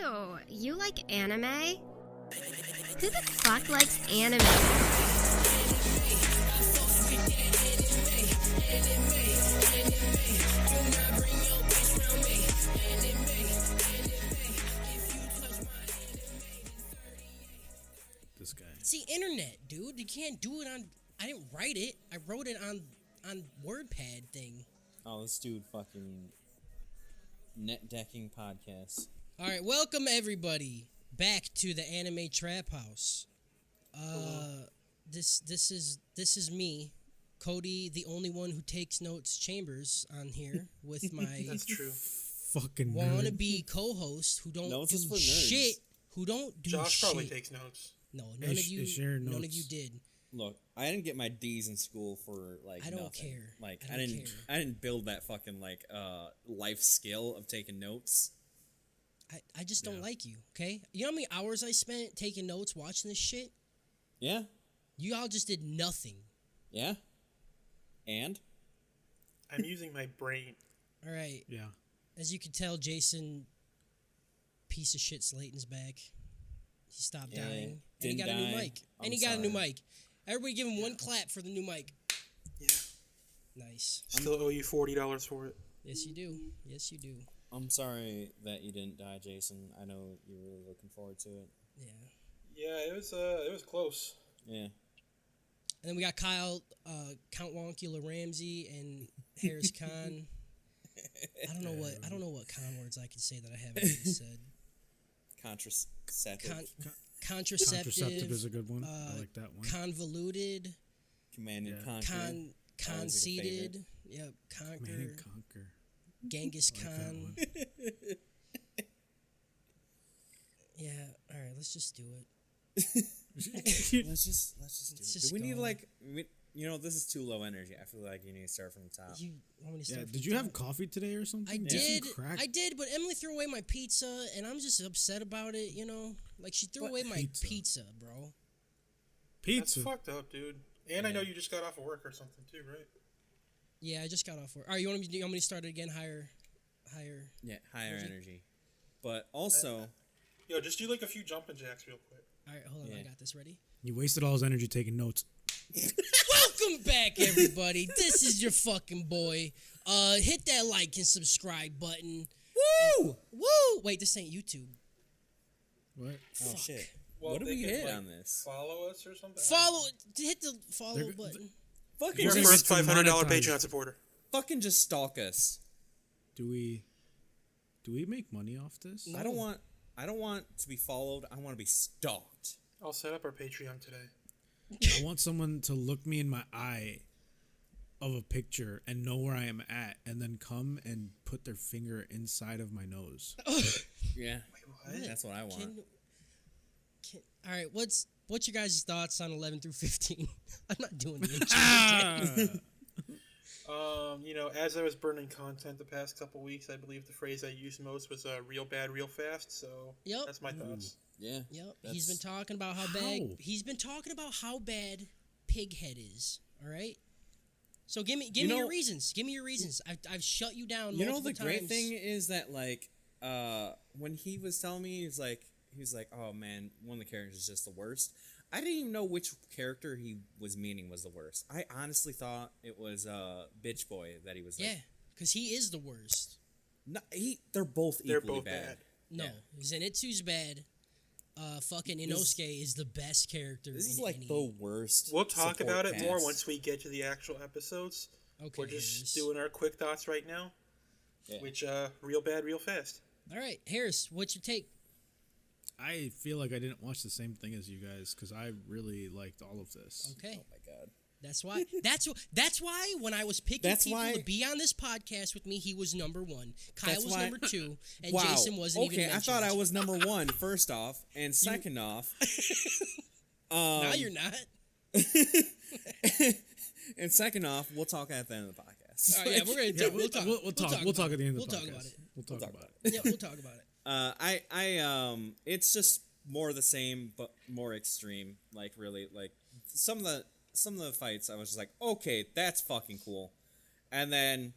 Ew, you like anime? Who the fuck likes anime? This guy. It's the internet, dude. You can't do it on... I didn't write it. I wrote it on WordPad thing. Oh, this dude fucking net decking podcast. All right, welcome everybody back to the Anime Trap House. This is me, Cody, the only one who takes notes, Chambers, on here with my That's true. Fucking nerd. wannabe co-host who don't Notes do is for nerds. shit. Who don't do Josh shit. probably takes notes. No, none of you. share None of notes. you did. Look, I didn't get my D's in school for like I don't nothing. care. Like I I don't didn't care. I didn't build that fucking like life skill of taking notes. I just don't like you. Okay, you know how many hours I spent taking notes, watching this shit. Yeah? You all just did nothing. Yeah? And? I'm using my brain. All right. Yeah. As you can tell, Jason, piece of shit Slayton's back. He stopped Yeah, dying. And he didn't got a new die. mic. I'm And he got a new sorry. mic. Everybody give him one clap for the new mic. Yeah. Nice. Still owe you $40 for it. Yes, you do. Yes, you do. I'm sorry that you didn't die, Jason. I know you're really looking forward to it. Yeah. Yeah, it was close. Yeah. And then we got Kyle, Count Wonkula Ramsey, and Harris Khan. I don't know what con words I can say that I haven't already said. Contraceptive. Contraceptive. Contraceptive is a good one. I like that one. Convoluted. Command and Yeah. Conquer. Always like a Conceited. Yep. Conquer. Man and Conquer. Genghis I like that Khan. one. Yeah. All right. Let's just do it. Let's just do Let's it. just Do we need go. this is too low energy. I feel like you need to start from the top. You want me to Yeah. start? Did from you the have top? coffee today or something? I Get some did. crack? I did, but Emily threw away my pizza, and I'm just upset about it. You know, like she threw What away my pizza? pizza, bro. Pizza. That's fucked up, dude. And I know you just got off of work or something too, right? Yeah, I just got off work. All right, you want me to start it again? Higher. Yeah, higher Energy. energy. But also, Yo, just do like a few jumping jacks real quick. All right, hold on. I Yeah. got this ready. You wasted all his energy taking notes. Welcome back, everybody. This is your fucking boy. Hit that like and subscribe button. woo! Woo! Wait, this ain't YouTube. What? Oh Fuck. shit! Well, What do they we can, hit like, on this? Follow us or something? Hit the follow They're- button. Fucking Your We're gonna first get $500 demonetized. Patreon supporter. fucking just stalk us. Do we make money off this? No. I don't want to be followed. I want to be stalked. I'll set up our Patreon today. I want someone to look me in my eye of a picture and know where I am at, and then come and put their finger inside of my nose. Yeah, What? that's what I want. All right, what's your guys' thoughts on 11 through 15? I'm not doing the intro again. As I was burning content the past couple weeks, I believe the phrase I used most was real bad, real fast. So Yep. that's my thoughts. Yeah. Yep, That's- he's been talking about how How? bad Pighead is. All right. So give me your reasons. Give me your reasons. I've shut you down. You know multiple the great times. thing is that like when he was telling me he was like oh man, one of the characters is just the worst. I didn't even know which character he was meaning was the worst. I honestly thought it was Bitch Boy that he was like. Yeah, because he is the worst. No, they're both They're equally both bad. bad. No, Yeah. Zenitsu's bad. Fucking Inosuke is the best character. This is in like any... the worst. We'll talk support about it more cast. once we get to the actual episodes. Okay, We're just Harris. doing our quick thoughts right now. Yeah. Which, real bad, real fast. All right, Harris, what's your take? I feel like I didn't watch the same thing as you guys because I really liked all of this. Okay, Oh my god. that's why. That's why when I was picking That's people why- to be on this podcast with me, he was number one. Kyle That's was why- number two, and Wow. Jason wasn't even Okay, I thought I mentioned. was number one. First off, and second off, Now you're not. and second off, we'll talk at the end of the podcast. All right, yeah, we're gonna. Yeah, We'll talk. We'll talk at the end of We'll the talk podcast. about it. We'll talk talk about about it. Yeah, we'll talk about it. It's just more of the same, but more extreme. Like really, like some of the fights, I was just like, okay, that's fucking cool, and then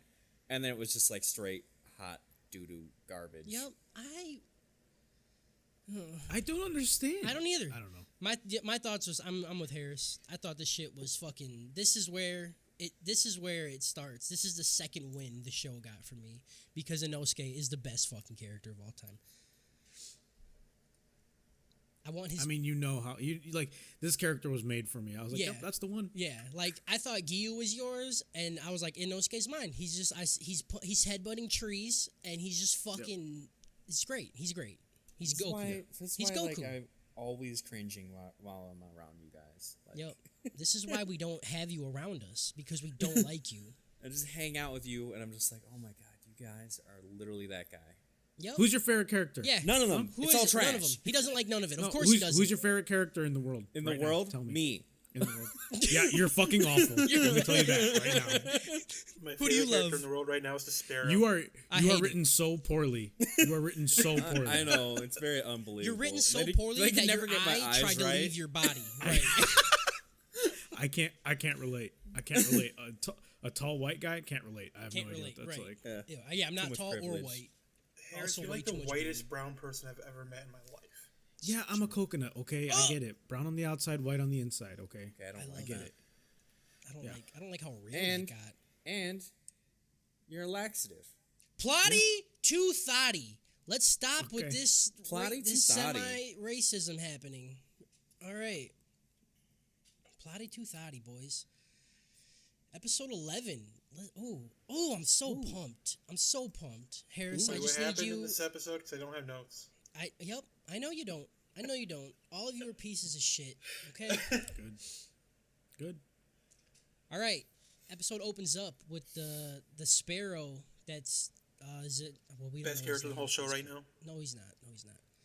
it was just like straight hot doo doo garbage. Yep, I don't understand. I don't either. I don't know. My thoughts was I'm with Harris. I thought this shit was fucking. This is where it starts. This is the second win the show got for me because Inosuke is the best fucking character of all time. I want his. I mean, you know how you like this character was made for me. I was like, Yeah. yep, that's the one. Yeah, like I thought Gyu was yours, and I was like, Inosuke's mine. He's just he's headbutting trees, and he's just fucking. It's great. He's great. He's Goku. He's Goku. Like, I'm always cringing while I'm around you guys. Like, Yep. This is why we don't have you around us because we don't like you. I just hang out with you, and I'm just like, oh my god, you guys are literally that guy. Yep. Who's your favorite character? Yeah. None of them. Who It's is all it? trash. None of them. He doesn't like none of it. No, Of course who's, he doesn't. Who's your favorite character in the world? In the right now? world, Tell me. me. In the world. Yeah, you're fucking awful. Let me tell you that right now. My Who do you favorite character love? in the world right now is the Sparrow. You are I hate written so poorly. You are written so poorly. I know, it's very unbelievable. You're written so They- poorly they can that never your get my eye eyes tried to right. leave your body. Right. I can't relate. I can't relate. A tall white guy can't relate. I have Can't no idea relate, what that's right. like. Yeah, I'm Too not much tall or privilege. white. Harris, Also you're way like the too much whitest brown person I've ever met in my life. Yeah, I'm a coconut. Okay, I get it. Brown on the outside, white on the inside. Okay, Okay, I don't I like love get that. it. I don't like how real And- it got. And you're a laxative. Plotty to thotty. Let's stop with Okay. this Plotty this to thotty. semi-racism happening. All right. Plotty to thotty, boys. Episode 11. Oh, I'm so pumped. I'm so pumped. Harris, I Wait, just what need happened in you. this episode? Because I don't have notes. Yep. I know you don't. All of you are pieces of shit. Okay. Good. All right. Episode opens up with the sparrow. That's is it? Well, we don't Best know his character in the name. whole show right now. No, he's not.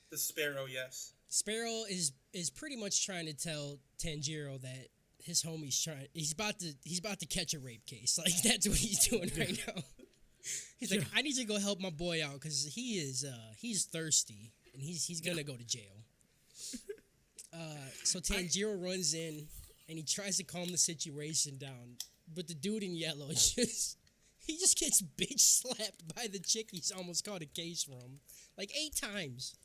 The Sparrow, yes. Sparrow is pretty much trying to tell Tanjiro that his homie's trying. He's about to catch a rape case. Like that's what he's doing right now. He's like, I need to go help my boy out because he's thirsty and he's gonna go to jail. So Tanjiro runs in and he tries to calm the situation down, but the dude in yellow is he just gets bitch slapped by the chick he's almost caught a case from like 8 times.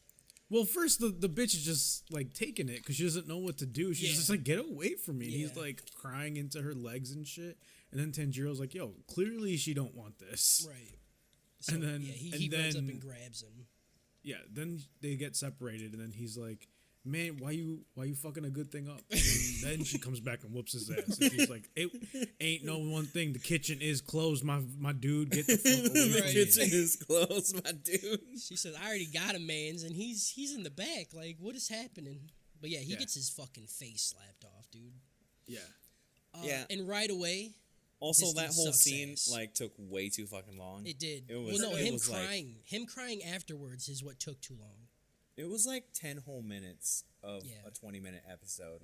Well, first the bitch is just like taking it because she doesn't know what to do. She's Yeah. just like, get away from me. And he's Yeah. like crying into her legs and shit. And then Tanjiro's like, yo, clearly she don't want this. Right. So, And then- yeah, he and runs up then- and grabs him. Yeah. Then they get separated, and then he's like, man, why you fucking a good thing up? And then she comes back and whoops his ass. And he's like, it ain't no one thing. The kitchen is closed, my dude. Get the fuck away The from me. kitchen is closed, my dude. She says, I already got a man's, and he's in the back. Like, what is happening? But yeah, he Yeah. gets his fucking face slapped off, dude. Yeah. Yeah. And right away, Also, This that dude whole sucks scene ass. like took way too fucking long. it did. It was. well, no, it him was crying. Him crying afterwards is what took too long. it was like 10 whole minutes of Yeah. a 20-minute episode.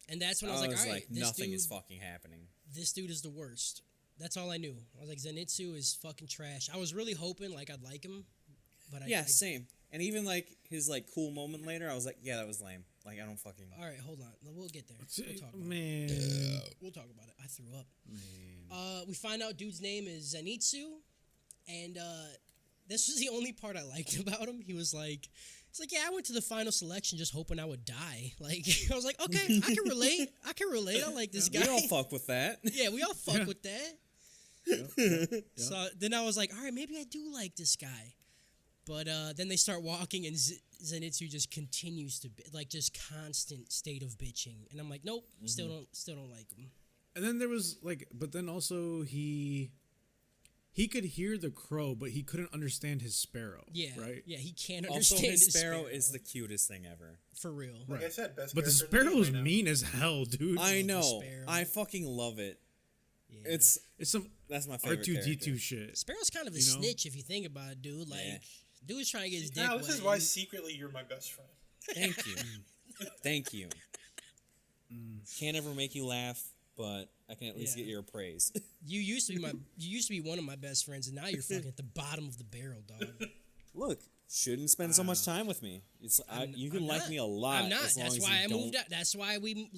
And that's when I was like, all right, this nothing dude, is fucking happening. this dude is the worst. That's all I knew. I was like, Zenitsu is fucking trash. I was really hoping like I'd like him, but Yeah, I same. And even like his like cool moment later, I was like, yeah, that was lame. Like I don't fucking. All right, hold on. We'll get there. We'll talk about it. Man. We'll talk about it. I threw up. We find out dude's name is Zenitsu, and this was the only part I liked about him. He's like, yeah, I went to the final selection just hoping I would die. Like, I was like, okay, I can relate. I like this guy. We don't fuck with that. Yeah, we all fuck Yeah. with that. Yep. So then I was like, all right, maybe I do like this guy. But then they start walking, and Zenitsu just continues to like just constant state of bitching, and I'm like, nope, still don't like him. And then there was like, but then also he could hear the crow, but he couldn't understand his sparrow. Yeah, Right. Yeah, he can't Also, understand his sparrow is the cutest thing ever. for real. Like I said, best But the character in sparrow game is right now. mean as hell, dude. I know. Sparrow. I fucking love it. Yeah. It's It's some that's my favorite R2D2 character. shit. Sparrow's kind of a you know? snitch if you think about it, dude. Like, Yeah. dude's trying to get his dick Now, this is wet, why and- secretly you're my best friend. Thank you. Thank you. Can't ever make you laugh, but I can at least Yeah. get your praise. You used to be one of my best friends, and now you're fucking at the bottom of the barrel, dog. Look, shouldn't spend so much time with me. It's you can I'm like not. me a lot. I'm not. As long That's as why you I don't- moved out. That's why we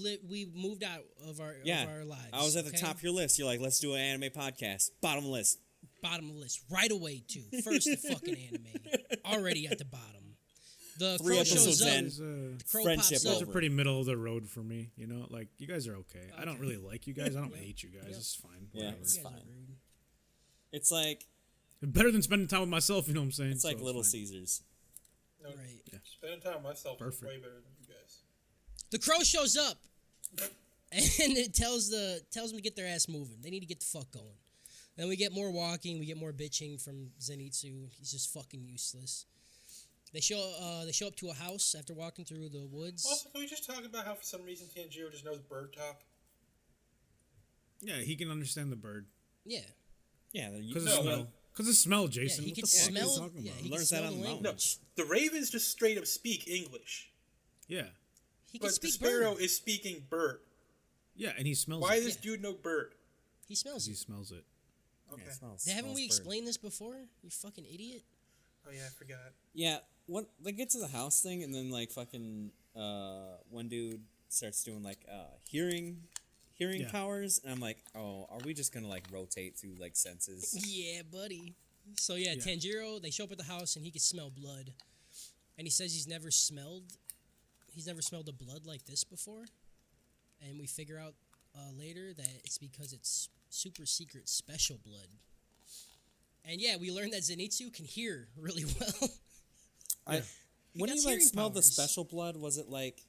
moved out of our Yeah, of our lives. I was at the okay? top of your list. You're like, let's do an anime podcast. Bottom list. Bottom of the list right away too. First the fucking anime, already at the bottom. The 3 crow episodes shows up. in, The crow friendship pops You guys up. are over. pretty middle of the road for me, you know. Like you guys are okay. I don't Okay. really like you guys. I don't Yep. hate you guys. Yep. It's fine. Yeah, Whatever. it's You guys are fine. rude. It's like Better than spending time with myself. You know what I'm saying? it's like So Little fine. Caesars. No, Right. Yeah. spending time with myself is Perfect. way better than you guys. The crow shows up, and it tells them to get their ass moving. They need to get the fuck going. Then we get more walking. We get more bitching from Zenitsu. He's just fucking useless. They show up to a house after walking through the woods. Also, can we just talk about how for some reason Tanjiro just knows bird talk? Yeah, he can understand the bird Yeah. Yeah, you because No, of smell. but- Because of smell, Jason. he What can the fuck are you smell. talking Yeah, about? he can Learns that smell on the the language. mountain. The Ravens just straight up speak English, Yeah, He can but the speak Sparrow bird. is speaking bird. yeah, and he smells. Why it. does Yeah. dude know bird? He smells He it. smells it. Okay. Yeah, it smells- Haven't smells we bird. explained this before? You fucking idiot. Oh yeah, I forgot. Yeah, what they get to the house thing, and then like fucking one dude starts doing like hearing Yeah. powers, and I'm like, oh, are we just gonna like rotate through like senses? Yeah, buddy. So yeah, Yeah. Tanjiro, they show up at the house and he can smell blood. And he says he's never smelled the blood like this before. And we figure out later that it's because it's super secret special blood. And yeah, we learned that Zenitsu can hear really well. I when got he like hearing smelled the powers. special blood, was it like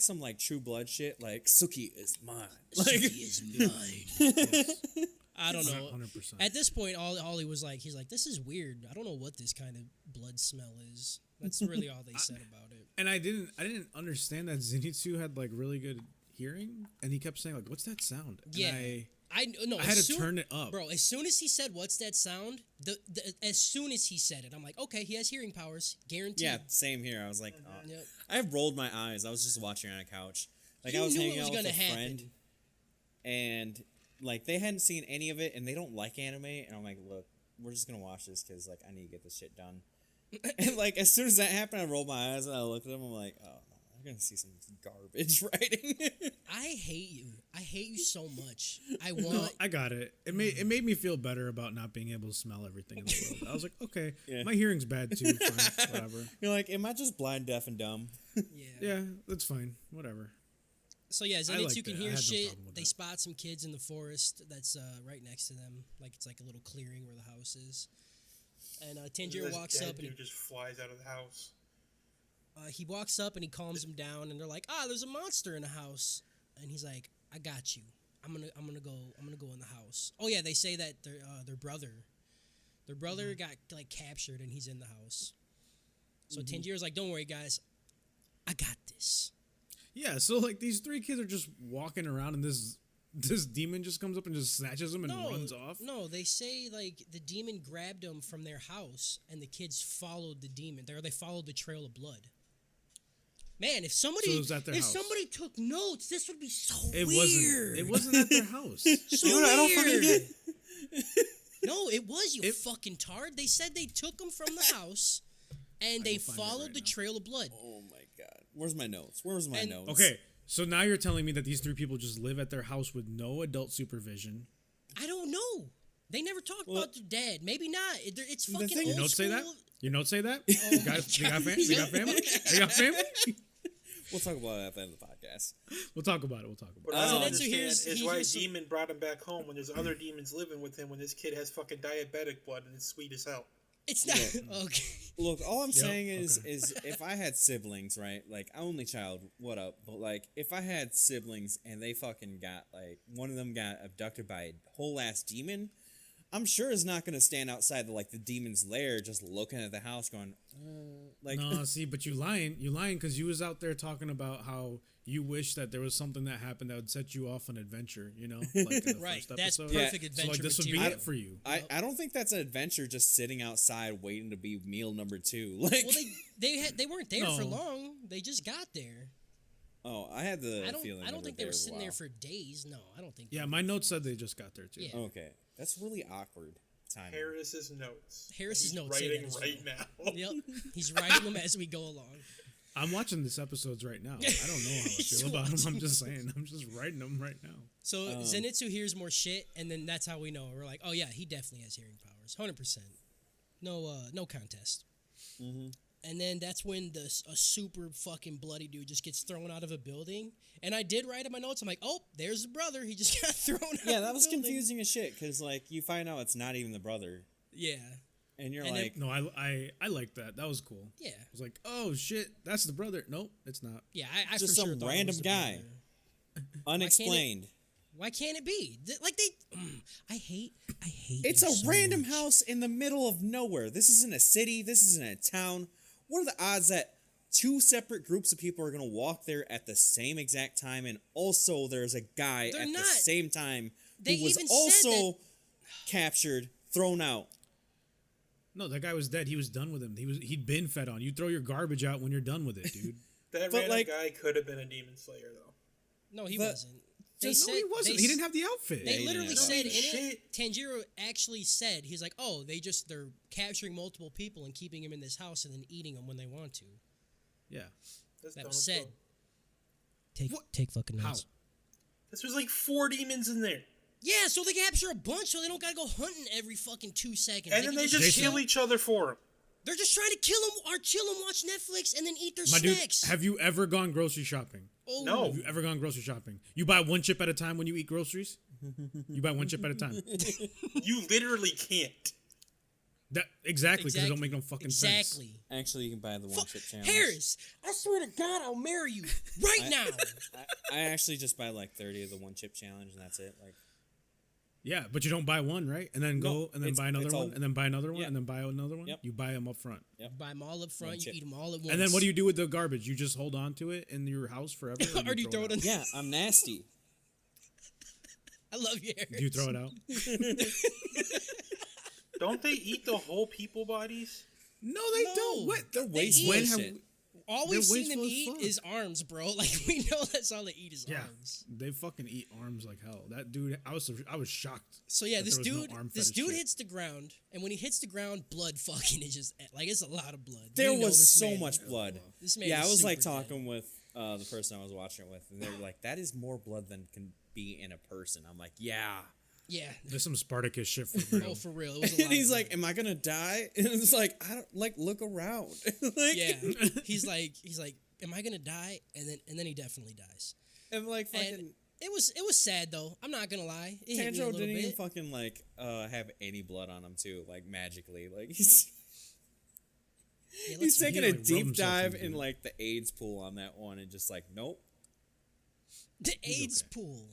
some like True Blood shit? Like Suki is mine. Like is mine. I don't know. 100%. At this point, all he was like, he's like, this is weird. I don't know what this kind of blood smell is. That's really all they said about it. And I didn't understand that Zenitsu had like really good hearing, and he kept saying like, "What's that sound?" And Yeah. I I had to turn it up. Bro, as soon as he said, "What's that sound?" As soon as he said it, I'm like, okay, he has hearing powers, guaranteed. yeah, same here. I was like, oh. Yep. I rolled my eyes. I was just watching on a couch. Like You I was knew hanging it was out with gonna a friend, happen. and like they hadn't seen any of it, and they don't like anime, and I'm like, look, we're just gonna watch this because like I need to get this shit done. And like as soon as that happened, I rolled my eyes and I looked at them. I'm like, oh no, I'm gonna see some garbage writing. I hate you. I hate you so much. I No, want. I got it. It made me feel better about not being able to smell everything in the world. I was like, okay, Yeah. my hearing's bad too. Fine, whatever. You're like, am I just blind, deaf, and dumb? Yeah. Yeah, that's fine. Whatever. So yeah, I Zenitsu like can that. I hear had no shit. problem with They that. spot some kids in the forest that's right next to them. Like it's like a little clearing where the house is. And Tanjiro This walks dead up and dude just flies out of the house. he walks up and he calms them down. And they're like, "There's a monster in the house." And he's like, "I got you. I'm gonna go in the house." Oh yeah, they say that their brother got like captured and he's in the house. So Tanjiro's like, "Don't worry, guys, I got this." Yeah, so like these 3 kids are just walking around, and this demon just comes up and just snatches them and runs off. No, they say like the demon grabbed them from their house, and the kids followed the demon. They followed the trail of blood. Man, if somebody So it was at their house. took notes, this would be so It weird. It wasn't at their house. So You know what I don't fucking weird. get? No, it was, you It- fucking tard. They said they took them from the house, and they will find it followed right the now. trail of blood. Oh my god, where's my notes? Where's my And- notes? Okay, so now you're telling me that these 3 people just live at their house with no adult supervision. I don't know. They never talked about their dad. Maybe not. It's fucking thing- old Your notes say that? school. Your notes say that? Oh You my got God. family? They got family? We'll talk about it at the end of the podcast. We'll talk about it. What So I don't that's who understand hears- is he why hears some- Demon brought him back home when there's other demons living with him when this kid has fucking diabetic blood and it's sweet as hell. It's not okay. Look, all I'm saying is okay. is if I had siblings, right? Like only child, what up? But like if I had siblings and they fucking got like one of them got abducted by a whole ass demon, I'm sure it's not gonna stand outside the demon's lair just looking at the house going, like No, see, but you lying because you was out there talking about how you wish that there was something that happened that would set you off on an adventure, you know, like in the Right, first that's episode. perfect Yeah. adventure So like this would be material. it for you. I don't think that's an adventure just sitting outside waiting to be meal number 2. Like Well, they weren't there for No. long. They just got there. oh, I had the I don't feeling think they were sitting there for days. No, I don't think. Yeah, my notes said they just got there too. Yeah. Okay, that's really awkward timing. Harris's notes. Harris's He's notes say writing that as right well. now. Yep, he's writing them as we go along. I'm watching these episodes right now. I don't know how I He's feel about them. I'm watching just saying. I'm just writing them right now. So Zenitsu hears more shit, and then that's how we know. We're like, oh yeah, he definitely has hearing powers, 100%. No contest. And then that's when a super fucking bloody dude just gets thrown out of a building. And I did write in my notes, I'm like, oh, there's the brother. He just got thrown out. Yeah, of that the was building. confusing as shit because like you find out it's not even the brother, Yeah. and you're And like, No, I like that. That was cool. Yeah. I was like, oh shit, that's the brother. Nope, it's not. Yeah, I Just for sure some thought it random was the guy. brother. unexplained. Why can't it be? I hate It's it a so random much. house in the middle of nowhere. This isn't a city. This isn't a town. What are the odds that two separate groups of people are going to walk there at the same exact time, and also there's a guy They're at the not. same time They who was even said also captured, thrown out? No, that guy was dead. He was done with him. He'd been fed on. You throw your garbage out when you're done with it, dude. That But, random like- guy could have been a demon slayer, though. No, he But- wasn't. No, he wasn't. He didn't have the outfit. They he literally didn't have said in that. it, Tanjiro actually said, he's like, oh, they're capturing multiple people and keeping him in this house and then eating them when they want to. Yeah. That's That dumb was as said. fuck. Take fucking How? notes. This was like 4 demons in there. Yeah, so they capture a bunch so they don't gotta go hunting every fucking 2 seconds. And then can they just Jason- kill each other for him. They're just trying to kill them or chill and watch Netflix and then eat their My dude, snacks. have you ever gone grocery shopping? Oh, No. Have you ever gone grocery shopping? You buy one chip at a time when you eat groceries? You buy one chip at a time. You literally can't. That exactly because it don't make no fucking sense. Exactly. Actually, you can buy the one chip challenge. Harris, I swear to God, I'll marry you right now. I actually just buy like 30 of the one chip challenge, and that's it. Like, Yeah, but you don't buy one, right? And then No, go and then it's- buy another it's one, all- and then buy another one, Yep. and then buy another one. Yep. You buy them up front. Buy them all up front, One you chip. eat them all at once. And then what do you do with the garbage? You just hold on to it in your house forever? Or do you throw it in? yeah, I'm nasty. I love you, Harris. Do you throw it out? Don't they eat the whole people bodies? No, they No. don't. What? They're wasteful When as have shit. All They're we've seen them wasteful as eat fuck. is arms, bro. Like, we know that's all they eat is Yeah, arms. they fucking eat arms like hell. That dude, I was shocked. So yeah, that this there was no dude, arm this fetish dude shit. hits the ground, and when he hits the ground, blood fucking is just like it's a lot of blood. There We know was this so man- much blood. This man Yeah, I is was like super talking dead. with the person I was watching it with, and they were like, "That is more blood than can be in a person." I'm like, "Yeah." Yeah. There's some Spartacus shit for real. Oh, for real. It was a lot And he's of like, blood. "Am I gonna die?" And it's like, "I don't like look around." like, Yeah. he's like, am I gonna die? And then he definitely dies. and like fucking And it was sad though. I'm not gonna lie. It hit me a Tanjiro little didn't even bit. fucking like have any blood on him too, like magically. Like he's Yeah, he's let's- taking he, a like, rubbed deep himself dive into in it. like the AIDS pool on that one, and just like, nope. the AIDS okay. pool.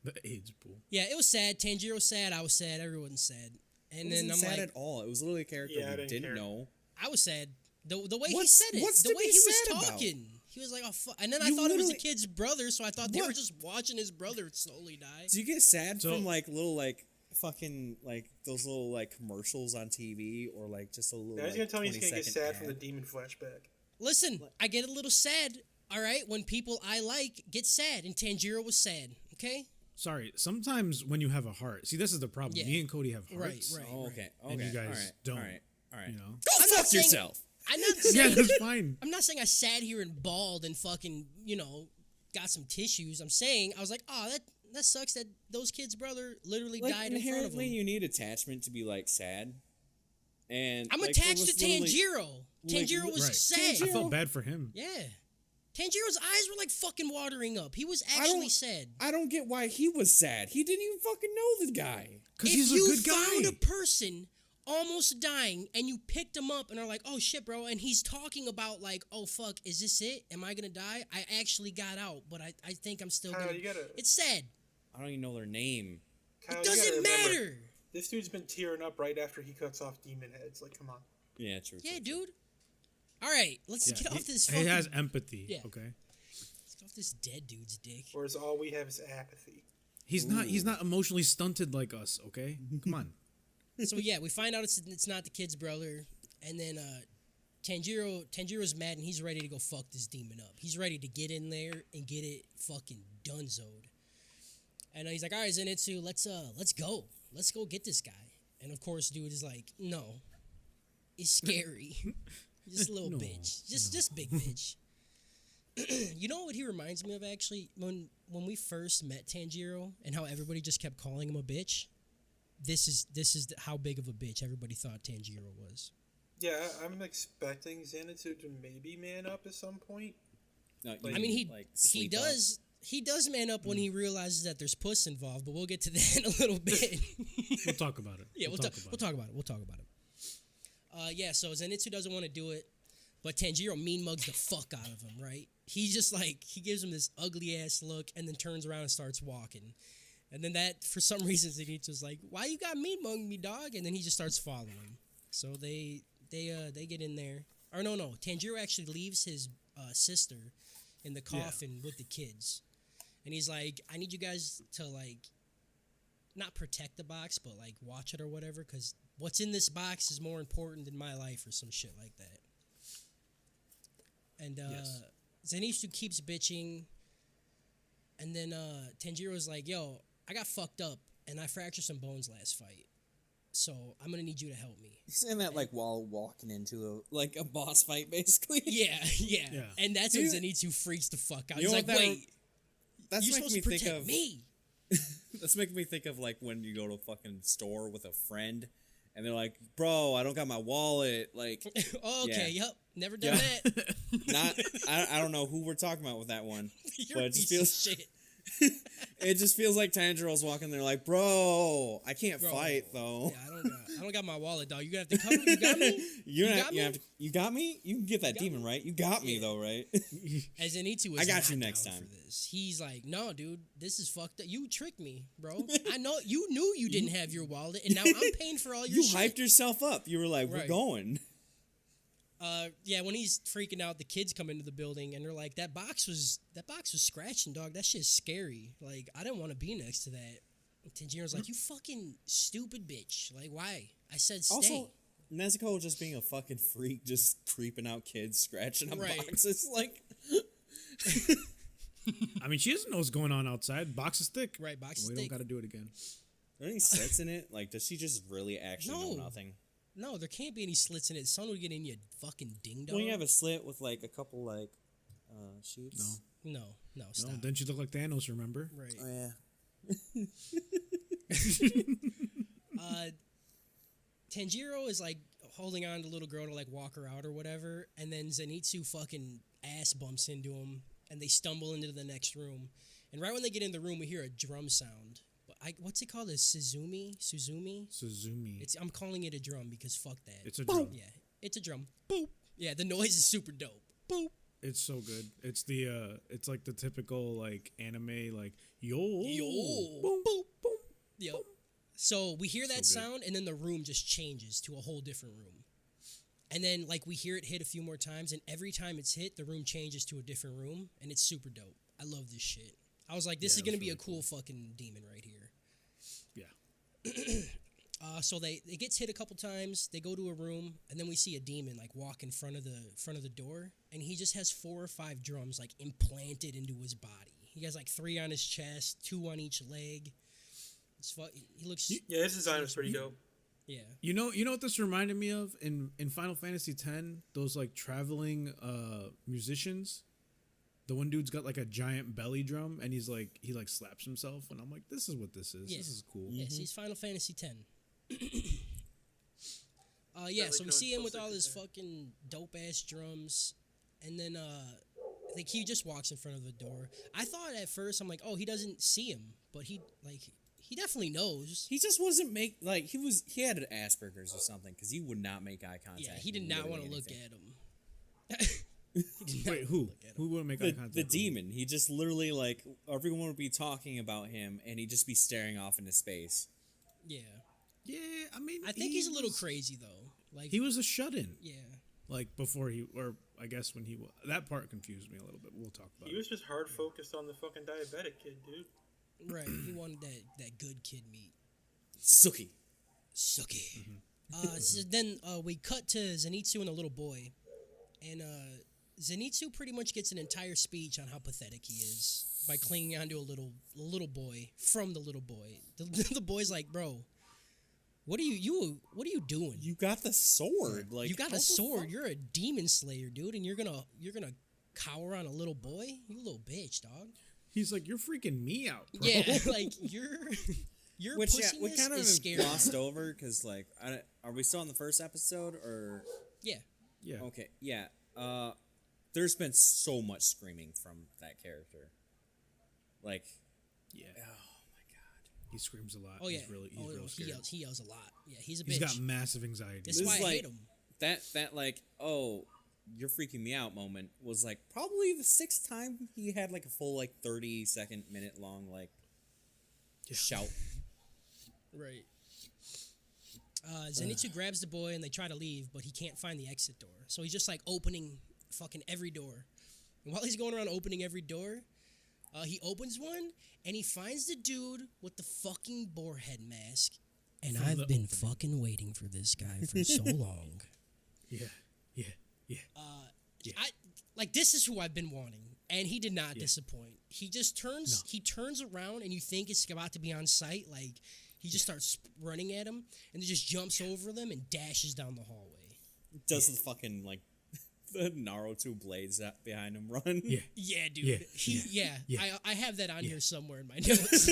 The AIDS pool. Yeah, it was sad. Tanjiro sad. I was sad. Everyone's sad. And It then wasn't I'm sad like, at all. It was literally a character Yeah, I we didn't didn't care. know. I was sad. The way What's- he said it, what's the to way be he was sad about? talking, he was like, "Oh fuck!" And then I You thought it was the literally- kid's brother, so I thought they What? were just watching his brother slowly die. Do you get sad So- from like little like fucking like those little like commercials on TV or like just a little? Now he's like, gonna tell me he's gonna get 20-second sad from the ad? demon flashback. Listen, I get a little sad. All right, when people I like get sad, and Tanjiro was sad. Okay, Sorry, sometimes when you have a heart, see, this is the problem. Yeah. Me and Cody have Right, hearts. right. Oh, okay. Okay. And you guys all right, don't, All right. All right. You know? Go I'm fuck not saying- yourself. I'm not Yeah, saying that's fine. I'm not saying I sat here and bawled and fucking got some tissues. I'm saying I was like, oh, that sucks that those kids' brother literally Like died in front of inherently, him. you need attachment to be like sad. And I'm like, attached it was to literally- Tanjiro. like, Tanjiro was Right. sad. I felt bad for him. Yeah. Tanjiro's eyes were like fucking watering up. He was don't- actually sad. I don't get why he was sad. He didn't even fucking know the guy. Because If he's a you good guy. found a person almost dying and you picked him up and are like, oh shit, bro, and he's talking about like, oh fuck, is this it? Am I gonna die? I actually got out, but I think I'm still Kyle, gonna. you gotta- It's sad. I don't even know their name. Kyle, It you gotta doesn't remember, matter. This dude's been tearing up right after he cuts off demon heads. Like, come on. Yeah, true. Yeah, true, dude. All right, let's Yeah, get off this. he Fucking, has empathy. Yeah. Okay. let's get off this dead dude's dick. Whereas all we have is apathy. He's not emotionally stunted like us. Okay. Come on. So yeah, we find out it's not the kid's brother, and then Tanjiro's mad and he's ready to go fuck this demon up. He's ready to get in there and get it fucking donezoed. And he's like, all right, Zenitsu, let's go get this guy. And of course, dude is like, no, it's scary. Just a little No, bitch, just big bitch. You know what he reminds me of actually? When we first met Tanjiro and how everybody just kept calling him a bitch. This is how big of a bitch everybody thought Tanjiro was. Yeah, I'm expecting Zenitsu to maybe man up at some point. No, I I mean, he sleep up. does. He does man up when he realizes that there's puss involved, but we'll get to that in a little bit. We'll talk about it. Yeah, we'll talk about it. We'll talk about it. Yeah, so Zenitsu doesn't want to do it, but Tanjiro mean mugs the fuck out of him, right? He just like, he gives him this ugly ass look and then turns around and starts walking. And then that, for some reason, Zenitsu's like, why you got mean mugging me, dog? And then he just starts following him. So they get in there. Or no, Tanjiro actually leaves his sister in the coffin with the kids. And he's like, I need you guys to, like, not protect the box, but, like, watch it or whatever, because what's in this box is more important than my life or some shit like that. And Zenitsu keeps bitching. And then Tanjiro's like, yo, I got fucked up, and I fractured some bones last fight. So I'm going to need you to help me. He's saying that, like, while walking into a boss fight, basically. Yeah. And that's when Zenitsu freaks the fuck out. He's like, wait, that's you're supposed to protect me. That's making me think of, like, when you go to a fucking store with a friend, and they're like, bro, I don't got my wallet. Like, oh, okay, yep. Never done that. I don't know who we're talking about with that one. You're but a it just piece of shit. it just feels like Tanjiro's walking there like, bro, I can't fight though. Yeah, I don't got my wallet, dog. You gonna have to cover. You got me. You got me. You can get that demon right. You got me though, right? As Zenitsu was I got you not next down time. for this. He's like, no, dude, this is fucked up. You tricked me, bro. I know you knew you didn't have your wallet, and now I'm paying for all your shit. You hyped yourself up. You were like, we're going. Yeah, when he's freaking out, the kids come into the building and they're like, that box was scratching, dog. That shit's scary. Like, I didn't want to be next to that. And Tanjiro's like, you fucking stupid bitch. Like, why? I said stay. Also, Nezuko just being a fucking freak, just creeping out kids, scratching up boxes. Like, I mean, she doesn't know what's going on outside. Box is thick. Right, box is We thick. don't got to do it again. are there any slits in it? Like, does she just really actually know nothing? No, there can't be any slits in it. Someone would get in you fucking ding dong. When you have a slit with like a couple like sheets. No, stop. No, then she look like Thanos, remember? Right. Oh yeah. Tanjiro is like holding on to the little girl to like walk her out or whatever, and then Zenitsu fucking ass bumps into him, and they stumble into the next room. And right when they get in the room, we hear a drum sound. What's it called? A Suzumi? I'm calling it a drum because fuck that. It's a drum. Yeah, it's a drum. Boop. Yeah, the noise is super dope. Boop. It's so good. It's the it's like the typical like anime like yo boom boom boom. Yep. So we hear that So good. sound, and then the room just changes to a whole different room. And then like we hear it hit a few more times, and every time it's hit, the room changes to a different room, and it's super dope. I love this shit. I was like, this is gonna be a cool fucking demon right here. Yeah. So it gets hit a couple times. They go to a room, and then we see a demon like walk in front of the door, and he just has 4 or 5 drums like implanted into his body. He has like 3 on his chest, 2 on each leg. He looks. Yeah, his design is pretty dope. Yeah. You know what this reminded me of in Final Fantasy X, those like traveling musicians. The one dude's got like a giant belly drum, and he slaps himself, and I'm like, this is what this is. Yeah. This is cool. Yes, he's Final Fantasy X. So we see him with all his fucking dope ass drums, and then like he just walks in front of the door. I thought at first, I'm like, oh, he doesn't see him, but he definitely knows. He just wasn't he had an Asperger's or something because he would not make eye contact. Yeah, he did not want to look at him. Wait, who? Who wouldn't make eye contact? The with him? demon. He just literally like everyone would be talking about him, and he'd just be staring off into space. Yeah. Yeah, I mean, I think he's a little crazy though. Like he was a shut-in. Yeah. Like before I guess when he that part confused me a little bit. We'll talk about it. He was just hard focused on the fucking diabetic kid, dude. Right. He wanted that good kid meat. Suki. So then we cut to Zenitsu and the little boy, and Zenitsu pretty much gets an entire speech on how pathetic he is by clinging onto a little boy from the little boy. The boy's like, bro, what are you doing? You got the sword. Like You got a sword. You're a demon slayer, dude, and you're gonna cower on a little boy? You little bitch, dog. He's like, you're freaking me out, bro. Yeah, like your we pussiness kind of is scary. glossed over because like, are we still on the first episode or Yeah. Yeah. Okay, yeah. There's been so much screaming from that character. Like, Yeah. oh my god. He screams a lot. Oh yeah. He's real he scared. yells a lot. Yeah, he's a bitch. He's got massive anxiety. That's This why is I like hate him. that like, oh, you're freaking me out moment was like probably the 6th time he had like a full like 30-second minute long like shout. Right. Zenitsu grabs the boy and they try to leave, but he can't find the exit door. So he's just like opening fucking every door. And while he's going around opening every door, he opens one and he finds the dude with the fucking boar head mask. And From I've the been opening. fucking waiting for this guy for so long. Yeah. Yeah. Yeah. Yeah. This is who I've been wanting. And he did not disappoint. He just turns he turns around and you think it's about to be on sight. Like he just starts running at him and then just jumps over them and dashes down the hallway. Does the fucking like the Naruto blades that behind him run? Yeah. Yeah, dude. Yeah. Yeah. I have that on here somewhere in my notes.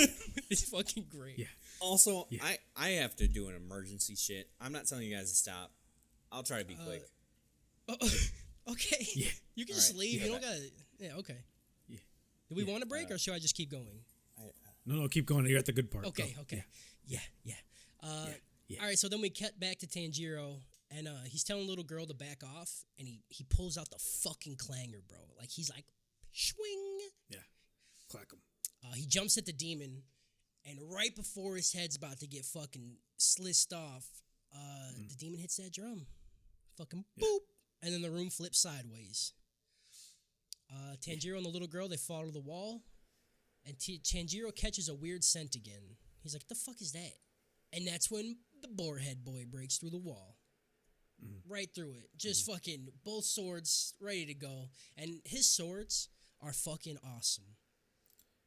It's fucking great. Yeah. Also, I have to do an emergency shit. I'm not telling you guys to stop. I'll try to be quick. Okay. Yeah. You can just Alright, leave. yeah. You don't gotta. Yeah. Okay. Yeah. Do we want a break or should I just keep going? No, keep going. You're at the good part. Okay. Go. Okay. Yeah. Yeah. All right. So then we cut back to Tanjiro, and he's telling the little girl to back off, and he pulls out the fucking clanger, bro. Like he's like, swing. Yeah. Clack him. He jumps at the demon, and right before his head's about to get fucking sliced off, the demon hits that drum. Fucking boop. And then the room flips sideways. Tanjiro and the little girl, they fall to the wall. And Tanjiro catches a weird scent again. He's like, the fuck is that? And that's when the boar head boy breaks through the wall. Right through it. Just fucking both swords ready to go. And his swords are fucking awesome.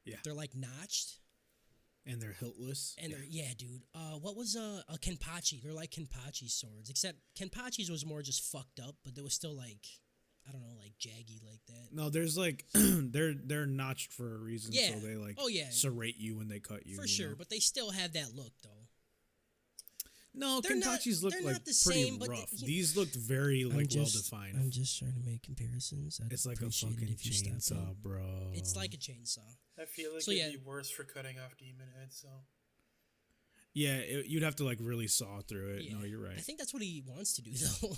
Yeah. They're like notched. And they're hiltless. And they're, yeah, dude. What was a Kenpachi? They're like Kenpachi swords. Except Kenpachi's was more just fucked up, but they was still like, I don't know, like jaggy like that. No, there's like they're notched for a reason, Yeah. so they like Oh, yeah. serrate you when they cut you. For you sure, know? but they still have that look, though. No, They're not- Kenpachi's look they're like not the pretty same, but rough. they- These looked very like well defined. I'm just trying to make comparisons. I'd It's like a appreciate fucking it if you stopped chainsaw, it. bro. It's like a chainsaw. I feel like So, it'd yeah. be worse for cutting off demon heads. So Yeah, you'd have to like really saw through it. Yeah. No, you're right. I think that's what he wants to do, though.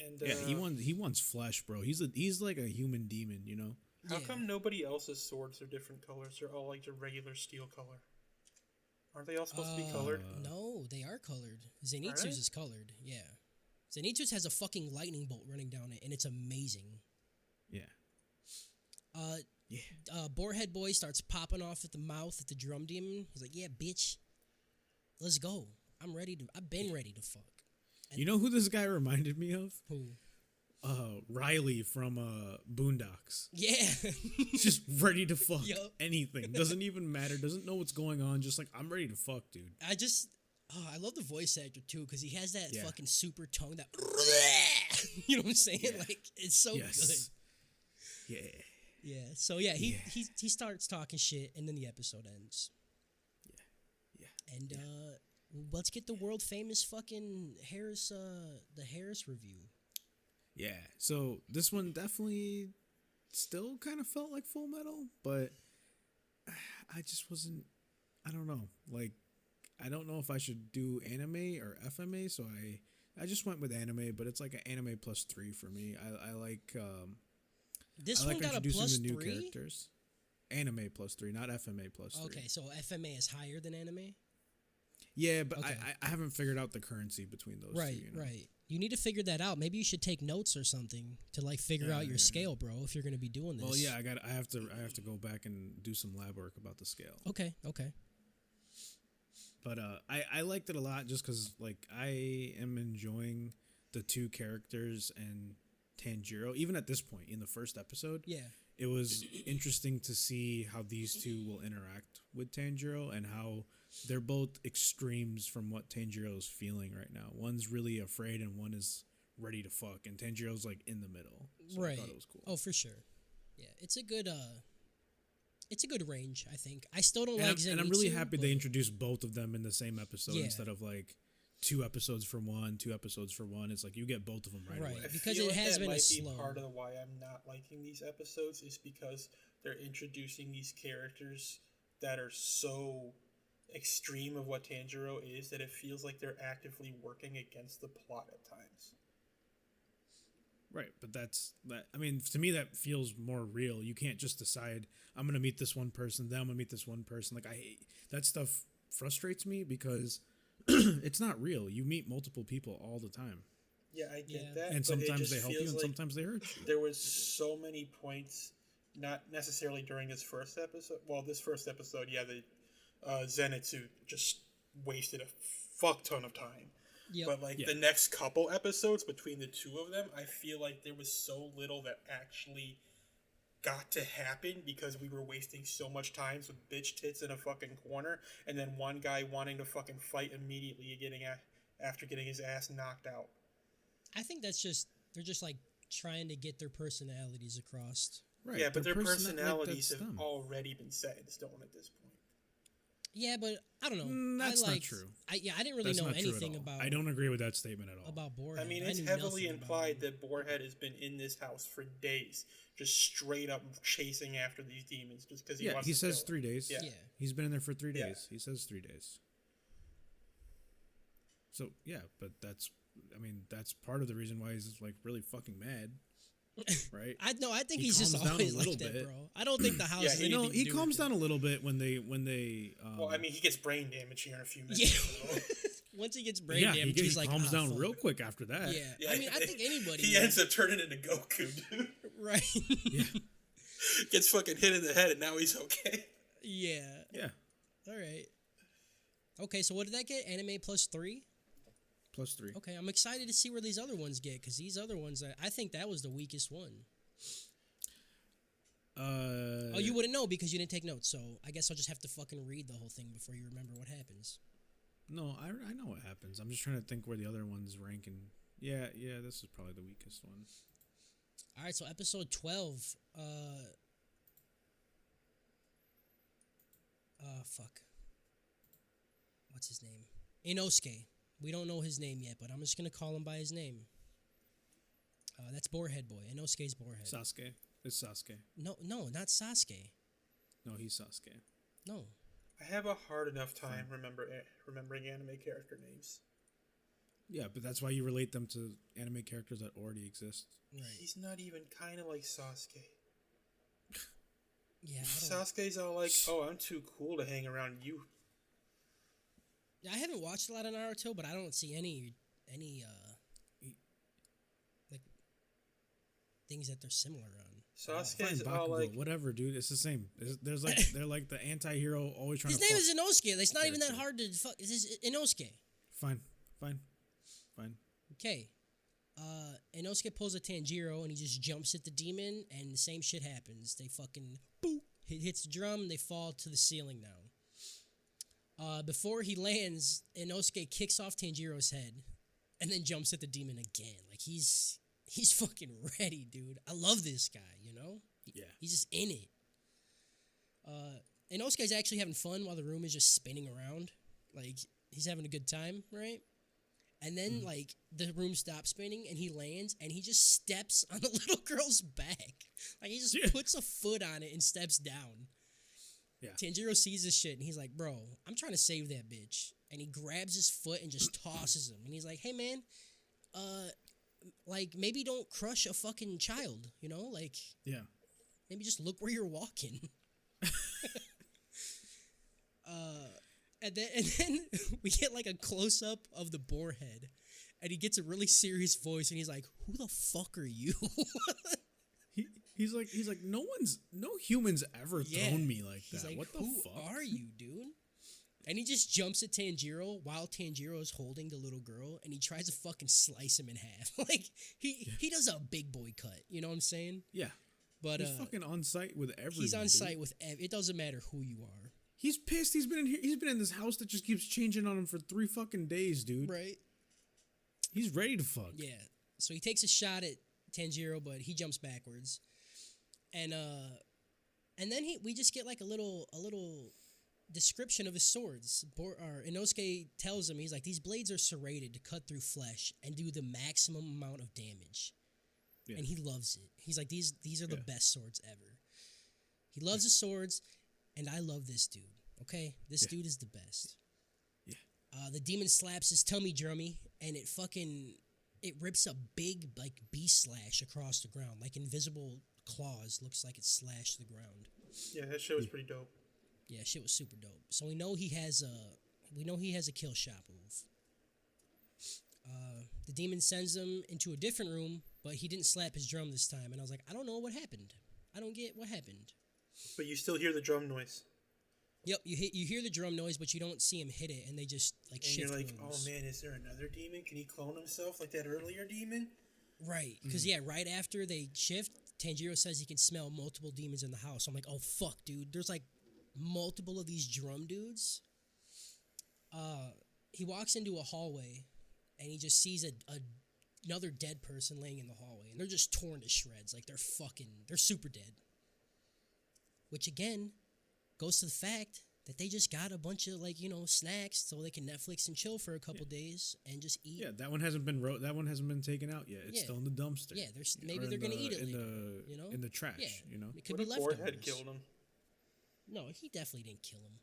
and Yeah, he wants flesh, bro. He's like a human demon, you know. How Yeah. come nobody else's swords are different colors? They're all like the regular steel color. Aren't they all supposed to be colored? No, they are colored. Zenitsu's they? is colored, yeah. Zenitsu's has a fucking lightning bolt running down it, and it's amazing. Yeah. Boarhead Boy starts popping off at the mouth at the drum demon. He's like, yeah, bitch, let's go. I've been ready to fuck. You know who this guy reminded me of? Who? Riley from Boondocks. Yeah. Just ready to fuck Yup. anything. Doesn't even matter. Doesn't know what's going on. Just like, I'm ready to fuck, dude. I love the voice actor too, because he has that Yeah. fucking super tongue that, you know what I'm saying? Yeah. Like, it's so Yes. Yeah. good. Yeah. So yeah, he starts talking shit, and then the episode ends. Yeah. And let's get the world famous fucking Harris, the Harris review. Yeah. So this one definitely still kind of felt like Full Metal, but I just wasn't. I don't know. Like, I don't know if I should do anime or FMA, so I just went with anime, but it's like an anime +3 for me. I like This I one like got a introducing the new +3. characters. Anime +3, not FMA +3. Okay, so FMA is higher than anime. Yeah, but Okay. I haven't figured out the currency between those Right, two. You know? right. You need to figure that out. Maybe you should take notes or something to like figure out your scale, bro. If you're gonna be doing this. Well, yeah, I have to go back and do some lab work about the scale. Okay. But I liked it a lot just because like I am enjoying the two characters and Tanjiro. Even at this point in the first episode, Yeah. it was interesting to see how these two will interact with Tanjiro and how they're both extremes from what Tanjiro's feeling right now. One's really afraid and one is ready to fuck, and Tanjiro's like in the middle. So Right. I thought it was cool. Oh, for sure. Yeah, it's a good range, I think. I still don't and like I'm really Zenitsu, happy but- they introduced both of them in the same episode Yeah. instead of like 2 episodes for one, 2 episodes for one. It's like you get both of them right, Right. away. I Because feel it like has that been a might slow. be part of why I'm not liking these episodes is because they're introducing these characters that are so extreme of what Tanjiro is that it feels like they're actively working against the plot at times. Right, but that's that. I mean, to me, that feels more real. You can't just decide I'm gonna meet this one person, then I'm gonna meet this one person. Like I hate that stuff. Frustrates me because it's not real. You meet multiple people all the time, Yeah, I get Yeah. that. and but sometimes it just they help you, feels and like sometimes they hurt you. there was so many points, not necessarily during this first episode. Well, this first episode, yeah, the Zenitsu just wasted a fuck ton of time. Yep. But like Yeah. the next couple episodes between the two of them, I feel like there was so little that actually got to happen because we were wasting so much time with bitch tits in a fucking corner, and then one guy wanting to fucking fight immediately, after getting his ass knocked out. I think that's just they're just like trying to get their personalities across. Right? Yeah, but their person- personalities that's have them. already been set in stone at this point. Yeah, but I don't know. That's I not liked, true. I didn't really That's know not true at anything all. about. I don't agree with that statement at all. about Boar. I mean, I it's knew heavily nothing about implied him. that Boarhead has been in this house for days, just straight up chasing after these demons, just because he Yeah, wants he to says kill 3 days. Yeah. Yeah. He's been in there for 3 Yeah. days. He says 3 days. So yeah, but that's part of the reason why he's like really fucking mad, right? I think He he's just calms down a always like little that, bit. bro. I don't think the house. Yeah, has he- anything to He do calms with down it. a little bit when they. Well, I mean, he gets brain damage here in a few minutes. Yeah. Once he gets brain yeah, damage, he he's like, calms down fuck. real quick after that. Yeah. I mean, I think anybody. He ends up turning into Goku, dude. right. Yeah. Gets fucking hit in the head, and now he's okay. Yeah. Yeah. All right. Okay, so what did that get? Anime +3. +3. Okay, I'm excited to see where these other ones get because these other ones, I think that was the weakest one. Oh, you wouldn't know because you didn't take notes. So I guess I'll just have to fucking read the whole thing before you remember what happens. No, I know what happens. I'm just trying to think where the other ones rank. And yeah, this is probably the weakest one. All right, so episode 12. Fuck. What's his name? Inosuke. We don't know his name yet, but I'm just gonna call him by his name. That's Boarhead Boy. Inosuke's Boarhead. Sasuke. It's Sasuke. No, not Sasuke. No, he's Sasuke. No. I have a hard enough time remembering anime character names. Yeah, but that's why you relate them to anime characters that already exist. Right. He's not even kind of like Sasuke. Yeah. I don't, Sasuke's all like, "Oh, I'm too cool to hang around you." yeah, I haven't watched a lot of Naruto, but I don't see any like things that they're similar on. Fine, Sasuke's all Bakugo, like, whatever, dude. It's the same. There's like they're like the anti-hero always trying His to. name fuck. is Inosuke. It's not even that character. hard to fuck. This is Inosuke. Fine. Okay. Inosuke pulls a Tanjiro and he just jumps at the demon and the same shit happens. They fucking boop. He hits the drum and they fall to the ceiling now. Before he lands, Inosuke kicks off Tanjiro's head and then jumps at the demon again. Like he's fucking ready, dude. I love this guy, you know? Yeah. He's just in it. Inosuke's actually having fun while the room is just spinning around. Like, he's having a good time, right? And then, like, the room stops spinning and he lands and he just steps on the little girl's back. Like, he just Yeah. puts a foot on it and steps down. Yeah. Tanjiro sees this shit and he's like, bro, I'm trying to save that bitch. And he grabs his foot and just tosses him. And he's like, hey, man, like, maybe don't crush a fucking child, you know? Like, Yeah. maybe just look where you're walking. And then we get like a close up of the boar head, and he gets a really serious voice, and he's like, "Who the fuck are you?" He's like no humans ever Yeah. thrown me like He's that. like, What the "Who fuck? are you, dude?" And he just jumps at Tanjiro while Tanjiro is holding the little girl, and he tries to fucking slice him in half. Like he does a big boy cut. You know what I'm saying? Yeah. But He's fucking on site with everyone. he's on dude. site with. It doesn't matter who you are, He's pissed. He's been in here. He's been in this house that just keeps changing on him for 3 fucking days, dude. right? He's ready to fuck. Yeah. So he takes a shot at Tanjiro, but he jumps backwards. And then we just get like a little description of his swords. Inosuke tells him, he's like, these blades are serrated to cut through flesh and do the maximum amount of damage. Yeah. And he loves it. He's like, these are the best swords ever. He loves his swords, and I love this dude. Okay? This dude is the best. Yeah. The demon slaps his tummy drummy, and it rips a big, like, beast slash across the ground. Like invisible claws. Looks like it slashed the ground. Yeah, that shit was pretty dope. Yeah, shit was super dope. So we know he has a kill shot move. The demon sends him into a different room, but he didn't slap his drum this time. And I was like, I don't know what happened. I don't get what happened. But you still hear the drum noise. Yep, you hear the drum noise, but you don't see him hit it, and they just like And shift you're like, rooms. oh man, is there another demon? Can he clone himself like that earlier demon? Right, because right after they shift, Tanjiro says he can smell multiple demons in the house. I'm like, oh fuck, dude, there's like multiple of these drum dudes. He walks into a hallway, and he just sees another dead person laying in the hallway, and they're just torn to shreds, like they're super dead. Which again goes to the fact that they just got a bunch of snacks so they can Netflix and chill for a couple days and just eat. Yeah, that one hasn't been that one hasn't been taken out yet. It's still in the dumpster. Yeah, maybe they're gonna eat it later. In the trash. Yeah, it could What be if Boar leftovers. had killed him? No, he definitely didn't kill him.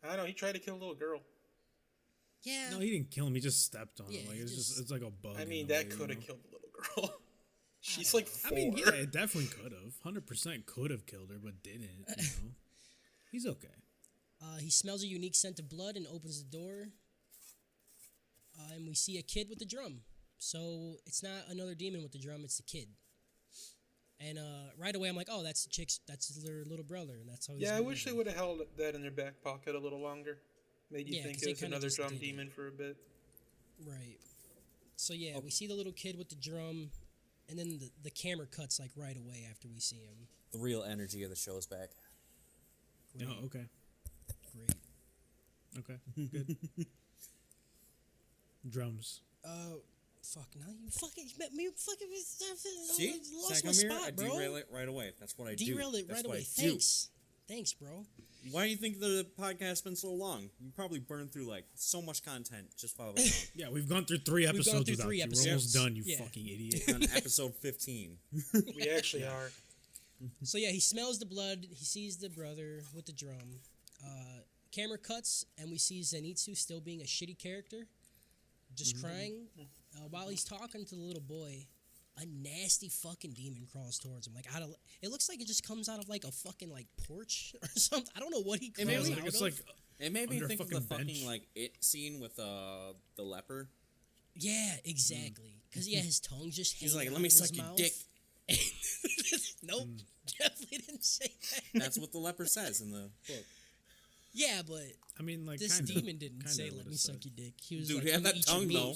I don't know. He tried to kill a little girl. Yeah. No, he didn't kill him. He just stepped on him. Yeah, Like he it's like a bug. I mean, in a that way, could have you know? killed the little girl. She's like 4. I mean, yeah, it definitely could have. 100% could have killed her, but didn't. You know, he's okay. He smells a unique scent of blood and opens the door. And we see a kid with the drum. So it's not another demon with the drum, it's the kid. And right away I'm like, oh, that's their little brother, and that's how he's Yeah, I moving. wish they would have held that in their back pocket a little longer. Made you Yeah, think 'cause it they was kinda another just drum did it. demon for a bit. Right. So yeah, we see the little kid with the drum, and then the camera cuts like right away after we see him. The real energy of the show is back. Great. Oh, okay. Great. Okay. Good. Drums. Fuck, now you fucking met me fucking See? lost Second my mirror, spot, I bro. derail it right away. That's what I do. Derail it That's right what away. I do. Thanks, bro. Why do you think the podcast's been so long? You probably burned through like so much content just while I was gone. Yeah, we've gone through 3 episodes gone through without 3 you. episodes. We're almost done, you Yeah. fucking idiot. On episode 15. We actually are. So yeah, he smells the blood. He sees the brother with the drum. Camera cuts, and we see Zenitsu still being a shitty character, just crying. While he's talking to the little boy, a nasty fucking demon crawls towards him. Like it looks like it just comes out of like a fucking like porch or something. I don't know what he crawls maybe out It's of. like It made me Under a think of the fucking bench. fucking like It scene with the leper. Yeah, exactly. Because his tongue's just hanging He's like, out "Let me of his suck your mouth." dick." Nope, definitely didn't say that. That's what the leper says in the book. Yeah, but I mean, like this kinda, demon didn't kinda say, would've "Let me said. suck your dick." He was Dude, like, he had "Let me that eat your tongue meat." though.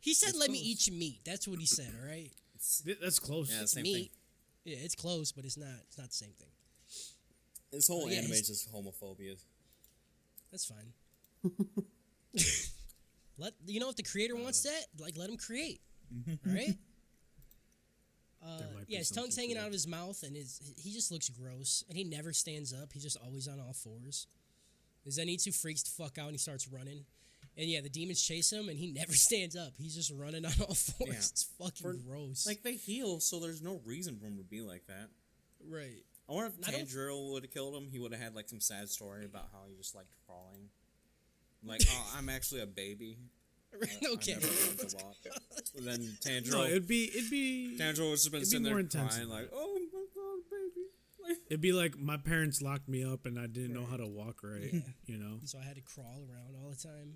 He said, It's "Let me close. eat your meat." That's what he said. All right. That's close. Yeah, It's same meat. thing. Yeah, it's close, but it's not. It's not the same thing. This whole yeah, anime his- is just homophobia. That's fine. If the creator wants that, like, let him create. All right. There might be Yeah, his tongue's something hanging to out that. of his mouth, and he just looks gross, and he never stands up. He's just always on all fours. Zenitsu freaks the fuck out, and he starts running. And yeah, the demons chase him, and he never stands up. He's just running on all fours. Yeah. It's fucking gross. Like they heal, so there's no reason for him to be like that. right. I wonder if I don't- Tanjiro would have killed him. He would have had like some sad story about how he just liked crawling. Like, oh, I'm actually a baby. Okay. I never learned to walk. And then Tanjiro, No, it'd be Tanjiro would have been it'd be sitting more there intense crying, than like, oh my god, baby. Like, it'd be like my parents locked me up and I didn't know how to walk right. Yeah. You know. So I had to crawl around all the time.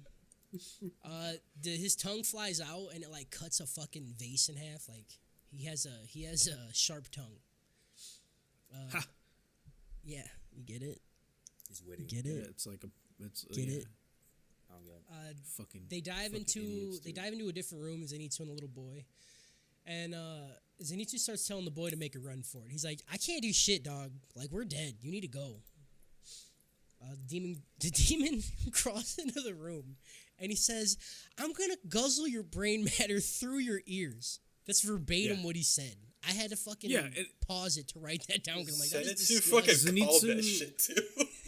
His tongue flies out and it like cuts a fucking vase in half. Like he has a sharp tongue. Ha. Yeah, you get it. he's witty. Get Yeah, it. it's like it's Get yeah, it. I don't get it. Fucking. They dive fucking idiots, they dude. dive into a different room. Zenitsu and the little boy, and Zenitsu starts telling the boy to make a run for it. He's like, "I can't do shit, dog. Like we're dead. You need to go." The demon crawls into the room, and he says, "I'm gonna guzzle your brain matter through your ears." That's verbatim Yeah. what he said. I had to fucking Yeah, pause it to write that down because I'm like, that is Zenitsu fucking disgusting. called that Zenitsu- shit too.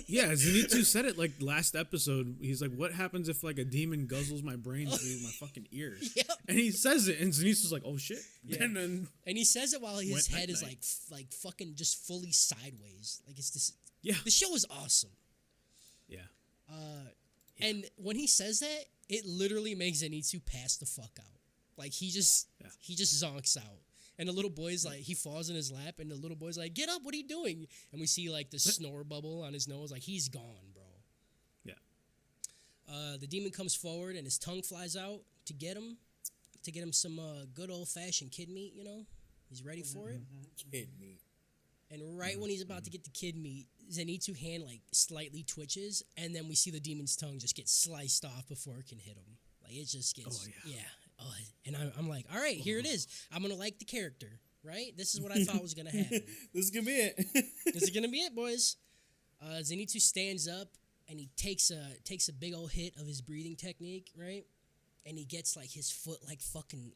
Yeah, Zenitsu said it like last episode. He's like, "What happens if like a demon guzzles my brains through my fucking ears?" Yep. And he says it, and Zenitsu's like, "Oh shit!" Yeah. And then And he says it while his Went head is night-night. like fucking just fully sideways. Like it's this. yeah, The show is awesome. yeah, And when he says that, it literally makes Zenitsu pass the fuck out. Like he just zonks out. And the little boy's like, he falls in his lap, and the little boy's like, "Get up! What are you doing?" And we see like the snore bubble on his nose, like he's gone, bro. yeah. The demon comes forward, and his tongue flies out to get him some good old fashioned kid meat. You know, he's ready for it. Kid meat. And right when he's about to get the kid meat, Zenitsu's hand like slightly twitches, and then we see the demon's tongue just get sliced off before it can hit him. Like it just gets, yeah. Oh, and I'm like, all right, here it is. I'm gonna like the character, right? This is what I thought was gonna happen. This is gonna be it. This is gonna be it, boys. Zenitsu stands up and he takes a big old hit of his breathing technique, right? And he gets like his foot like fucking.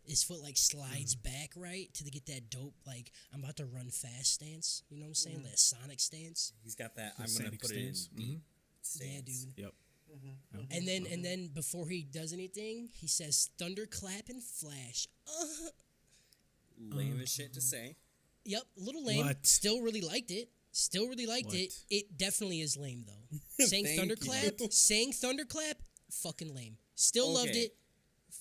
His foot like slides back, right, to get that dope like I'm about to run fast stance. You know what I'm saying? That Sonic stance. He's got that. The I'm gonna Sonic put stance. it in deep stance. Yeah, dude. Yep. And then before he does anything, he says thunderclap and flash. Lame as shit to say. Yep, a little lame. What? Still really liked it. Still really liked What? it. It definitely is lame though. Saying Thank thunderclap, you. saying thunderclap, fucking lame. Still loved Okay. it.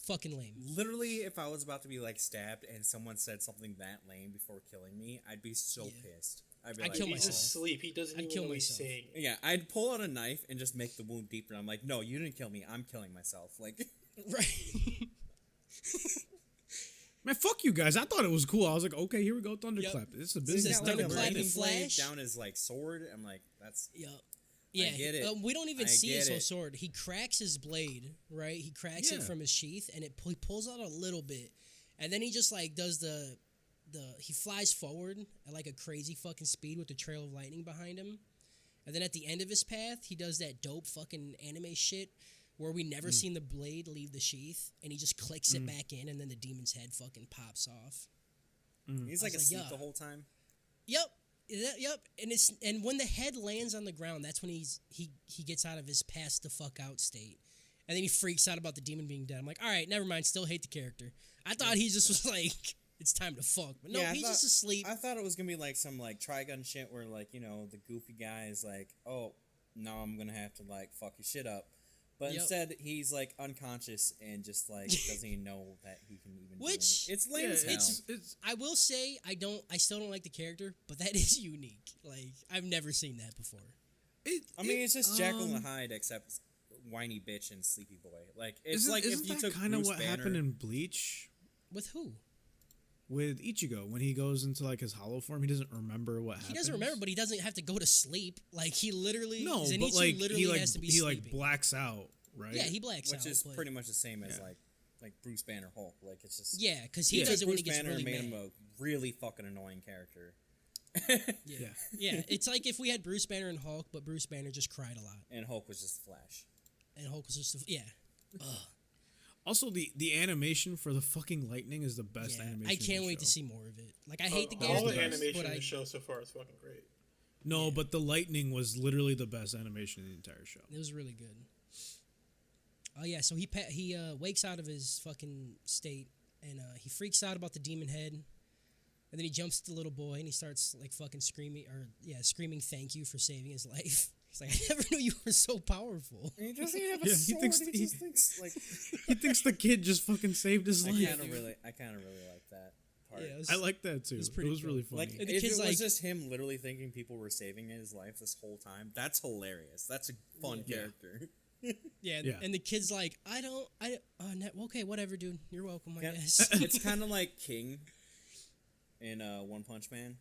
Fucking lame. Literally, if I was about to be like stabbed and someone said something that lame before killing me, I'd be so pissed. I'd be I'd like, kill He's myself. asleep. He doesn't I'd even kill know what he's myself. saying. Yeah, I'd pull out a knife and just make the wound deeper. I'm like, no, you didn't kill me. I'm killing myself. Like, Right. Man, fuck you guys. I thought it was cool. I was like, okay, here we go, thunderclap. This is a This business. is got like a thunderclap and lightning blade flash. down his like sword. I'm like, that's Yep. Yeah, get it. We don't even I see his get whole it. sword. He cracks his blade, right? He cracks it Yeah. from his sheath, and he pulls out a little bit, and then he just like does the he flies forward at like a crazy fucking speed with the trail of lightning behind him, and then at the end of his path, he does that dope fucking anime shit where we never seen the blade leave the sheath, and he just clicks it back in, and then the demon's head fucking pops off. he's I like was like, asleep yeah. the whole time. Yep. Yep, and when the head lands on the ground, that's when he gets out of his pass the fuck out state, and then he freaks out about the demon being dead. I'm like, all right, never mind. Still hate the character. I thought he just was like, it's time to fuck, but no, Yeah, I he's thought- just asleep. I thought it was gonna be like some like Trigun shit where like the goofy guy is like, oh, no, I'm gonna have to like fuck your shit up. But Yep. instead, he's like unconscious and just like doesn't even know that he can even. do Which- it. It's Yeah, lame as hell. it's I will say I still don't like the character, but that is unique. Like I've never seen that before. I mean, it's just Jekyll and Hyde except whiny bitch and sleepy boy. Like it's isn't, like isn't if you that took kind of Bruce what Banner, happened in Bleach With who? with Ichigo when he goes into like his hollow form? He doesn't remember what happened. He doesn't remember, but he doesn't have to go to sleep. Like he literally No, Zenitsu but like literally he like has to be he sleeping. like blacks out, right? Yeah, he blacks which out. is but- pretty much the same as Yeah. like Bruce Banner Hulk. Like it's just Yeah, because he Yeah. does it when Bruce he gets Banner really made mad. him a really fucking annoying character, Yeah. Yeah, it's like if we had Bruce Banner and Hulk, but Bruce Banner just cried a lot, and Hulk was just Flash. and Hulk was just yeah. Also, the animation for the fucking lightning is the best Yeah, animation. I in the can't wait to show. see more of it. Like I hate the All game, the best. animation but in I the show so far is fucking great. No, but the lightning was literally the best animation in the entire show. it was really good. Oh yeah, so he wakes out of his fucking state and he freaks out about the demon head, and then he jumps to the little boy and he starts like fucking screaming thank you for saving his life. He's like, I never knew you were so powerful. And he doesn't even have a Yeah, he sword. thinks- He he- just thinks like He thinks the kid just fucking saved his I life. kind of really like that part. Yeah, it was- I like that too. It's It pretty was cool. really funny. Like And the if it kid's was like- just him literally thinking people were saving his life this whole time, that's hilarious. That's a fun Yeah. character. Yeah, Yeah. and the kid's like, okay, whatever, dude. You're welcome, I Yeah. guess. It's kind of like King in One Punch Man.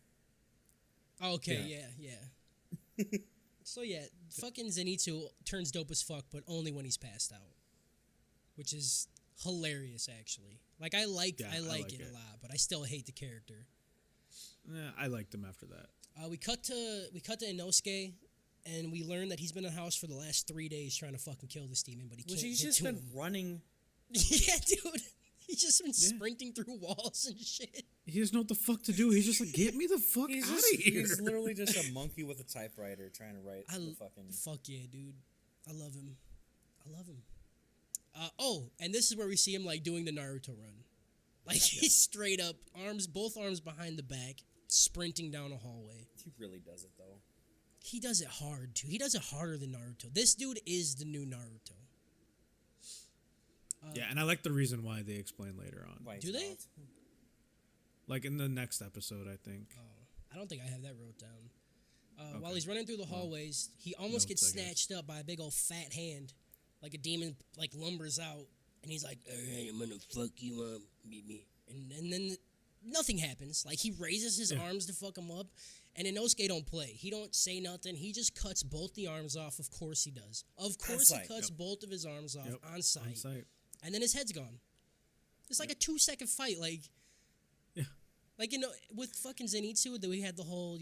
Okay, yeah. So yeah, fucking Zenitsu turns dope as fuck, but only when he's passed out, which is hilarious actually. Like I like Yeah, I like it it. a lot, but I still hate the character. I liked him after that. We cut to Inosuke, and we learn that he's been in the house for the last 3 days trying to fucking kill this demon, but he Which can't he's get just to been him. running. Yeah, dude. He's just been sprinting through walls and shit. He doesn't know what the fuck to do. He's just like, get me the fuck out of here. He's literally just a monkey with a typewriter trying to write the fucking. Fuck yeah, dude. I love him. I love him. And this is where we see him like doing the Naruto run. Like he's straight up, both arms behind the back, sprinting down a hallway. He really does it though. He does it hard too. He does it harder than Naruto. This dude is the new Naruto. Yeah, and I like the reason why they explain later on. Why Do he's they? not. Like in the next episode, I think. I don't think I have that wrote down. While he's running through the hallways, he almost notes, gets I guess. snatched up by a big old fat hand, like a demon like lumbers out, and he's like, "Alright, I'm gonna fuck you up, baby." And then nothing happens. Like he raises his arms to fuck him up, and Inosuke don't play. He don't say nothing. He just cuts both the arms off. Of course he does. Of course he sight. cuts both of his arms off on On sight, site. and then his head's gone. It's like a 2-second fight, like. Yeah. Like, with fucking Zenitsu, that we had the whole,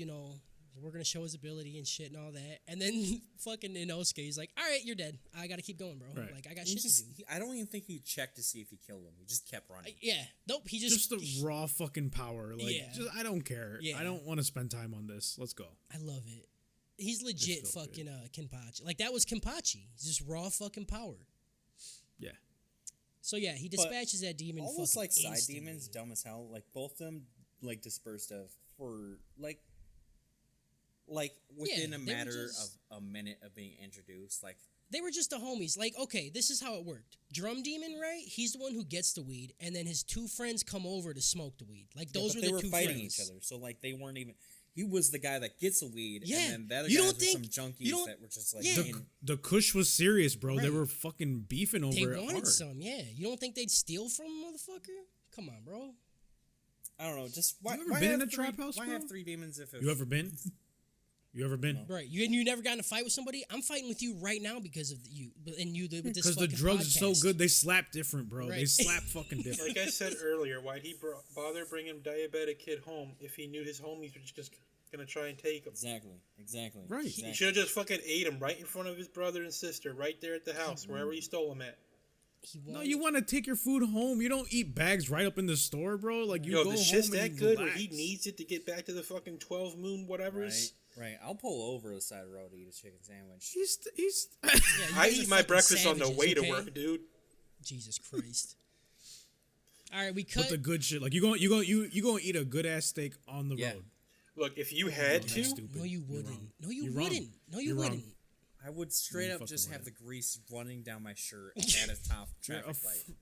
we're going to show his ability and shit and all that. And then fucking Inosuke, he's like, all right, you're dead. I got to keep going, bro. Right. Like, I got He shit just, to do. I don't even think he checked to see if he killed him. He just kept running. Yeah. Nope, he just... Just the raw fucking power. Like, Yeah. I don't care. Yeah. I don't want to spend time on this. Let's go. I love it. He's legit It's so fucking Kenpachi. Like, that was Kenpachi. He's just raw fucking power. Yeah. So, yeah, he dispatches that demon All those fucking like side instantly. demons, dumb as hell. Like both of them, like dispersed of for like within Yeah, a they were matter just- of a minute of being introduced. Like They were just the homies. Like, okay, this is how it worked. Drum Demon, right? He's the one who gets the weed, and then his two friends come over to smoke the weed. Like, those but were they the were two fighting friends. each other. So like they weren't even. He was the guy that gets the weed, Yeah. and then the other You guys don't were think- some you junkies don't- that were just like Yeah. The Kush was serious, bro. They Right. were fucking beefing over They it wanted hard. some, yeah. You don't think they'd steal from a motherfucker? Come on, bro. I don't know. Just why? You ever why been have in a three- trap house, Why bro? have three demons if You ever been? You ever been? Right. You never got in a fight with somebody? I'm fighting with you right now because of you. And you with this Because the fucking drugs are so podcast. good, they slap different, bro. They Right. slap fucking different. Like I said earlier, why'd he bother bringing diabetic kid home if he knew his homies were just gonna try and take him? Exactly. Right. He Exactly. should have just fucking ate him right in front of his brother and sister, right there at the house, wherever he stole him at. He No, wanted- you want to take your food home. You don't eat bags right up in the store, bro. Like you Yo, go the home shit's and that you good where relax. he needs it to get back to the fucking 12 moon whatever's. Right. I'll pull over the side of the road to eat a chicken sandwich. He's Yeah, you I guys are eat my fucking breakfast on the savages, way to okay? work, dude. Jesus Christ. All right, we cut. with the good shit. Like you gonna eat a good ass steak on the Yeah. road. Look, if you had That's to, stupid. No, you You're wouldn't. wrong. No, you You're wrong. wouldn't. No, you You're wrong. wouldn't. I would straight You up fucking just right. have the grease running down my shirt at a top You're a, traffic light.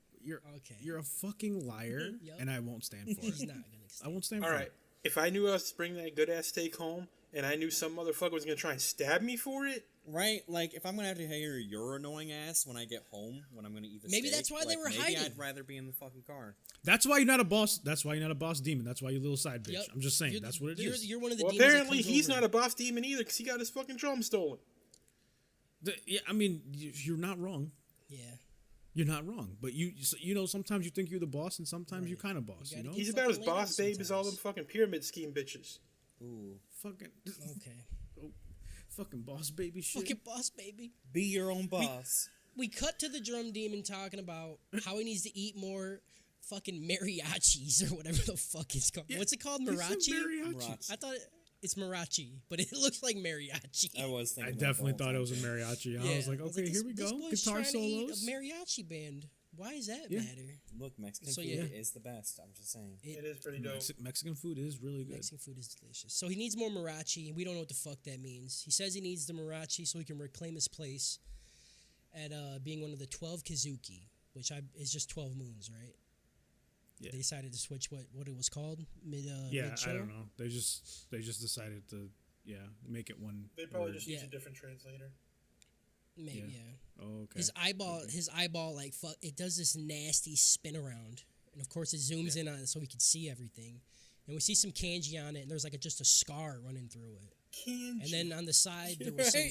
Okay. you're a fucking liar, Yep. and I won't stand for He's it. not gonna. I won't stand all for right. it. If I knew I was bringing that good ass steak home, and I knew some motherfucker was gonna try and stab me for it, Right? Like, if I'm going to have to hear your annoying ass when I get home, when I'm going to eat the Maybe steak, that's why they like, were maybe hiding. I'd rather be in the fucking car. That's why you're not a boss. That's why you're not a boss demon. That's why you little side bitch. Yep. I'm just saying. You're- That's what it you're, is. You're one of the well, demons that apparently comes he's over. not a boss demon either because he got his fucking drum stolen. Yeah, I mean, you're not wrong. Yeah. You're not wrong. But sometimes you think you're the boss, and sometimes you're kind of boss. You You gotta know, keep- He's about as fucking lame boss babe as all them sometimes. fucking pyramid scheme bitches. Ooh. fucking Okay. fucking boss baby shit. Fucking boss, baby. Be your own boss. We cut to the drum demon talking about how he needs to eat more fucking mariachis or whatever the fuck it's called. Yeah, What's it called? He said Marachi? mariachi. I thought it's Marachi, but it looks like mariachi. I was thinking I that the definitely whole thought it time. was a mariachi. Yeah. I was like, okay, here we this go. boy's Guitar trying to eat solos. a mariachi band. Why does that Yeah. matter? Look, Mexican So, food yeah. is the best. I'm just saying. It is pretty dope. Mexican food is really good. Mexican food is delicious. So he needs more Marachi, and we don't know what the fuck that means. He says he needs the Marachi so he can reclaim his place at being one of the 12 Kazuki, which is just 12 moons, right? Yeah. They decided to switch what it was called Yeah, mid-show? I don't know. They just decided to make it one. They probably word. just Yeah. use a different translator. Maybe, Yeah. yeah. Oh, okay. His eyeball, like fuck, it does this nasty spin around, and of course it zooms in on it so we can see everything, and we see some kanji on it, and there's like just a scar running through it, Kanji. and then on the side there was some.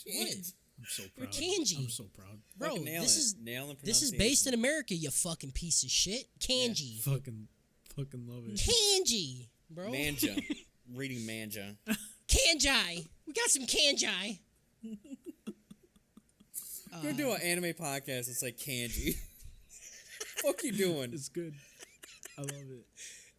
What? I'm so proud. kanji. I'm so proud. Bro, Fucking nail this it. is Nail the this is based in America. You fucking piece of shit. Kanji, Fucking love it. kanji, bro. Manja. Reading manja. Kanji. We got some kanji. Go do an anime podcast. It's like kanji. fuck you doing? It's good. I love it.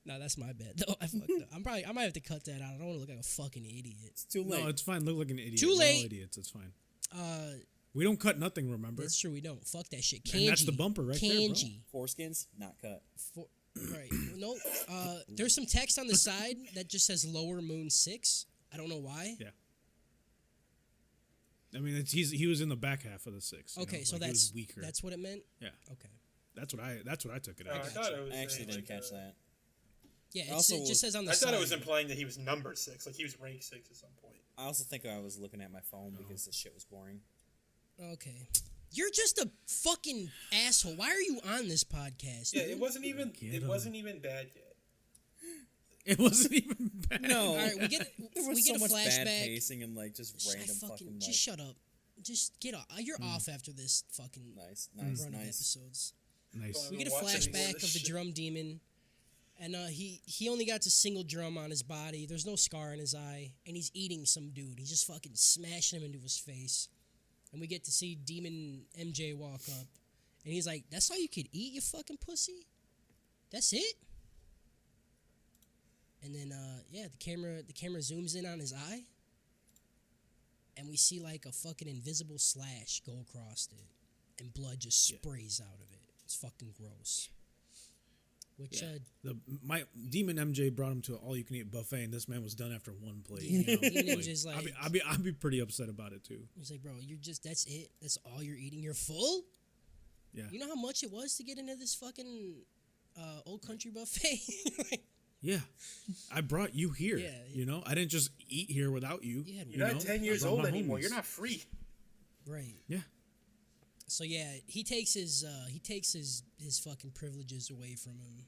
No, that's my bad. Though I fucked up. I might have to cut that out. I don't want to look like a fucking idiot. It's too late. No, it's fine. Look like an idiot. Too We're all late. idiots. It's fine. Uh, We don't cut nothing. Remember? that's true. We don't. Fuck that shit. Kanji. And that's the bumper right there, bro. Kanji. Foreskins, not cut. Right. No. There's some text on the side that just says Lower Moon 6. I don't know why. Yeah. I mean, he was in the back half of the 6. Okay, so he that's was weaker. that's what it meant. Yeah. Okay. That's what I took it I as. thought it was I actually saying, didn't catch that. Yeah. Also, It just says on the I side. thought it was implying that he was number 6, like he was rank 6 at some point. I also think I was looking at my phone because this shit was boring. Okay. You're just a fucking asshole. Why are you on this podcast? Yeah, dude? it wasn't even bad yet. It wasn't even bad. No, All right, we get there was we so get a much bad flashback. pacing and like just random fucking like just shut up. Just get off. You're off after this fucking nice, run of nice. episodes. Nice. We get a Watch any more flashback this of the shit. drum demon, and he only got a single drum on his body. There's no scar in his eye, and he's eating some dude. He's just fucking smashing him into his face, and we get to see Demon MJ walk up, and he's like, "That's all you could eat, you fucking pussy? That's it?" And then the camera zooms in on his eye, and we see like a fucking invisible slash go across it, and blood just sprays out of it. It's fucking gross. Which My Demon MJ brought him to an all-you-can-eat buffet, and this man was done after one plate. Yeah, You know? Demon MJ's like, I'd be pretty upset about it too. he's like, bro, that's it? That's all you're eating? You're full? Yeah. You know how much it was to get into this fucking old country buffet? Yeah, I brought you here. Yeah. You know, I didn't just eat here without you. Yeah, You're not 10 years I brought old my anymore. homies. You're not free. Right. Yeah. So yeah, he takes his fucking privileges away from him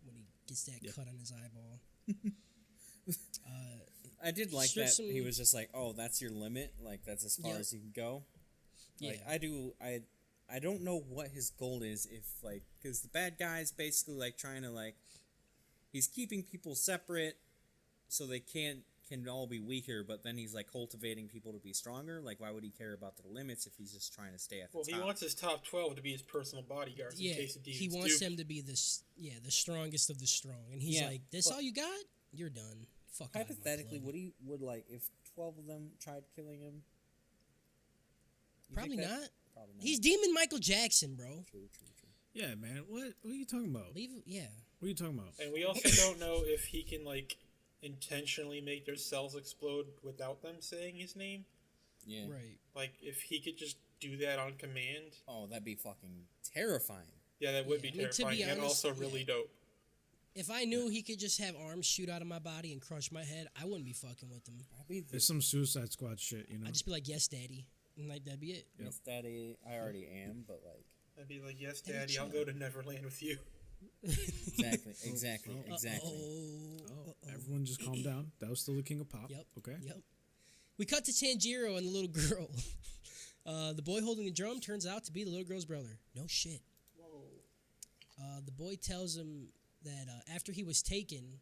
when he gets that cut on his eyeball. I did like There's that some- he was just like, "Oh, that's your limit. Like that's as far Yeah. as you can go." Like Yeah. I don't know what his goal is if like because the bad guy's basically like trying to like he's keeping people separate so they can all be weaker, but then he's like cultivating people to be stronger. Like why would he care about the limits if he's just trying to stay at the Well, top? he wants his top 12 to be his personal bodyguards Yeah, in case the demons he wants do. them to be the strongest of the strong, and he's Yeah, like, "This but- all you got? You're done." Fuck. out of my Hypothetically, club. would like if 12 of them tried killing him? You Probably think that- not. Probably not. He's Demon Michael Jackson, bro. True. Yeah, man. What are you talking about? Yeah. What are you talking about? And we also don't know if he can, like, intentionally make their cells explode without them saying his name. Yeah. Right. Like, if he could just do that on command. Oh, that'd be fucking terrifying. Yeah, that would Yeah, be I mean, to be terrifying and honest, also really dope. If I knew he could just have arms shoot out of my body and crush my head, I wouldn't be fucking with him. That'd be It's some Suicide Squad shit, you know. I'd just be like, "Yes, daddy," and like that'd be it. Yes, Daddy. I already am, but like I'd be like, yes, That'd be Daddy, I'll chill. go to Neverland with you. exactly. Oh, everyone just calm down. That was still the king of pop. Yep. Okay. Yep. We cut to Tanjiro and the little girl. The boy holding the drum turns out to be the little girl's brother. No shit. Whoa. The boy tells him that after he was taken,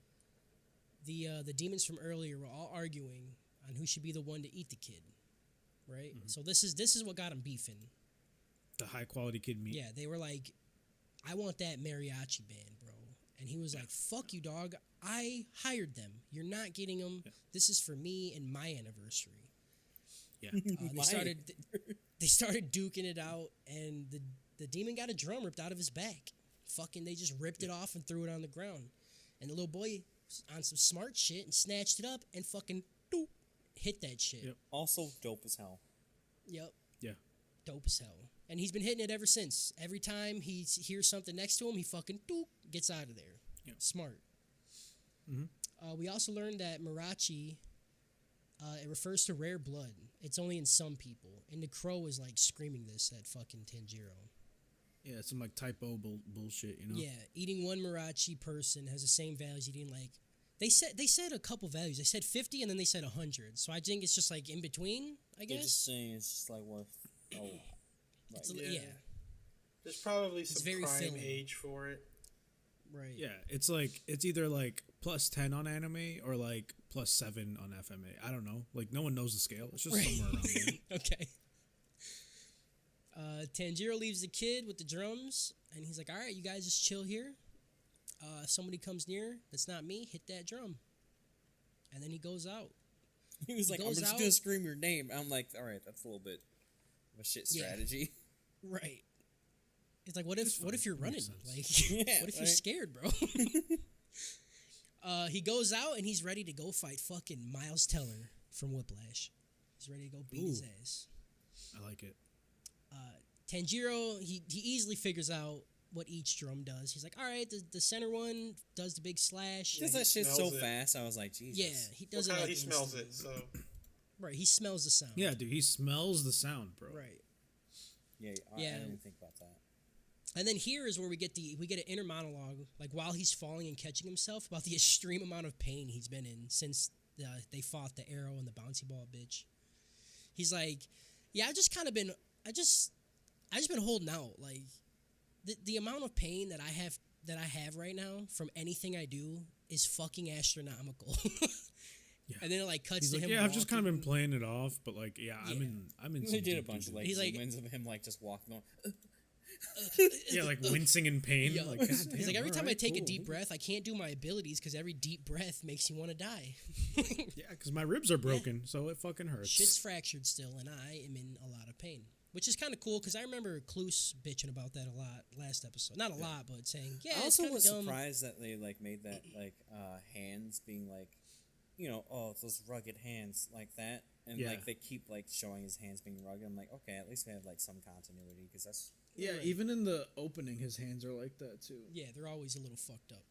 the demons from earlier were all arguing on who should be the one to eat the kid. Right. So this is what got him beefing. The high quality kid meat. Yeah, they were like, "I want that mariachi band, bro." And he was like, "Fuck you, dog. I hired them. You're not getting them. This is for me and my anniversary." Yeah. They started duking it out, and the demon got a drum ripped out of his back. Fucking, they just ripped it off and threw it on the ground. And the little boy was on some smart shit and snatched it up and fucking doop, hit that shit. Yep. Also dope as hell. Yep. Yeah. Dope as hell. And he's been hitting it ever since. Every time he hears something next to him, he fucking doop, gets out of there. Yep. Smart. We also learned that Mirachi, it refers to rare blood. It's only in some people. And the crow is like screaming this at fucking Tanjiro. Yeah, some like typo bullshit, you know. Yeah, eating one Mirachi person has the same value as eating like they said a couple values. They said 50 and then they said 100. So I think it's just like in between, I They're guess. just saying it's just like worth a lot. Like, It's Yeah. yeah, There's probably some very prime filling. age for it. right. Yeah, it's like it's either like plus 10 on anime or like plus 7 on FMA. I don't know. Like no one knows the scale. It's just Right. somewhere around there. Okay. Tanjiro leaves the kid with the drums, and he's like, all right, you guys just chill here. If somebody comes near that's not me, hit that drum. And then he goes out. He was like, I'm goes just out. gonna scream your name. I'm like, all right, that's a little bit of a shit Yeah. strategy. Right. It's like, what if you're running? Makes sense. Like, Yeah, what if you're right. scared, bro? He goes out and he's ready to go fight fucking Miles Teller from Whiplash. He's ready to go beat his ass. I like it. Tanjiro, he easily figures out what each drum does. He's like, all right, the center one does the big slash. Does he that shit so smells it. fast? I was like, Jesus. Yeah, he Well, does it kinda like he smells it, instantly. so Right, he smells the sound. Yeah, dude, he smells the sound, bro. Right. Yeah, I Yeah. didn't even think about that. And then here is where we get an inner monologue, like while he's falling and catching himself, about the extreme amount of pain he's been in since they fought the arrow and the bouncy ball bitch. He's like, yeah, I just been holding out. Like the amount of pain that I have right now from anything I do is fucking astronomical. Yeah. And then it like cuts He's to like, him. yeah, I've just kind of been walking. playing it off, but like, yeah, Yeah. I'm in. They some did a deep bunch of doo-doo. like He's like- zoom-ins of him like just walking on. yeah, like wincing in pain. Yeah. Like, God damn, He's like, every time I alright, take a cool. deep breath, I can't do my abilities because every deep breath makes you want to die. Yeah, because my ribs are broken, so it fucking hurts. Shit's fractured still, and I am in a lot of pain. Which is kind of cool because I remember Kloos bitching about that a lot last episode. Not a lot, but saying, yeah, I it's also kind of was dumb. surprised that they like made that like hands being like, you know, oh, those rugged hands like that, and Yeah. like they keep like showing his hands being rugged. I'm like, okay, at least we have like some continuity because that's Yeah, Right. even in the opening, his hands are like that too. Yeah, they're always a little fucked up.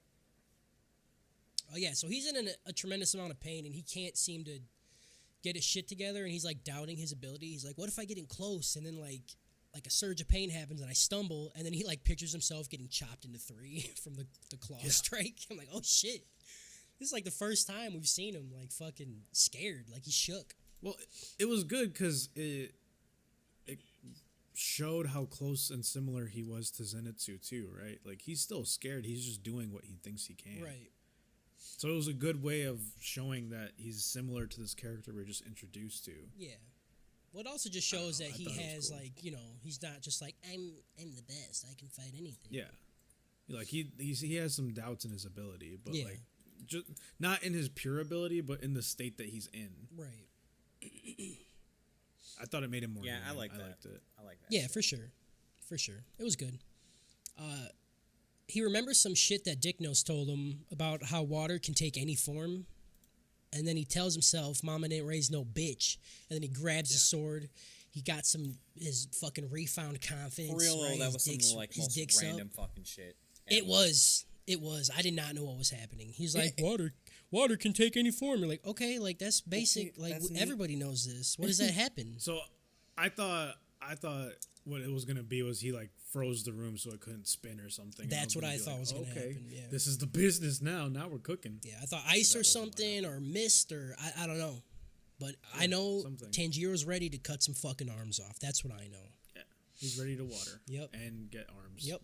Oh yeah, so he's in a tremendous amount of pain, and he can't seem to get his shit together, and he's like doubting his ability. He's like, what if I get in close, and then like a surge of pain happens, and I stumble, and then he like pictures himself getting chopped into 3 from the claw strike. I'm like, oh shit. This is like the first time we've seen him like fucking scared, like he shook. Well, it was good because it showed how close and similar he was to Zenitsu too, right? Like he's still scared. He's just doing what he thinks he can. Right. So it was a good way of showing that he's similar to this character we're just introduced to. Yeah. Well, it also just shows know, that I he thought it was has cool. like, you know, he's not just like I'm the best. I can fight anything. Yeah. Like he has some doubts in his ability, but Yeah. like just not in his pure ability, but in the state that he's in. Right. I thought it made him more. yeah, I human. like that. liked it. I like that. Yeah, shit. for sure. For sure. It was good. He remembers some shit that Dick Nose told him about how water can take any form. And then he tells himself, Mama didn't raise no bitch. And then he grabs his sword. He got his fucking refound confidence. For real, right? though, that His was some of dick's- the like his most dick's random up. fucking shit. It ever. was. It was. I did not know what was happening. He's like, water can take any form. You're like, okay, like that's basic. Okay, like that's neat. everybody knows this. What does that happen? So I thought what it was gonna be was he like froze the room so it couldn't spin or something. And That's was what gonna I be thought like, was gonna okay, happen, yeah. This is the business now. Now we're cooking. Yeah, I thought ice or wasn't what something or mist or I don't know. But I know something. Tanjiro's ready to cut some fucking arms off. That's what I know. Yeah, he's ready to water. Yep. And get arms. Yep.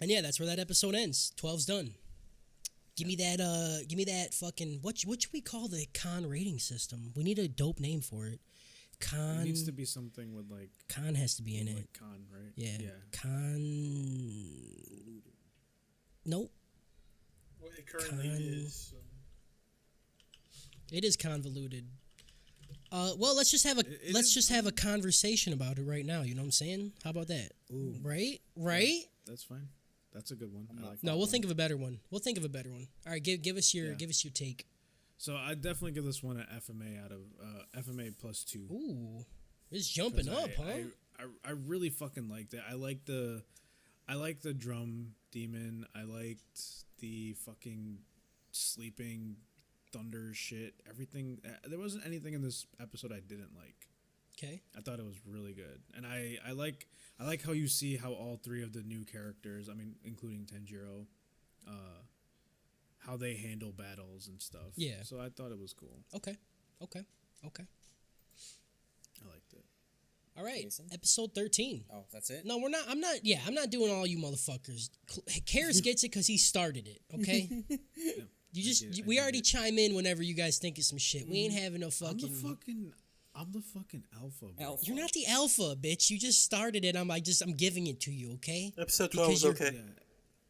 And yeah, that's where that episode ends. 12's done. Give me that fucking what should we call the con rating system? We need a dope name for it. Con It needs to be something with like Con has to be in it. like con, right? Yeah. Yeah. Con Nope. what it currently Con- is. So. It is convoluted. Well, let's just have a It let's is- just have a conversation about it right now. You know what I'm saying? How about that? Ooh. Right? Right? That's fine. That's a good one. I like No, that we'll one. think of a better one. We'll think of a better one. All right, give us your take. So I definitely give this one an FMA out of FMA plus 2. Ooh, it's jumping 'Cause up, huh? I really fucking liked it. I like the drum demon. I liked the fucking sleeping thunder shit. Everything. There wasn't anything in this episode I didn't like. Okay. I thought it was really good, and I like how you see how all 3 of the new characters, I mean, including Tanjiro, how they handle battles and stuff. Yeah. So I thought it was cool. Okay. I liked it. All right. Jason? Episode 13. Oh, that's it. No, we're not. I'm not. Yeah, I'm not doing all you motherfuckers. Karis gets it because he started it. Okay. You just get it, I we get already it. chime in whenever you guys think of some shit. We ain't having no I'm fucking. the fucking. I'm the fucking alpha, bro. Alpha. You're not the alpha, bitch. You just started it. I'm giving it to you, okay? Episode 12 is Because okay.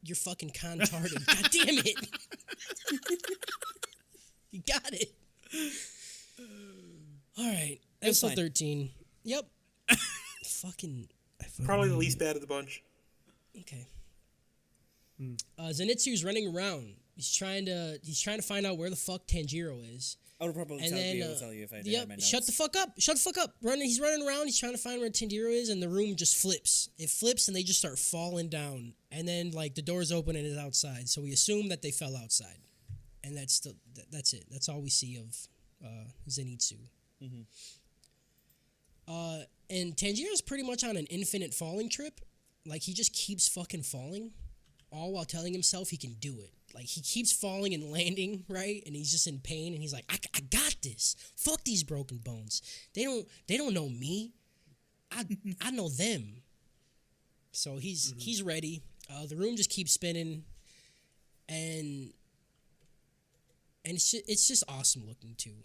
You're fucking contarded. God damn it. You got it. All right. Episode fine. 13. Yep. fucking. Probably the least bad of the bunch. Okay. Zenitsu's running around. He's trying to find out where the fuck Tanjiro is. I would probably And then, tell you if I did yep, have my notes. shut the fuck up. Shut the fuck up. He's running around. He's trying to find where Tanjiro is, and the room just flips. It flips, and they just start falling down. And then, like, the doors open, and it's outside. So we assume that they fell outside. And that's it. That's all we see of Zenitsu. Mm-hmm. And Tanjiro's pretty much on an infinite falling trip. Like, he just keeps fucking falling, all while telling himself he can do it. Like, he keeps falling and landing, right? And he's just in pain, and he's like, I got this. Fuck these broken bones. They don't know me. I know them. So he's ready. The room just keeps spinning, and it's just awesome looking too.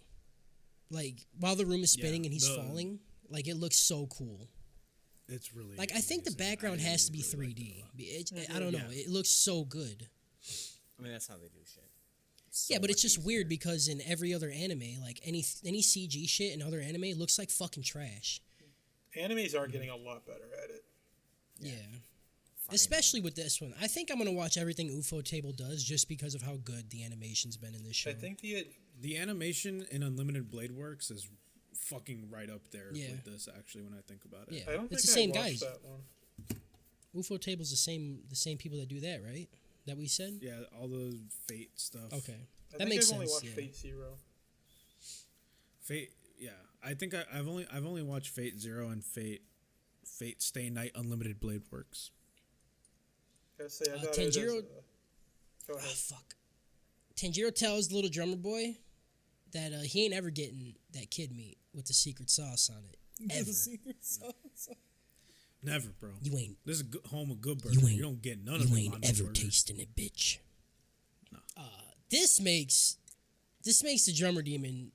Like, while the room is spinning and he's falling, like, it looks so cool. It's really Like, I think the amazing. background I has to be really 3D. I don't know. It looks so good. I mean, that's how they do shit. Yeah, but it's just much weird easier. because in every other anime, like any CG shit in other anime looks like fucking trash. Animes are getting a lot better at it. Yeah. Especially with this one. I think I'm going to watch everything UFO Table does just because of how good the animation's been in this show. I think The animation in Unlimited Blade Works is fucking right up there Yeah. with this. Actually, when I think about it, Yeah. I don't It's think the same I watched guys. that one. UFO Table's the same people that do that, right? That we said? yeah, all the Fate stuff. Okay. I That think makes I've only sense. watched Yeah. Fate Zero. Fate. Yeah, I think I've only watched Fate Zero and Fate Stay Night Unlimited Blade Works. Gotta say, I thought it was, Tanjiro. go Oh, ahead. fuck. Tanjiro tells the little drummer boy that he ain't ever getting that kid meat with the secret sauce on it. Ever. Never, bro. You ain't This is home of good burger. You You, ain't- don't get none of You it. ain't on no ever burger. tasting it, bitch. This makes the drummer demon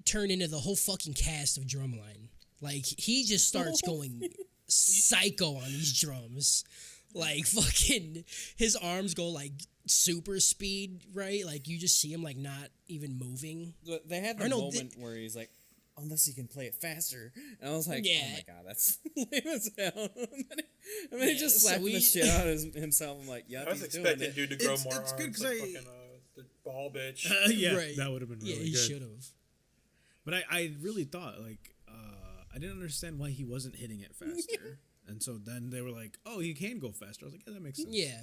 turn into the whole fucking cast of Drumline. Like, he just starts going psycho on these drums. Like, fucking, his arms go like super speed, right? Like, you just see him like not even moving. They had Or the no, moment where he's like, unless he can play it faster. And I was like, Yeah. oh my god, that's lame as hell. And then he just so slapping we- the shit out of himself. I'm like, yeah, I was he's doing expecting it. dude to grow It's- more it's arms. good 'cause like I- fucking, the ball bitch. Yeah, Right. that would have been really Yeah, he good. should have. But I really thought, like, I didn't understand why he wasn't hitting it faster. And so then they were like, oh, he can go faster. I was like, yeah, that makes sense. Yeah.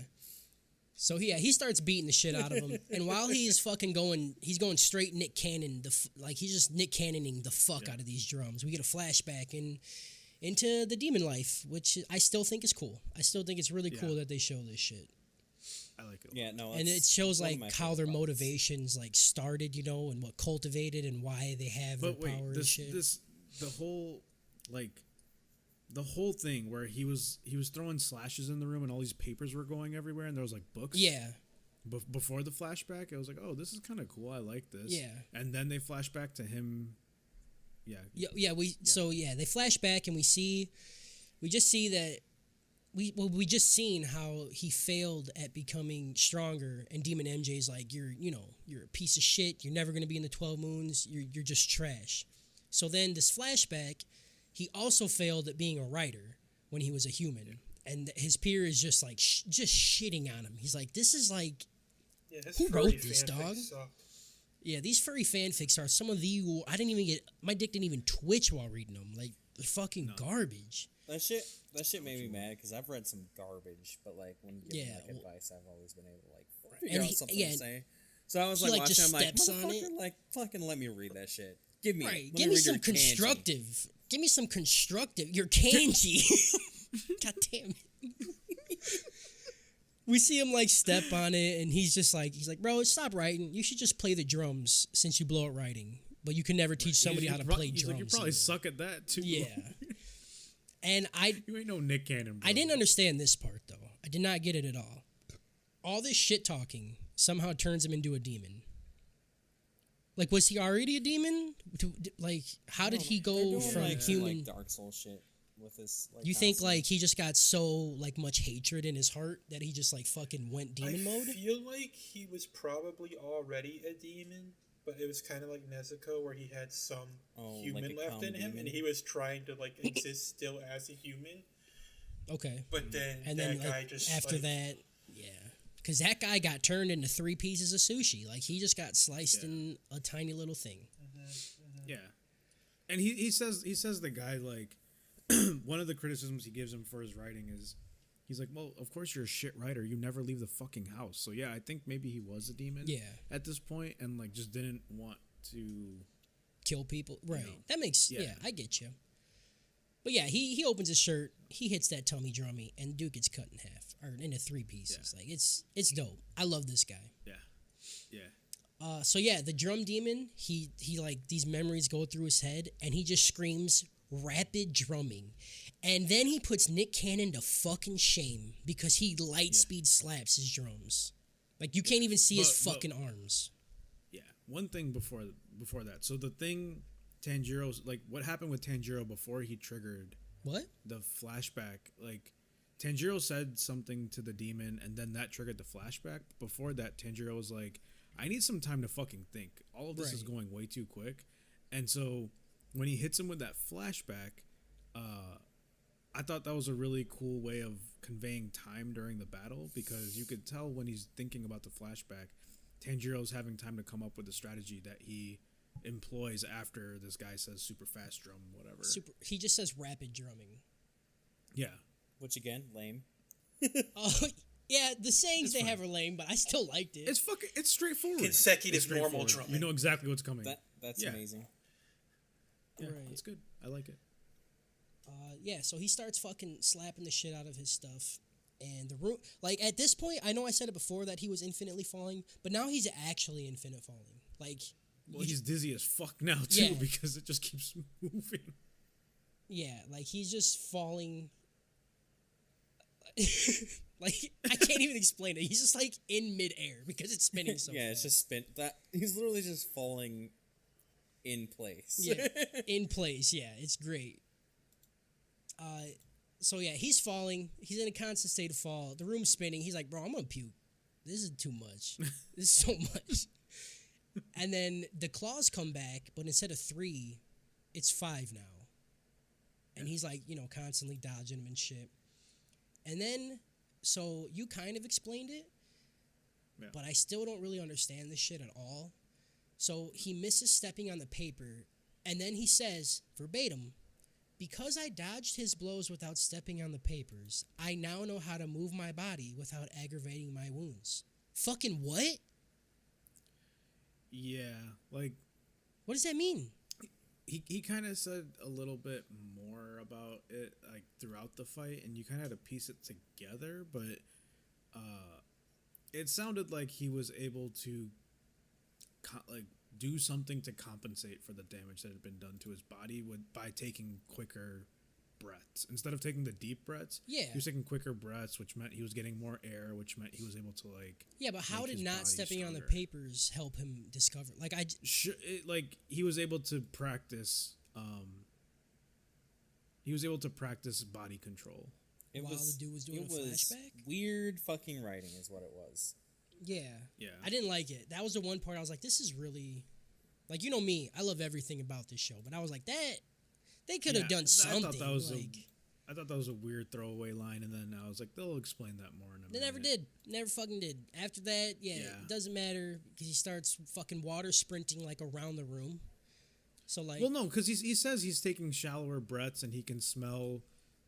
So he starts beating the shit out of him, and while he's fucking going, he's going straight Nick Cannon. Like, he's just Nick Cannoning the fuck out of these drums. We get a flashback into the demon life, which I still think is cool. I still think it's really cool that they show this shit, I like it. Yeah, no, and it it's shows one of like my how favorite their parts. motivations like started, and what cultivated and why they have But their wait, power and shit. the whole thing where he was throwing slashes in the room and all these papers were going everywhere and there was like books. Yeah. Before the flashback, I was like, oh, this is kind of cool. I like this. Yeah. And then they flash back to him. Yeah. They flash back and we just see that we just seen how he failed at becoming stronger, and Demon MJ's like, you're a piece of shit. You're never gonna be in the 12 Moons. You're just trash. So then this flashback, he also failed at being a writer when he was a human, and his peer is just like just shitting on him. He's like, this is like, Yeah, his Who furry wrote this, fanfic dog? sucked. yeah, these furry fanfics are some of the my dick didn't even twitch while reading them. Like, they're fucking garbage. That shit made me mad because I've read some garbage, but like when you give me Yeah, like well- advice, I've always been able to like figure And out he- something yeah, to say. So I was he, like like, watching, just I'm like, steps on it. motherfucker, like fucking let me read that shit. Give me, Right. let Give me read some your kanji. constructive. Give me some constructive. Your kanji. God damn it. We see him like step on it, and he's like, bro, stop writing. You should just play the drums since you blow at writing, but you can never teach somebody how to play He's drums. like, you probably either." suck at that too. Yeah. And You ain't no Nick Cannon, bro. I didn't understand this part though. I did not get it at all. All this shit talking somehow turns him into a demon. Like, was he already a demon? Like, how did he They're go doing, from like, human? like Dark Souls shit with this. Like, You think costume. like he just got so like much hatred in his heart that he just like fucking went demon I mode? feel like he was probably already a demon, but it was kind of like Nezuko, where he had some human like a left calm in him, demon? and he was trying to like exist still as a human. Okay. But then And that then guy like, just after like, that, yeah, because that guy got turned into 3 pieces of sushi. Like he just got sliced in a tiny little thing. Yeah, and he says the guy like one of the criticisms he gives him for his writing is he's like, well, of course you're a shit writer. You never leave the fucking house. So yeah, I think maybe he was a demon. Yeah. At this point, and like just didn't want to. Kill people, right? know. That makes Yeah. yeah, I get you. But yeah, he opens his shirt, he hits that tummy drummy, and dude gets cut in half or into 3 pieces. Like it's dope. I love this guy. Yeah, yeah. So yeah, the drum demon, he like these memories go through his head, and he just screams rapid drumming, and then he puts Nick Cannon to fucking shame because he light speed slaps his drums. Like you can't even see his But- fucking arms. Yeah, one thing before that. So the thing, Tanjiro's like what happened with Tanjiro before he triggered What? the flashback. Like Tanjiro said something to the demon, and then that triggered the flashback. Before that, Tanjiro was like, "I need some time to fucking think. All of this is Right. going way too quick." And so when he hits him with that flashback, I thought that was a really cool way of conveying time during the battle, because you could tell when he's thinking about the flashback, Tanjiro's having time to come up with a strategy that he employs after this guy says super fast drum, whatever. He just says rapid drumming. Yeah. Which again, lame. Oh yeah, the sayings It's they fine. have are lame, but I still liked it. It's straightforward. Consecutive It's straightforward. normal drumming. You know exactly what's coming. That's Yeah. amazing. Yeah, Right. it's good. I like it. Yeah, so he starts fucking slapping the shit out of his stuff. And the room, like at this point, I know I said it before that he was infinitely falling, but now he's actually infinite falling. Like, Well, he's dizzy as fuck now too Yeah. because it just keeps moving. yeah, like he's just falling. Like I can't even explain it. He's just like in midair because it's spinning so. Yeah, it's fast. just spin. That he's literally just falling in place. Yeah, in place. Yeah, it's great. So yeah, he's falling. He's in a constant state of fall. The room's spinning. He's like, bro, I'm gonna puke. This is too much. This is so much. And then the claws come back, but instead of 3, it's 5 now. And he's like, constantly dodging them and shit. And then, so you kind of explained it, Yeah. but I still don't really understand this shit at all. So he misses stepping on the paper, and then he says, verbatim, because I dodged his blows without stepping on the papers, I now know how to move my body without aggravating my wounds. Fucking what? Yeah, like What does that mean? he kind of said a little bit more about it like throughout the fight, and you kind of had to piece it together, but it sounded like he was able to do something to compensate for the damage that had been done to his body by taking quicker breaths. Instead of taking the deep breaths, Yeah. he was taking quicker breaths, which meant he was getting more air, which meant he was able to Yeah, but how make did his not body stepping on the stronger. papers help him discover? Like, he was able to practice he was able to practice body control. While the dude was doing it a was flashback? weird fucking writing is what it was. yeah. Yeah. I didn't like it. That was the one part I was like, this is really... Like, you know me, I love everything about this show, but I was like, they could have Yeah, done something. I thought that was a weird throwaway line, and then I was like, they'll explain that more in a They minute. never did. Never fucking did. After that, yeah, Yeah. it doesn't matter because he starts fucking water sprinting like around the room. So like, Well, no, because he says he's taking shallower breaths, and he can smell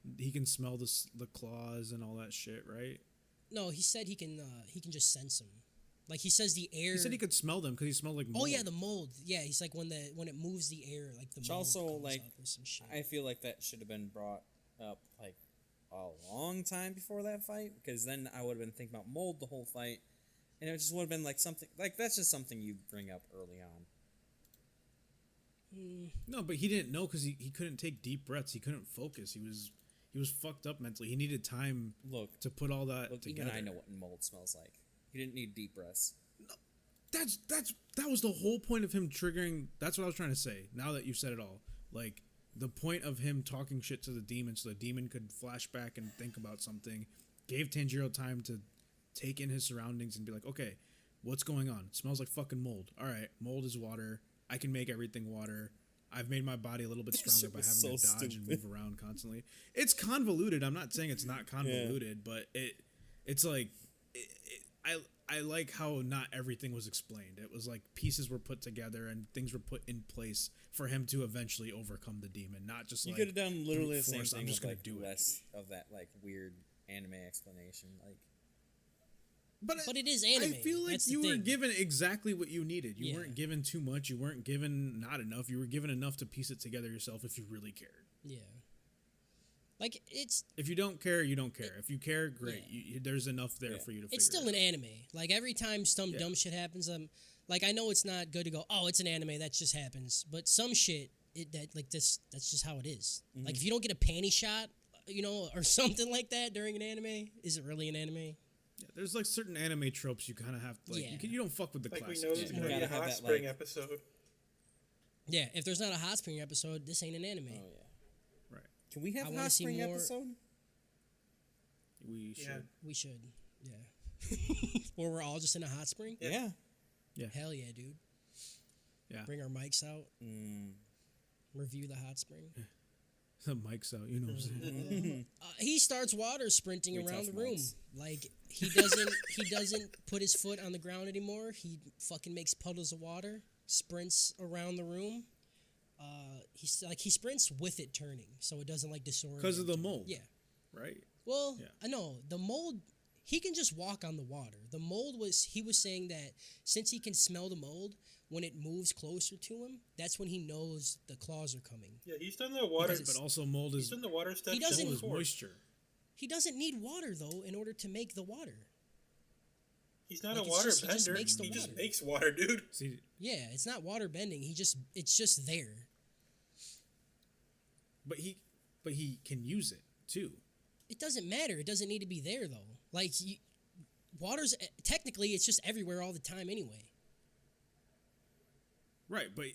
the claws and all that shit, right? no, he said he can just sense them. Like he says the air. He said he could smell them because he smelled like mold. Oh yeah, the mold. Yeah, he's like when it moves the air, like the Which mold also, comes like, up or some shit. I feel like that should have been brought up like a long time before that fight, because then I would have been thinking about mold the whole fight, and it just would have been like something like that's just something you bring up early on. No, but he didn't know because he couldn't take deep breaths. He couldn't focus. He was fucked up mentally. He needed time Look, to put all that look, together. even I know what mold smells like. You didn't need deep breaths. that was the whole point of him triggering. That's what I was trying to say. Now that you've said it all, like the point of him talking shit to the demon, so the demon could flash back and think about something, gave Tanjiro time to take in his surroundings and be like, okay, what's going on? It smells like fucking mold. All right, mold is water. I can make everything water. I've made my body a little bit stronger by having to dodge and move around constantly. It's convoluted. I'm not saying it's not convoluted, but it's like I like how not everything was explained. It was like pieces were put together and things were put in place for him to eventually overcome the demon. Not just You like could have done literally the same force, thing I'm just with gonna like do less of that like weird anime explanation. Like, But it is anime. I feel like That's the you were thing. given exactly what you needed. You Yeah. weren't given too much. You weren't given not enough. You were given enough to piece it together yourself if you really cared. Yeah. Like, it's If you don't care, you don't care. If you care, great. Yeah. There's enough there for you to figure it's still it an anime. Like, every time some dumb shit happens, like, I know it's not good to go, oh, it's an anime, that just happens. But some shit, that's just how it is. Like, if you don't get a panty shot, you know, or something like that during an anime, is it really an anime? Yeah, there's like certain anime tropes you kind of have to, like, Yeah. you don't fuck with the Like we classics. know there's You gonna be gotta a have hot that, spring like- episode. Yeah, if there's not a hot spring episode, this ain't an anime. oh yeah. Right. Can we have I a wanna hot see spring more- episode? We should. Yeah. We should, yeah. Or we're all just in a hot spring? Yeah. Hell yeah, dude. Yeah. Bring our mics out, Mm. review the hot spring. The mic's out. You know what I'm saying? He starts water sprinting We around tough the room. mics. Like he doesn't put his foot on the ground anymore. He fucking makes puddles of water, sprints around the room. He sprints with it turning, so it doesn't like disorient. Because of the him. mold. Yeah. Right? Well, Yeah. I know the mold. He can just walk on the water. The mold he was saying that since he can smell the mold, when it moves closer to him, that's when he knows the claws are coming. Yeah, he's done the water. Because But also mold He's is, done the water stuff. He doesn't- mold is before. moisture. He doesn't need water though in order to make the water. He's not Like, a it's water just- he just bender. makes the He just water. makes water, dude. See, Yeah, it's not water bending. It's just there. but he can use it too. It doesn't matter. It doesn't need to be there though. Like water's technically it's just everywhere all the time anyway. Right, but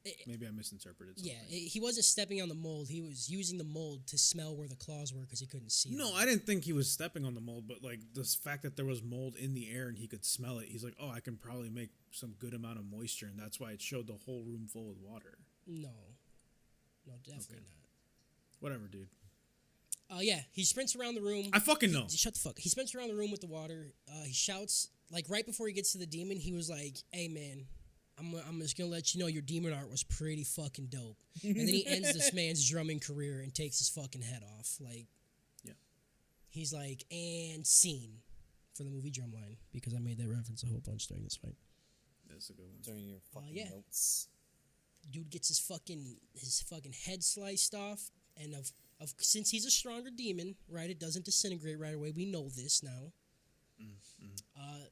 It- maybe I misinterpreted something. Yeah, he wasn't stepping on the mold. He was using the mold to smell where the claws were because he couldn't see. No, them. I didn't think he was stepping on the mold, but like the fact that there was mold in the air and he could smell it, he's like, oh, I can probably make some good amount of moisture, and that's why it showed the whole room full with water. No, definitely Okay. not. Whatever, dude. Yeah, he sprints around the room. I fucking know. Shut the fuck. He sprints around the room with the water. He shouts like right before he gets to the demon. He was like, "Hey man, I'm just gonna let you know your demon art was pretty fucking dope." And then he ends this man's drumming career and takes his fucking head off. Like, Yeah. he's like, and scene for the movie Drumline because I made that reference a whole bunch during this fight. That's a good one. During your fucking yeah. notes. Dude gets his fucking head sliced off, and of since he's a stronger demon, right? It doesn't disintegrate right away. We know this now.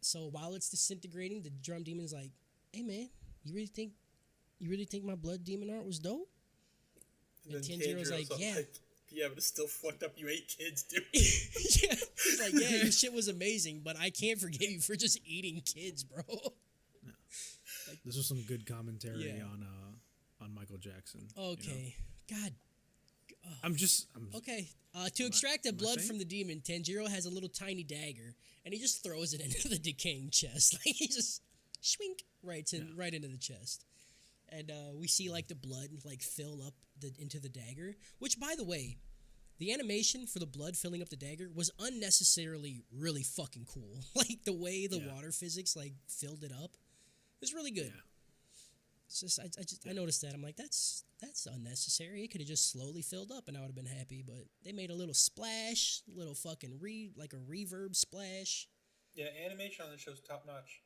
So while it's disintegrating, the drum demon's like, "Hey man, you really think my blood demon art was dope?" And then Tanjiro's like, all "Yeah." Yeah, but it's still fucked up. You ate kids, dude. Yeah, he's like, "Yeah, your shit was amazing, but I can't forgive you for just eating kids, bro." This was some good commentary Yeah. on Michael Jackson. you know? Okay, God. I'm Okay, to extract the am I blood saying? from the demon, Tanjiro has a little tiny dagger, and he just throws it into the decaying chest. Like he just swink right into the chest, and we see like the blood like fill up into the dagger. Which, by the way, the animation for the blood filling up the dagger was unnecessarily really fucking cool. Like the way the Yeah. water physics like filled it up, it was really good. Yeah. It's just I noticed that. I'm like, that's unnecessary. It could have just slowly filled up and I would have been happy. But they made a little splash, little fucking like a reverb splash. Yeah, animation on the show's top notch.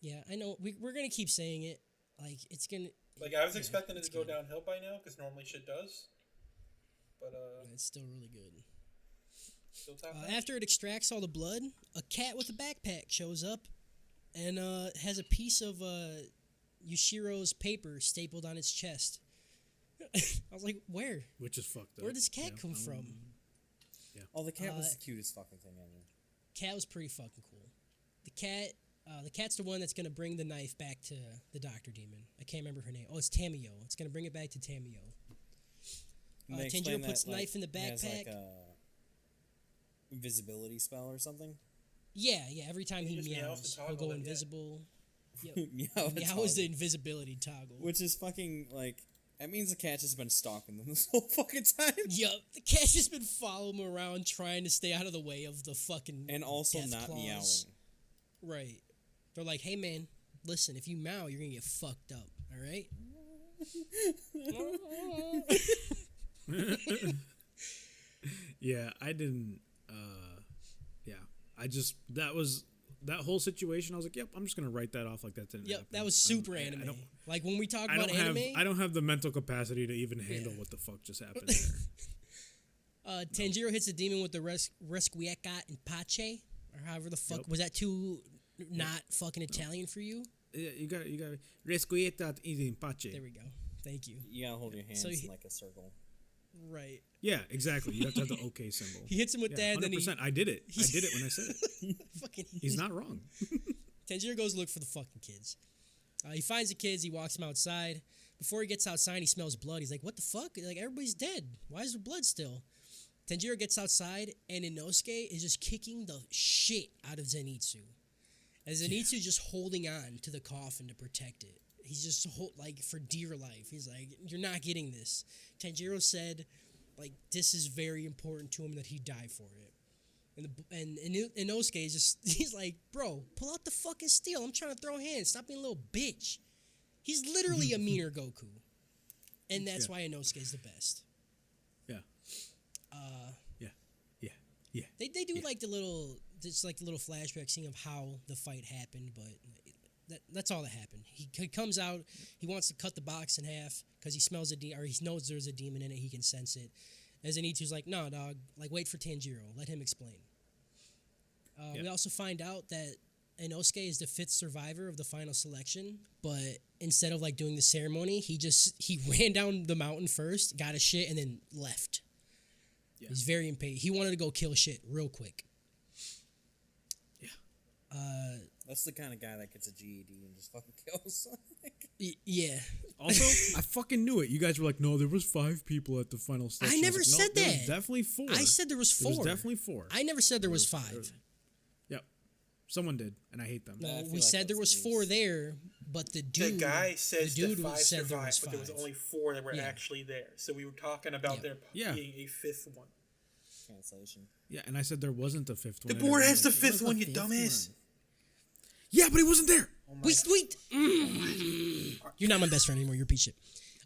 Yeah, I know. We're gonna keep saying it. Like it's gonna. Like I was Yeah, expecting it it's to go good. downhill by now, because normally shit does. But It's still really good. still top notch. After it extracts all the blood, a cat with a backpack shows up, and has a piece of Yushiro's paper stapled on its chest. I was like, where? Which is fucked up. Where does this cat Yeah, come from? Oh, the cat was Uh, the cutest fucking thing ever. Cat was pretty fucking cool. The cat The cat's the one that's gonna bring the knife back to the Doctor Demon. I can't remember her name. Oh, it's Tamio. It's gonna bring it back to Tamio. And they explain Tanjiro puts that, knife in the he has, backpack. like a invisibility spell or something. Yeah. Every time he just meows meows, to he'll toggle go it, yeah. invisible. Yep. Meow Meow is the invisibility toggle. which is fucking like that means the cat has been stalking them this whole fucking time. Yup, the cat's just been following him around, trying to stay out of the way of the fucking And also death not claws. meowing. Right. They're like, hey man, listen, if you meow, you're gonna get fucked up. All right. Yeah, I didn't. Yeah, I just that whole situation. I was like, yep, I'm just gonna write that off like that didn't Yep, happen. that was super I anime. don't- Like when we talk I about don't have anime, I don't have the mental capacity to even handle what the fuck just happened there. Tanjiro hits the demon with the Resquieka and Pache, or however the fuck Yep. was that too not fucking Italian for you? Yeah, you got resquieta in pace. There we go. Thank you. You gotta hold your hands So he- in like a circle. Right. Yeah, exactly. You have to have the OK symbol. He hits him with that, and then 100%. I did it. I did it when I said it. fucking. He's not wrong. Tanjiro goes look for the fucking kids. He finds the kids. He walks them outside. Before he gets outside, he smells blood. He's like, "What the fuck? Like everybody's dead. Why is there blood still?" Tanjiro gets outside, and Inosuke is just kicking the shit out of Zenitsu. And Zenitsu's just holding on to the coffin to protect it. He's just like for dear life. He's like, "You're not getting this." Tanjiro said, like, this is very important to him that he die for it. And Inosuke is just, he's like, bro, pull out the fucking steel. I'm trying to throw hands. Stop being a little bitch. He's literally a meaner Goku. And that's why Inosuke is the best. Yeah. Yeah. They do like the little flashback scene of how the fight happened, but that's all that happened. He comes out, he wants to cut the box in half because he smells or he knows there's a demon in it, he can sense it. As Zenitsu's like, no, dog, like wait for Tanjiro, let him explain. We also find out that Inosuke is the 5th survivor of the final selection, but instead of like doing the ceremony, he ran down the mountain first, got his shit, and then left. Yeah. He's very impatient. He wanted to go kill shit real quick. Yeah. That's the kind of guy that gets a GED and just fucking kills. Yeah. Also, I fucking knew it. You guys were like, no, there was 5 people at the final stage. I never was like, said no, that. There was definitely 4. I said there was 4. There was definitely 4. I never said there was 5. Yep. Someone did, and I hate them. No, I feel we like said there was that's 4 there, but the dude. The guy says the dude the 5 said there was survived, but there was 5. only 4 that were Yeah. actually there. So we were talking about Yeah. there Yeah. being a 5th one. Translation. Yeah, and I said there wasn't a 5th one. The and board everyone has the was 5th like, one, you "There's a 5th dumbass. one." Yeah, but he wasn't there. You're not my best friend anymore. You're a piece of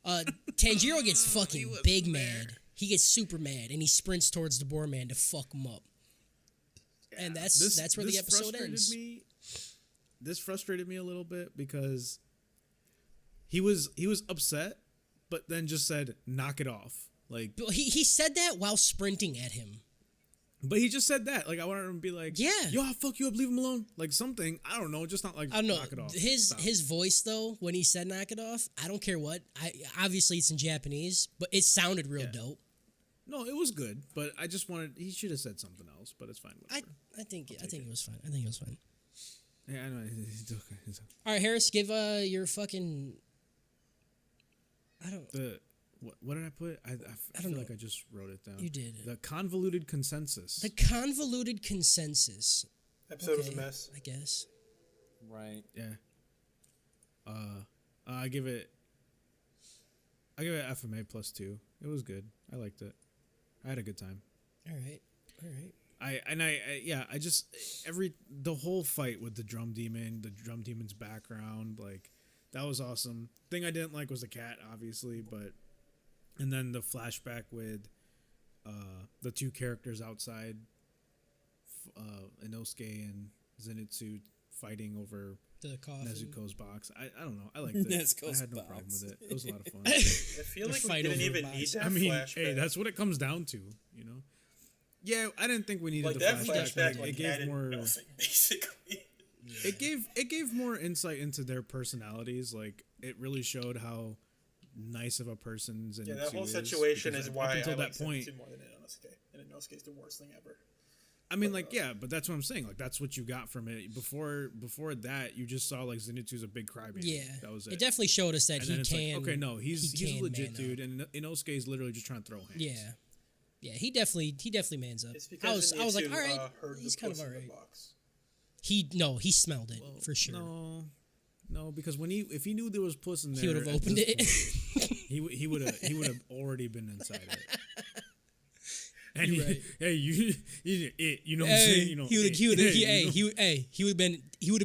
shit. Tanjiro gets fucking big mad. He gets super mad, and he sprints towards the Boar Man to fuck him up. And that's where the episode frustrated ends. This frustrated me a little bit because he was upset, but then just said, "Knock it off." Like, But he said that while sprinting at him. but he just said that. Like, I wanted him to be like, Yeah. yo, I'll fuck you up, leave him alone." Like something. I don't know, just not like I don't know. knock it off. His Stop. voice though, when he said "knock it off," I don't care what. Obviously it's in Japanese, but it sounded real dope. No, it was good, but I just wanted. He should have said something else, but it's fine. Whatever. I think it was fine. I think it was fine. Yeah, I know. It's okay. It's okay. All right, Harris, give your fucking. I don't. What did I put? I feel don't like know. I just wrote it down. You did. The convoluted consensus. The convoluted consensus. Episode was a Okay, mess. I guess. Right. Yeah. I give it FMA +2. It was good. I liked it. I had a good time. All right. I just the whole fight with the drum demon's background, like that was awesome. Thing I didn't like was the cat, obviously, and then the flashback with the 2 characters outside, Inosuke and Zenitsu fighting over The coffin. Nezuko's box. I don't know. I liked it. Nezuko's I had no problem box. with it. It was a lot of fun. I feel The like we fight didn't over even box. need that I mean, flashback. hey, that's what it comes down to, you know? Yeah, I didn't think we needed like the that flashback. flashback. Like, Like, it gave added more. nothing, basically. It gave more insight into their personalities. Like it really showed how nice of a person Zenitsu Yeah, that whole is, situation because is up why until I that like point, Zenitsu more than Inosuke. And Inosuke is the worst thing ever. I mean, like, yeah, but that's what I'm saying. Like, that's what you got from it. Before that, you just saw like Zenitsu's a big crybaby. Yeah, that was it. It definitely showed us that And he then it's can. like, okay, no, he's he a can legit man dude, up. and Inosuke is literally just trying to throw hands. Yeah, he definitely mans up. It's because I was like, all right, heard he's the kind of puss all in the right. box. He smelled it for sure. No, because if he knew there was puss in there, He would have at opened this it. point, he would have already been inside it. And You're right. hey, you know what I'm saying? You know, he would have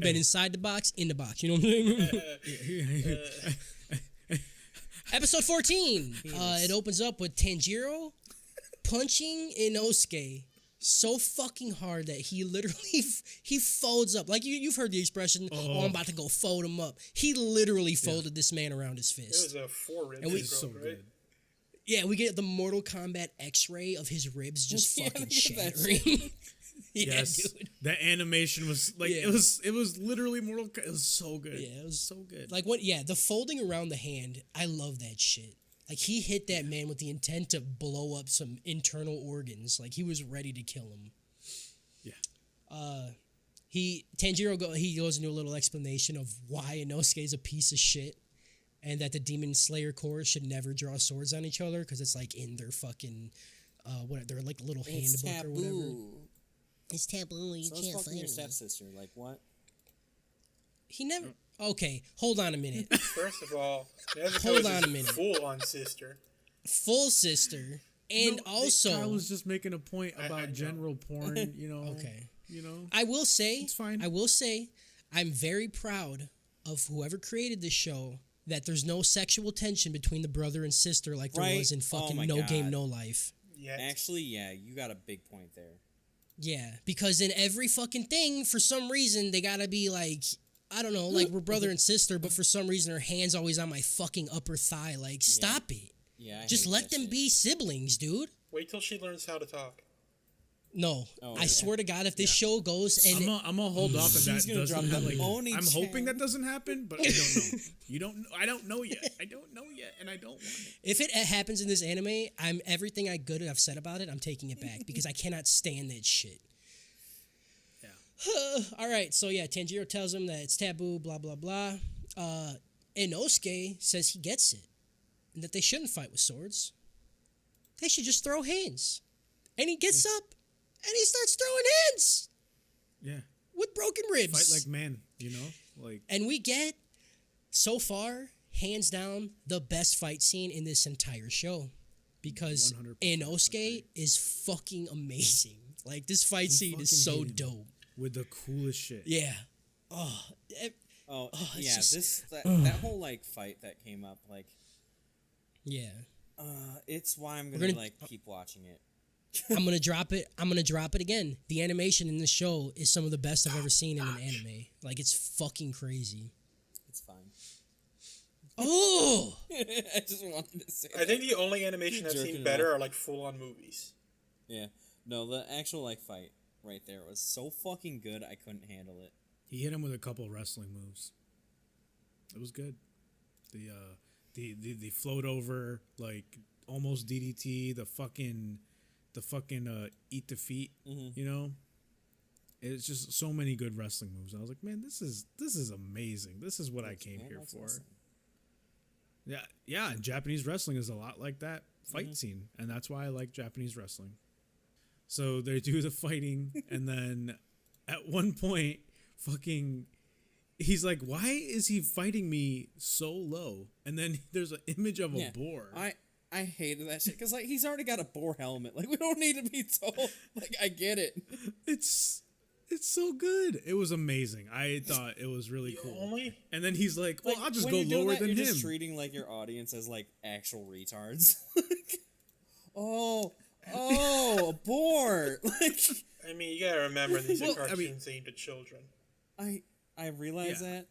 been Hey. inside the box, in the box. You know what I'm saying? Episode 14. It opens up with Tanjiro punching Inosuke so fucking hard that he literally he folds up. Like you've heard the expression, "Oh, I'm about to go fold him up." He literally folded this man around his It fist. was a 4-rib And we- stroke, so right? good. Yeah, we get the Mortal Kombat X-ray of his ribs just Yeah, fucking look at that shattering. Yeah, Yes, dude. that animation was like Yeah. it was literally Mortal. It was so good. Yeah, it was so good. Like what? Yeah, the folding around the hand. I love that shit. Like he hit that man with the intent to blow up some internal organs. Like he was ready to kill him. Yeah. Tanjiro he goes into a little explanation of why Inosuke is a piece of shit, and that the Demon Slayer Corps should never draw swords on each other because it's like in their fucking they're like a little It's handbook or whatever. taboo. It's taboo. You So it's fucking your stepsister. Like what? He never. Okay, hold on a minute. First of all, Nezuko Hold is on a minute. full on sister. Full sister, and No, also I was just making a point I about know. general porn. You know. okay. You know. I will say, It's fine. I will say, I'm very proud of whoever created this show that there's no sexual tension between the brother and sister like there Right? was in Oh fucking my No Game God. No Life. Yeah. Actually, yeah, you got a big point there. Yeah, because in every fucking thing, for some reason, they gotta be like, I don't know, like we're brother and sister, but for some reason her hand's always on my fucking upper thigh. Like, stop it. Yeah, I Just hate let that them shit. be siblings, dude. Wait till she learns how to talk. No, Oh, I yeah. swear to God, if this show goes and I'm gonna hold off if that She's gonna drop doesn't happen. the Like, Oni I'm hoping chan. that doesn't happen, but I don't know. You don't. I don't know yet. I don't know yet, and I don't want it. if it happens in this anime, I'm everything I've said about it, I'm taking it back because I cannot stand that shit. Yeah. All right, so yeah, Tanjiro tells him that it's taboo, blah blah blah. Inosuke says he gets it, and that they shouldn't fight with swords. They should just throw hands. And he gets up, and he starts throwing hands Yeah. with broken ribs. Fight like man. You know. Like. And we get, so far, hands down, the best fight scene in this entire show. Because 100% Inosuke is fucking amazing. Like, this fight scene fucking is so hate him. dope. With the coolest shit. Yeah. Oh, Oh, it's yeah, just- that whole like fight that came up, like, yeah. it's why I'm We're gonna gonna- like keep watching it. I'm gonna drop it. I'm gonna drop it again. The animation in this show is some of the best I've ever seen in an anime. Like, it's fucking crazy. It's fine. Oh! I just wanted to say. I think the only animation I've Jerking seen it better off. are like full-on movies. Yeah, no, the actual like fight right there was so fucking good. I couldn't handle it. He hit him with a couple wrestling moves. It was good. The float over, like almost DDT, the fucking eat the feet, you know? It's just so many good wrestling moves. I was like, man, this is amazing. This is what I came Man here likes for. wrestling. Yeah, and Japanese wrestling is a lot like that fight scene, and that's why I like Japanese wrestling. So they do the fighting, and then at one point, fucking, he's like, why is he fighting me so low? And then there's an image of a Yeah, boar. I hated that shit because like he's already got a boar helmet. Like we don't need to be told. Like I get it. It's so good. It was amazing. I thought it was really cool. Only And then he's like, well, Like, I'll just when go you're doing lower that, than you're him. just treating like your audience as like actual retards. oh, a boar. Like I mean, you gotta remember these Well, are I mean- cartoons aimed at children. I realize Yeah. that,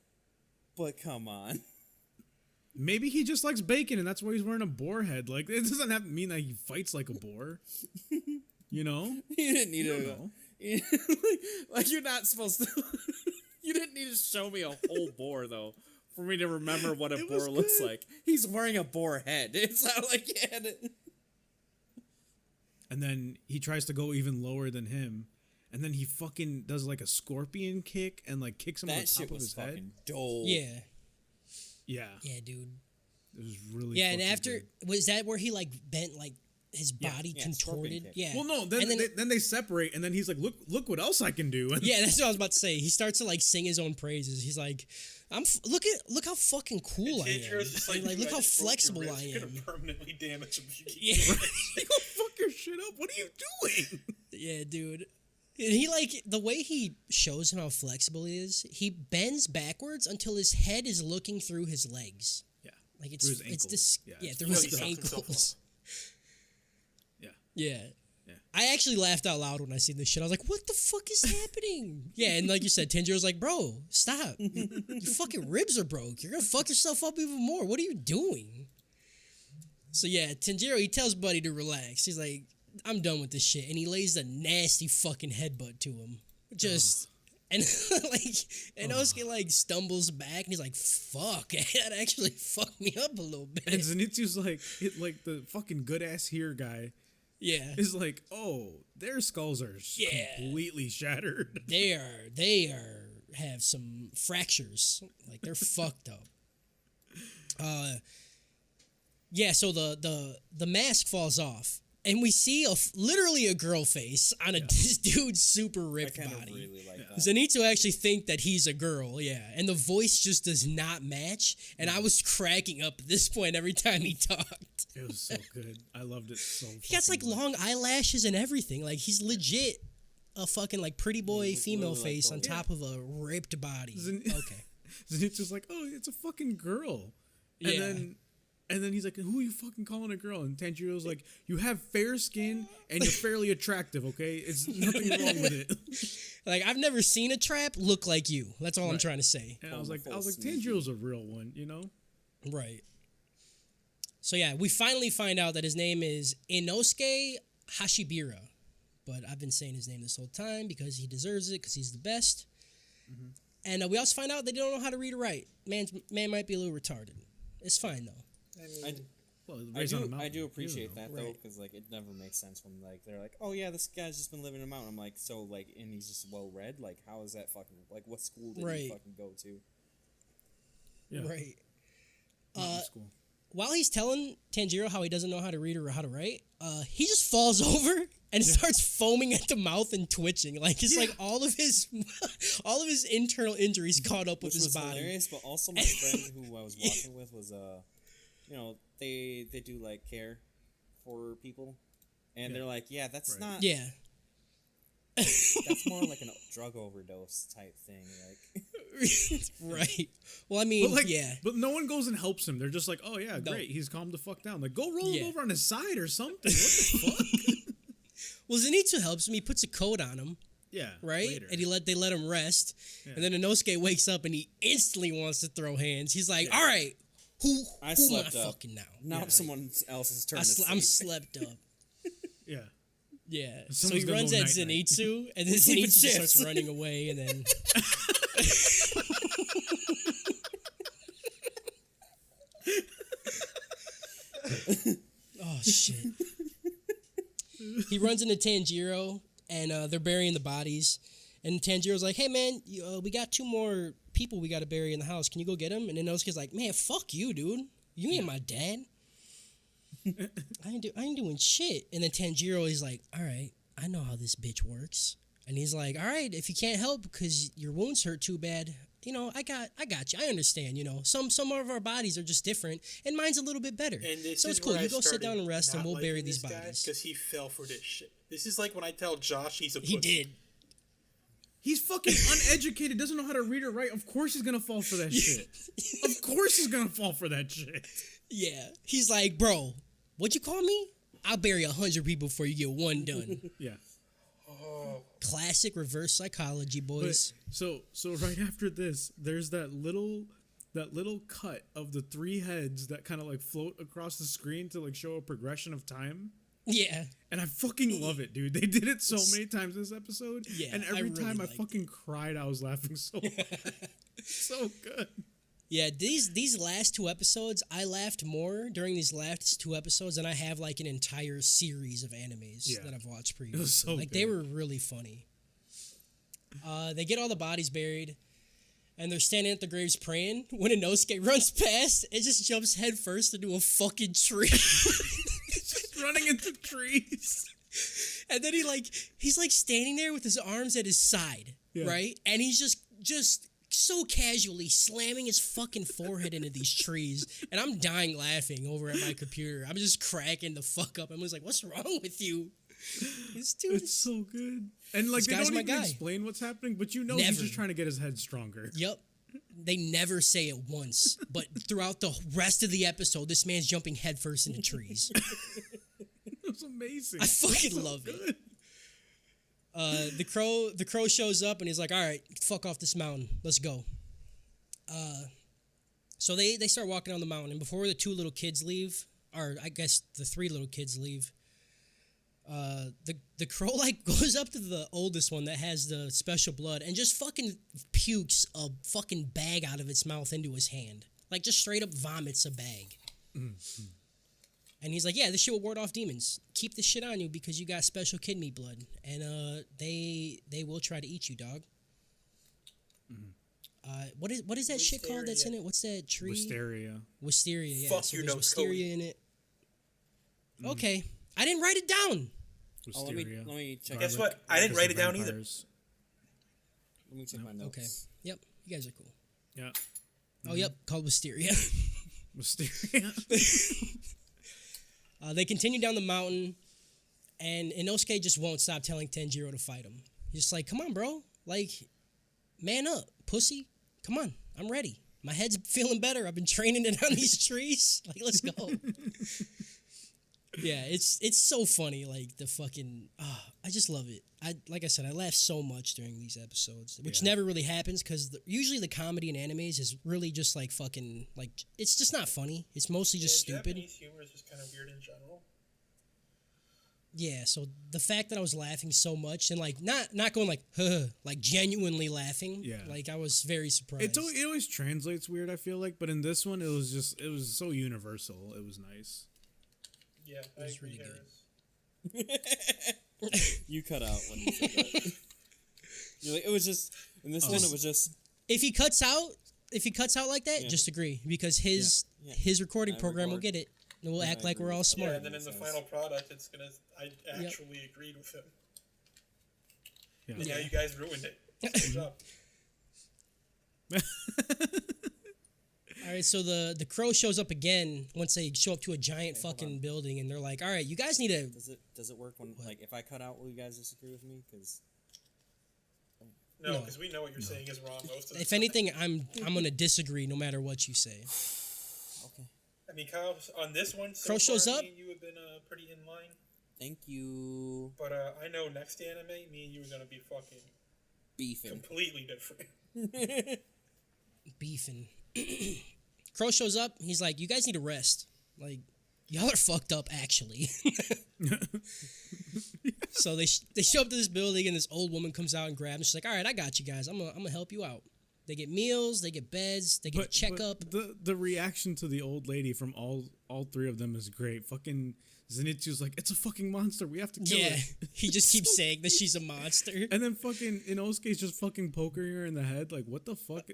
but come on. Maybe he just likes bacon, and that's why he's wearing a boar head. Like, it doesn't have to mean that he fights like a boar. You know? You didn't need You to. know. Like you're not supposed to. You didn't need to show me a whole boar though for me to remember what a It boar was looks good. like. He's wearing a boar head. It's not like he had it. And then he tries to go even lower than him, and then he fucking does like a scorpion kick and like kicks him on the That top shit of was his head. fucking dope. Yeah. Yeah, Yeah, dude. it was really. Yeah, and fucking after good. was that where he like bent like his Yeah. body Yeah, scorpion contorted? kick. Yeah. Well, no, then And then they separate, and then he's like, "Look what else I can do." And yeah, that's what I was about to say. He starts to like sing his own praises. He's like, look how fucking cool I am. Tanjiro's just And, like, "Dude, look how I just broke your flexible wrist. I You're am. gonna permanently damage him if you keep Yeah. doing this." you gonna fuck your shit up. What are you doing? Yeah, dude. And he like the way he shows him how flexible he is. He bends backwards until his head is looking through his legs. Yeah, Like Through his it's ankles. this Yeah, yeah it's through No, his he sucks himself ankles. yeah. Yeah. Yeah. I actually laughed out loud when I seen this shit. I was like, "What the fuck is happening?" Yeah, and like you said, Tanjiro's like, "Bro, stop! Your fucking ribs are broke. You're gonna fuck yourself up even more. What are you doing?" So yeah, Tanjiro he tells Buddy to relax. He's like, "I'm done with this shit," and he lays a nasty fucking headbutt to him. Just and like and Osuke like stumbles back and he's like, "Fuck, that actually fucked me up a little bit." And Zenitsu's like the fucking good ass here guy Yeah, is like, "Oh, their skulls are Yeah. completely shattered." they have some fractures. Like they're fucked up. Yeah, so the mask falls off and we see literally a girl face on this dude's super I ripped kind of body. really like that. Zenitsu actually think that he's a girl, yeah, and the voice just does not match. And I was cracking up at this point every time he talked. It was so good. I loved it so. He has like long eyelashes and everything. Like he's legit a fucking like pretty boy looks female literally like face her. on top of a ripped body. Okay. Zenitsu's like, "Oh, it's a fucking girl," and Yeah. then he's like, "Who are you fucking calling a girl?" And Tanjiro's like, "You have fair skin and you're fairly attractive. Okay, it's nothing wrong with it." Like I've never seen a trap look like you. That's all I'm Right. trying to say. And I Oh, was the like, full Tanjiro's a real one, you know? Right. So yeah, we finally find out that his name is Inosuke Hashibira. But I've been saying his name this whole time because he deserves it, because he's the best. Mm-hmm. And we also find out they don't know how to read or write. Man might be a little retarded. It's fine though. Well, I raised on a do mountain, appreciate you know. that though, Right. because like it never makes sense when like they're like, oh yeah, this guy's just been living in a mountain. I'm like, so like, and he's just well read. Like, how is that fucking like? What school did Right. he fucking go to? Yeah. Right. Mountain school. While he's telling Tanjiro how he doesn't know how to read or how to write, he just falls over and starts foaming at the mouth and twitching. Like it's like all of his internal injuries caught up with Which his was body. hilarious, but also my friend who I was watching with was you know, they do like care for people, and they're like, yeah, that's Right. not. Yeah. That's more like a drug overdose type thing. Like, Right. Well, I mean, But like, yeah. but no one goes and helps him. They're just like, "Oh yeah, No. great, he's calmed the fuck down." Like, go roll Yeah. him over on his side or something. What the fuck? Well, Zenitsu helps him. He puts a coat on him, Yeah, right? later. And they let him rest. Yeah. And then Inosuke wakes up and he instantly wants to throw hands. He's like, "All right, who I am I slept up. fucking now? now someone else's turn. I'm slept up." Yeah. Yeah. So Someone's he gonna runs go at night-night. Zenitsu, and then Sleeping Zenitsu just shifts. starts running away, and then. Oh shit! He runs into Tanjiro, and they're burying the bodies. And Tanjiro's like, "Hey man, we got 2 more people we got to bury in the house. Can you go get them?" And then Inosuke's like, "Man, fuck you, dude. You ain't my dad. I ain't doing shit." And then Tanjiro is like, "All right, I know how this bitch works." And he's like, "All right, if you can't help because your wounds hurt too bad, you know, I got you. I understand. You know, some of our bodies are just different, and mine's a little bit better. And this So is it's cool. where You I go sit started down and rest, and not we'll bury liking these this guy, bodies." because he fell for this shit. This is like when I tell Josh he's a He pussy. did. He's fucking uneducated, doesn't know how to read or write. Of course he's gonna fall for that shit. Of course he's gonna fall for that shit. Yeah. He's like, "Bro, what'd you call me? I'll bury 100 people before you get 1 done." Yeah. Classic reverse psychology, But, boys. so right after this, there's that little cut of the 3 heads that kind of like float across the screen to like show a progression of time. Yeah. And I fucking love it, dude. They did it so many times this episode. Yeah, And I every really time I liked fucking cried, I was laughing so hard. So good. Yeah, these last 2 episodes, I laughed more during these last 2 episodes than I have like an entire series of animes Yeah. that I've watched previously. so like they good. were really funny. They get all the bodies buried, and they're standing at the graves praying when Inosuke runs past and just jumps headfirst into a fucking tree. Just running into trees. And then he's standing there with his arms at his side, right? And he's just so casually slamming his fucking forehead into these trees. And I'm dying laughing over at my computer. I'm just cracking the fuck up. I was like, what's wrong with you? This dude It's so good. And like This they guy's don't my even guy. explain what's happening, but you know he's Never. just trying to get his head stronger. Yep. They never say it once, but throughout the rest of the episode, this man's jumping headfirst into trees. It's amazing. I fucking love it. The crow shows up and he's like, all right, fuck off this mountain. Let's go. So they start walking down the mountain, and before the two little kids leave, or I guess the three little kids leave, the crow goes up to the oldest one that has the special blood and just fucking pukes a fucking bag out of its mouth into his hand. Like just straight up vomits a bag. Mm-hmm. And he's like, yeah, this shit will ward off demons. Keep this shit on you because you got special kid meat blood. And they will try to eat you, dog. Mm-hmm. What is that shit called that's in it? What's that tree? Wisteria. Wisteria, yeah. Fuck so you, there's no, wisteria Cody. in it. Okay. I didn't write it down. Oh, let Wisteria. me check. Guess what? I didn't write it down either. Vampires. Let me check my notes. Okay. Yep. You guys are cool. Yeah. Oh, yep. Called Wisteria. Wisteria. They continue down the mountain, and Inosuke just won't stop telling Tanjiro to fight him. He's just like, come on, bro. Like, man up, pussy. Come on. I'm ready. My head's feeling better. I've been training it on these trees. Like, let's go. Yeah, it's so funny. Like, the fucking... I just love it. Like I said, I laugh so much during these episodes, which never really happens because usually the comedy in animes is really just like fucking... Like, it's just not funny. It's mostly just stupid. Japanese humor is just kind of weird in general. Yeah, so the fact that I was laughing so much and like not going like like genuinely laughing, like I was very surprised. It always translates weird, I feel like, but in this one it was so universal. It was nice. Yeah, It was agree, really Harris. You cut out when you said that. You're like, it was just in this one. It was just If he cuts out like that, just agree because his recording program will record. get it. And we'll act I like agree we're all with that. smart. Yeah, and then in the final product, it's gonna. I actually agreed with him. Yeah. And now you guys ruined it. Good job. All right, so the crow shows up again once they show up to a giant fucking building, and they're like, "All right, you guys need to." does it work when like if I cut out? Will you guys disagree with me? Because No, because we know what you're saying is wrong most of the If time. anything, I'm gonna disagree no matter what you say. okay, I mean, Kyle, on this one, so Crow shows far, up. me and you have been pretty in line. thank you. But I know next anime, me and you are gonna be fucking Beefing. completely different. Beefing. Crow shows up. He's like, "You guys need to rest. Like, y'all are fucked up, actually." So they show up to this building, and this old woman comes out and grabs them. She's like, "All right, I got you guys. I'm gonna help you out." They get meals, they get beds, they get a checkup. The reaction to the old lady from all three of them is great. Fucking Zenitsu's like, it's a fucking monster. We have to kill Yeah, it. he just keeps saying that she's a monster. And then fucking Inosuke's just fucking poking her in the head. Like, what the fuck? Do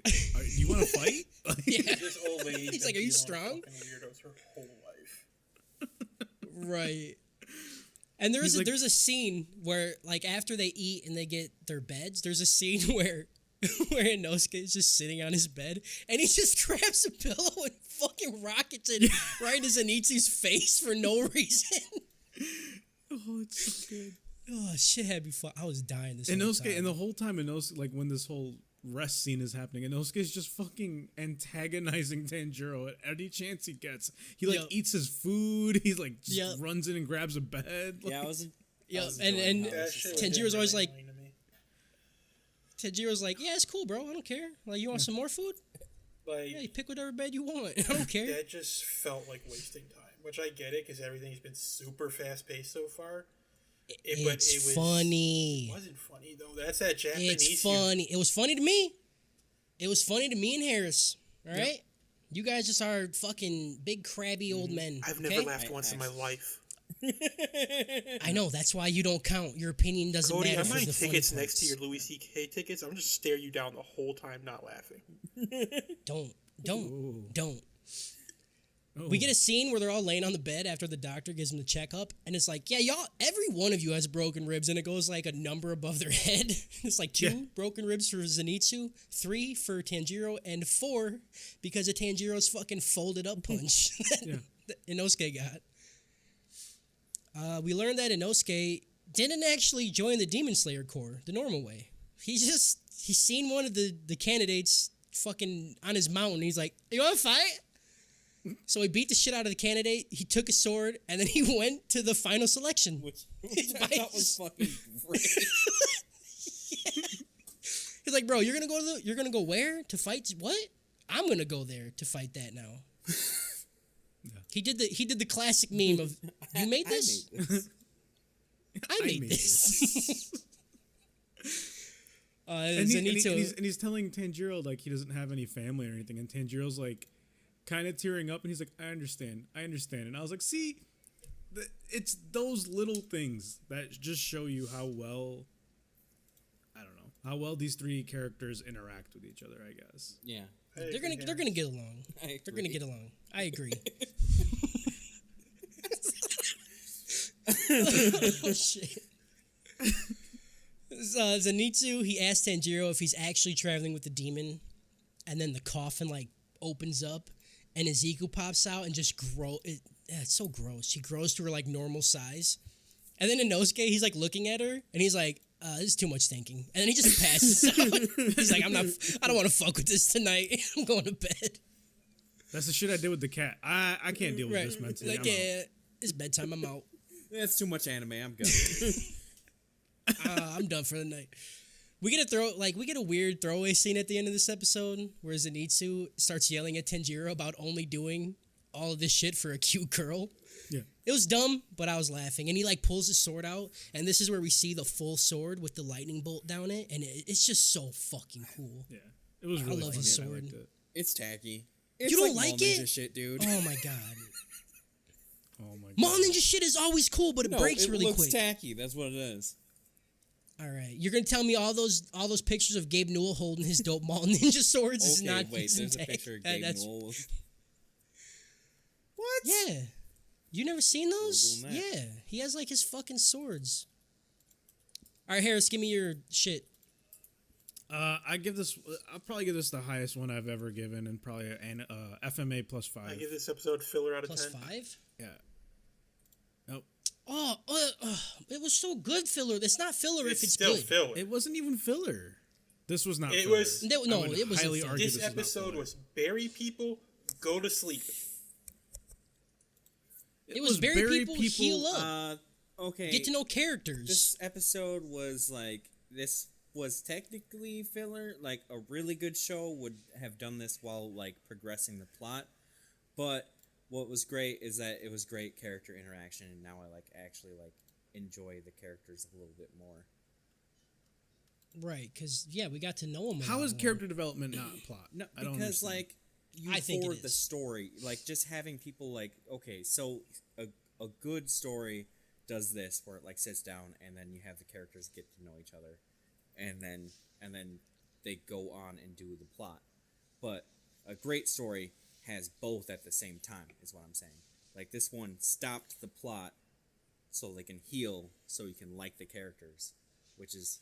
you want to fight? Like, Yeah, This old lady. He's like, "Are you strong?" Weirdos her whole life. right. And He's like- there's a scene where like after they eat and they get their beds, there's a scene where Inosuke is just sitting on his bed and he just grabs a pillow and fucking rockets it right into Zenitsu's face for no reason. Oh, it's so good. Oh, shit had me I was dying this whole time. Inosuke, and the whole time Inosuke, like when this whole rest scene is happening, Inosuke's just fucking antagonizing Tanjiro at any chance he gets. He like Yep. eats his food. He's like just Yep. runs in and grabs a bed. Like, Yeah, I was. Yeah, was and enjoying how That this shit is- was Tanjiro's always really like- annoying to me. Tanjiro's like, "Yeah, it's cool, bro. I don't care. Like, you want some more food? Like, Yeah, you pick whatever bed you want. I don't care." that just felt like wasting time. Which I get it because everything's been super fast paced so far. But It's it was funny. It wasn't funny though. That's that Japanese. It's funny. It was funny to me. It was funny to me and Harris. All right? You guys just are fucking big crabby old men. I've okay? never laughed once in my life. I know, that's why you don't count. Your opinion doesn't Cody, matter. I'm for buying the funny tickets next to parts. your Louis C.K. tickets. I'm just stare you down the whole time, not laughing. Don't. We get a scene where they're all laying on the bed after the doctor gives them the checkup, and it's like, yeah, y'all, every one of you has broken ribs, and it goes like a number above their head. It's like 2 broken ribs for Zenitsu, 3 for Tanjiro, and 4 because of Tanjiro's fucking folded up punch that Inosuke got. We learned that Inosuke didn't actually join the Demon Slayer Corps the normal way. He's seen one of the candidates fucking on his mountain. He's like, you want to fight? So he beat the shit out of the candidate. He took his sword, and then he went to the final selection. Which I thought was fucking great. He's like, bro, you're gonna go where to fight? What? I'm gonna go there to fight that now. He did the classic meme of, you made this? I made this. And he's telling Tanjiro like he doesn't have any family or anything, and Tanjiro's like kind of tearing up, and he's like, I understand. And I was like, see, it's those little things that just show you how well, I don't know, how well these 3 characters interact with each other, I guess. Yeah. They're gonna get along. They're gonna get along. I agree. Oh shit. Zenitsu, he asked Tanjiro if he's actually traveling with the demon, and then the coffin like opens up, and Ezekiel pops out and just it's so gross. She grows to her like normal size, and then Inosuke, he's like looking at her, and he's like, "This is too much thinking," and then he just passes out. He's like, I don't want to fuck with this tonight. I'm going to bed. That's the shit I did with the cat. I can't deal with this mentally. Like, it's bedtime. I'm out. That's too much anime. I'm good. I'm done for the night. We get a weird throwaway scene at the end of this episode where Zenitsu starts yelling at Tanjiro about only doing all of this shit for a cute girl. Yeah. It was dumb, but I was laughing. And he like pulls his sword out, and this is where we see the full sword with the lightning bolt down it, and it's just so fucking cool. Yeah. It was really love funny. his I sword. liked it. It's tacky. It's You don't like like Mall it? Ninja shit, dude. Oh my god. Oh my god. Mall Ninja shit is always cool, but it breaks really looks quick. tacky. That's what it is. All right, you're gonna tell me all those pictures of Gabe Newell holding his dope Mall Ninja swords is Okay, not. wait. There's a intact? picture of Gabe That's- Newell. What? Yeah, you never seen those? Google that. Yeah, he has like his fucking swords. All right, Harris, give me your shit. I'll probably give this the highest one I've ever given, and probably an FMA +5. I give this episode filler out of 10. +5. Yeah. Nope. Oh, it was so good, filler. It's not filler if it's still good. filler. It wasn't even filler. This was not. It filler. was- No, I would it wasn't highly filler. argue This is not episode filler. was bury people, go to sleep. It was bury people, heal up, Okay. get to know characters. This episode was like, this was technically filler. Like, a really good show would have done this while, like, progressing the plot. But what was great is that it was great character interaction, and now I, like, actually, like, enjoy the characters a little bit more. Right, because, yeah, we got to know him. How is character development not plot? No, I don't because, understand. like, you I think it forward the is. story. Like, just having people, like, okay, so a good story does this, where it, like, sits down, and then you have the characters get to know each other. And then they go on and do the plot. But a great story has both at the same time, is what I'm saying. Like, this one stopped the plot so they can heal, so you can like the characters, which is...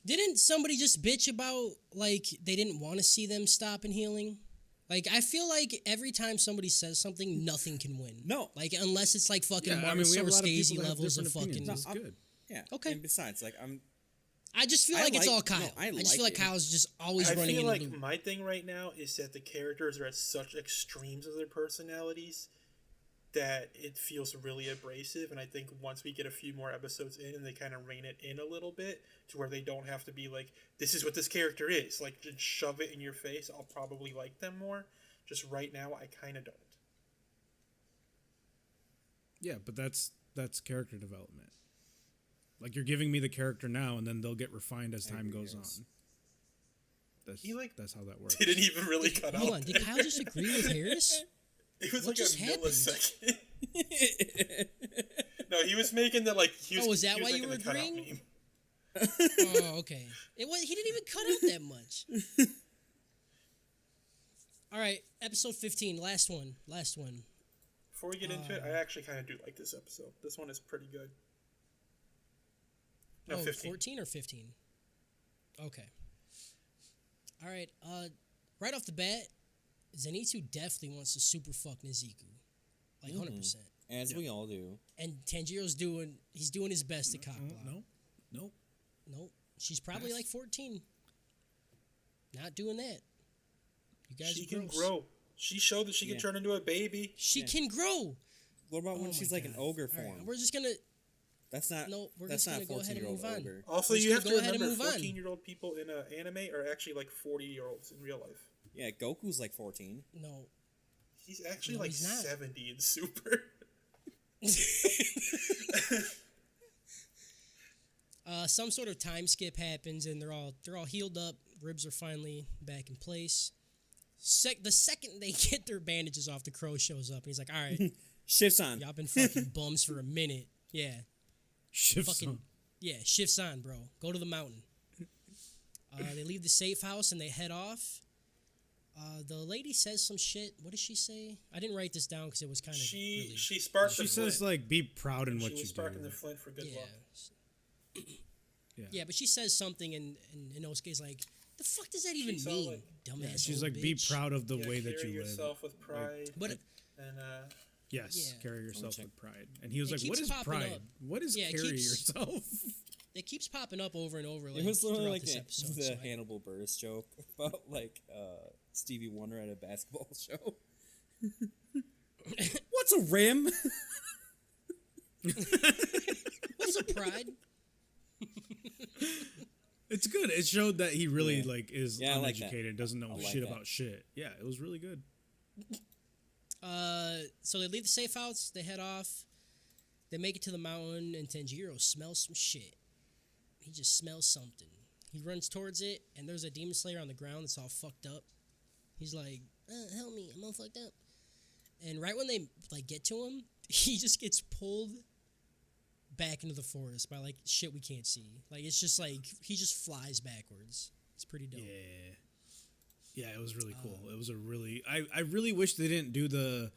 Didn't somebody just bitch about, like, they didn't want to see them stop and healing? Like, I feel like every time somebody says something, nothing can win. No. Like, unless it's like fucking Yeah, I Martin mean, we have a lot of Scorsese people that have levels of different fucking... opinions. It's good. Yeah. Okay. And besides, like, I just feel I like it's like- all Kyle. no, I just like feel like it. Kyle's just always I running feel in like the loop. my thing right now is that the characters are at such extremes of their personalities that it feels really abrasive, and I think once we get a few more episodes in and they kind of rein it in a little bit to where they don't have to be like, this is what this character is, like, just shove it in your face, I'll probably like them more. Just right now, I kind of don't. Yeah, but that's character development. Like, you're giving me the character now, and then they'll get refined as time goes on. That's how that works. Didn't even really cut Hold out. on, did Kyle just agree with Harris? It was What like a just happened? millisecond. No, he was making the like. He was, Oh, is that he was why you making were the cutout agreeing? meme. Oh, okay. He didn't even cut out that much. All right, episode 15, last one. Before we get into it, I actually kind of do like this episode. This one is pretty good. No, 15. 14 or 15? Okay. All right, right off the bat, Zenitsu definitely wants to super fuck Nezuko. Like, 100%. As we all do. And Tanjiro's doing his best to cock block. Nope. Nope. She's probably like 14. Not doing that. You guys She are can gross. grow. She showed that she can turn into a baby. She can grow. What about when Oh she's my like an God. ogre All right, form? we're just gonna. That's not. No, we're that's just not gonna go ahead and 14-year-old move on. ogre. Also, We're just you have gonna to go ahead and remember move on. 14-year-old people in anime are actually like 40-year-olds in real life. Yeah, Goku's like 14. No. He's actually No, like he's not. 70 in Super. Some sort of time skip happens, and they're all healed up. Ribs are finally back in place. The second they get their bandages off, the crow shows up, and he's like, "All right, Shifts on. y'all been fucking bums for a minute. Yeah, Shifts fucking on. yeah, shifts on, bro. Go to the mountain." They leave the safe house and they head off. The lady says some shit. What does she say? I didn't write this down because it was kind of She really, sparked She the says flint. like, be proud in what She you was sparking do. the flint for good yeah. luck. Yeah, but she says something, and Inosuke's like, "The fuck does that even She's all mean, like- dumbass?" She's old like, be bitch." proud of the Yeah, way that carry you live. yourself with pride. But and Yes, Yeah. carry yourself check. with pride. And he was It like, what keeps is popping pride? up. What is Yeah, it carry keeps- yourself? it keeps popping up over and over. Like, It was literally throughout like this the, episode. the so I- Hannibal Buress joke about like Stevie Wonder at a basketball show. What's a rim? What's a pride? It's good. It showed that he really Yeah. like is Yeah, I like that. uneducated, doesn't know I like shit that. about shit. Yeah, it was really good. So they leave the safe house. They head off. They make it to the mountain, and Tanjiro smells some shit. He just smells something. He runs towards it, and there's a demon slayer on the ground that's all fucked up. He's like, "Help me! I'm all fucked up." And right when they like get to him, he just gets pulled back into the forest by like shit we can't see. Like it's just like he just flies backwards. It's pretty dope. Yeah, it was really cool. It was a really I really wish they didn't do the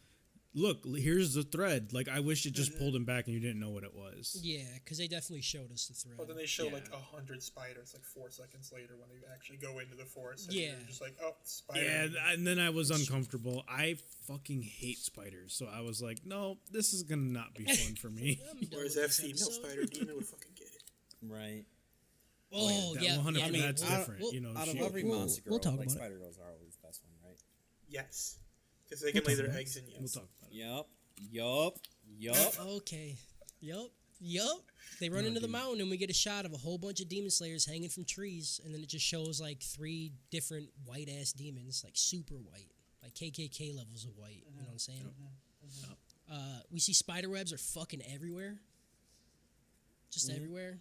look, here's the thread. Like I wish it just pulled him back and you didn't know what it was. Yeah, because they definitely showed us the thread. But then they show Yeah. like 100 spiders like 4 seconds later when they actually go into the forest. And Yeah. you're just like, oh, spider. Yeah, and then I was uncomfortable. I fucking hate spiders, so I was like, no, this is gonna not be fun for me. I'm done Whereas with that this female episode. spider demon would fucking get it. Right. Oh, that yeah. 100 yeah, I mean, that's different. we'll- You know, Out of she- every we'll- monster girl, we'll talk like about it. Spider Girls are always the best one, right? Yes. Because they can lay their eggs in you. We'll talk about it. Yup. Okay. Yup. They run into the mountain, and we get a shot of a whole bunch of demon slayers hanging from trees, and then it just shows like 3 different white ass demons, like super white, like KKK levels of white. You know what I'm saying? We see spider webs are fucking everywhere, just everywhere.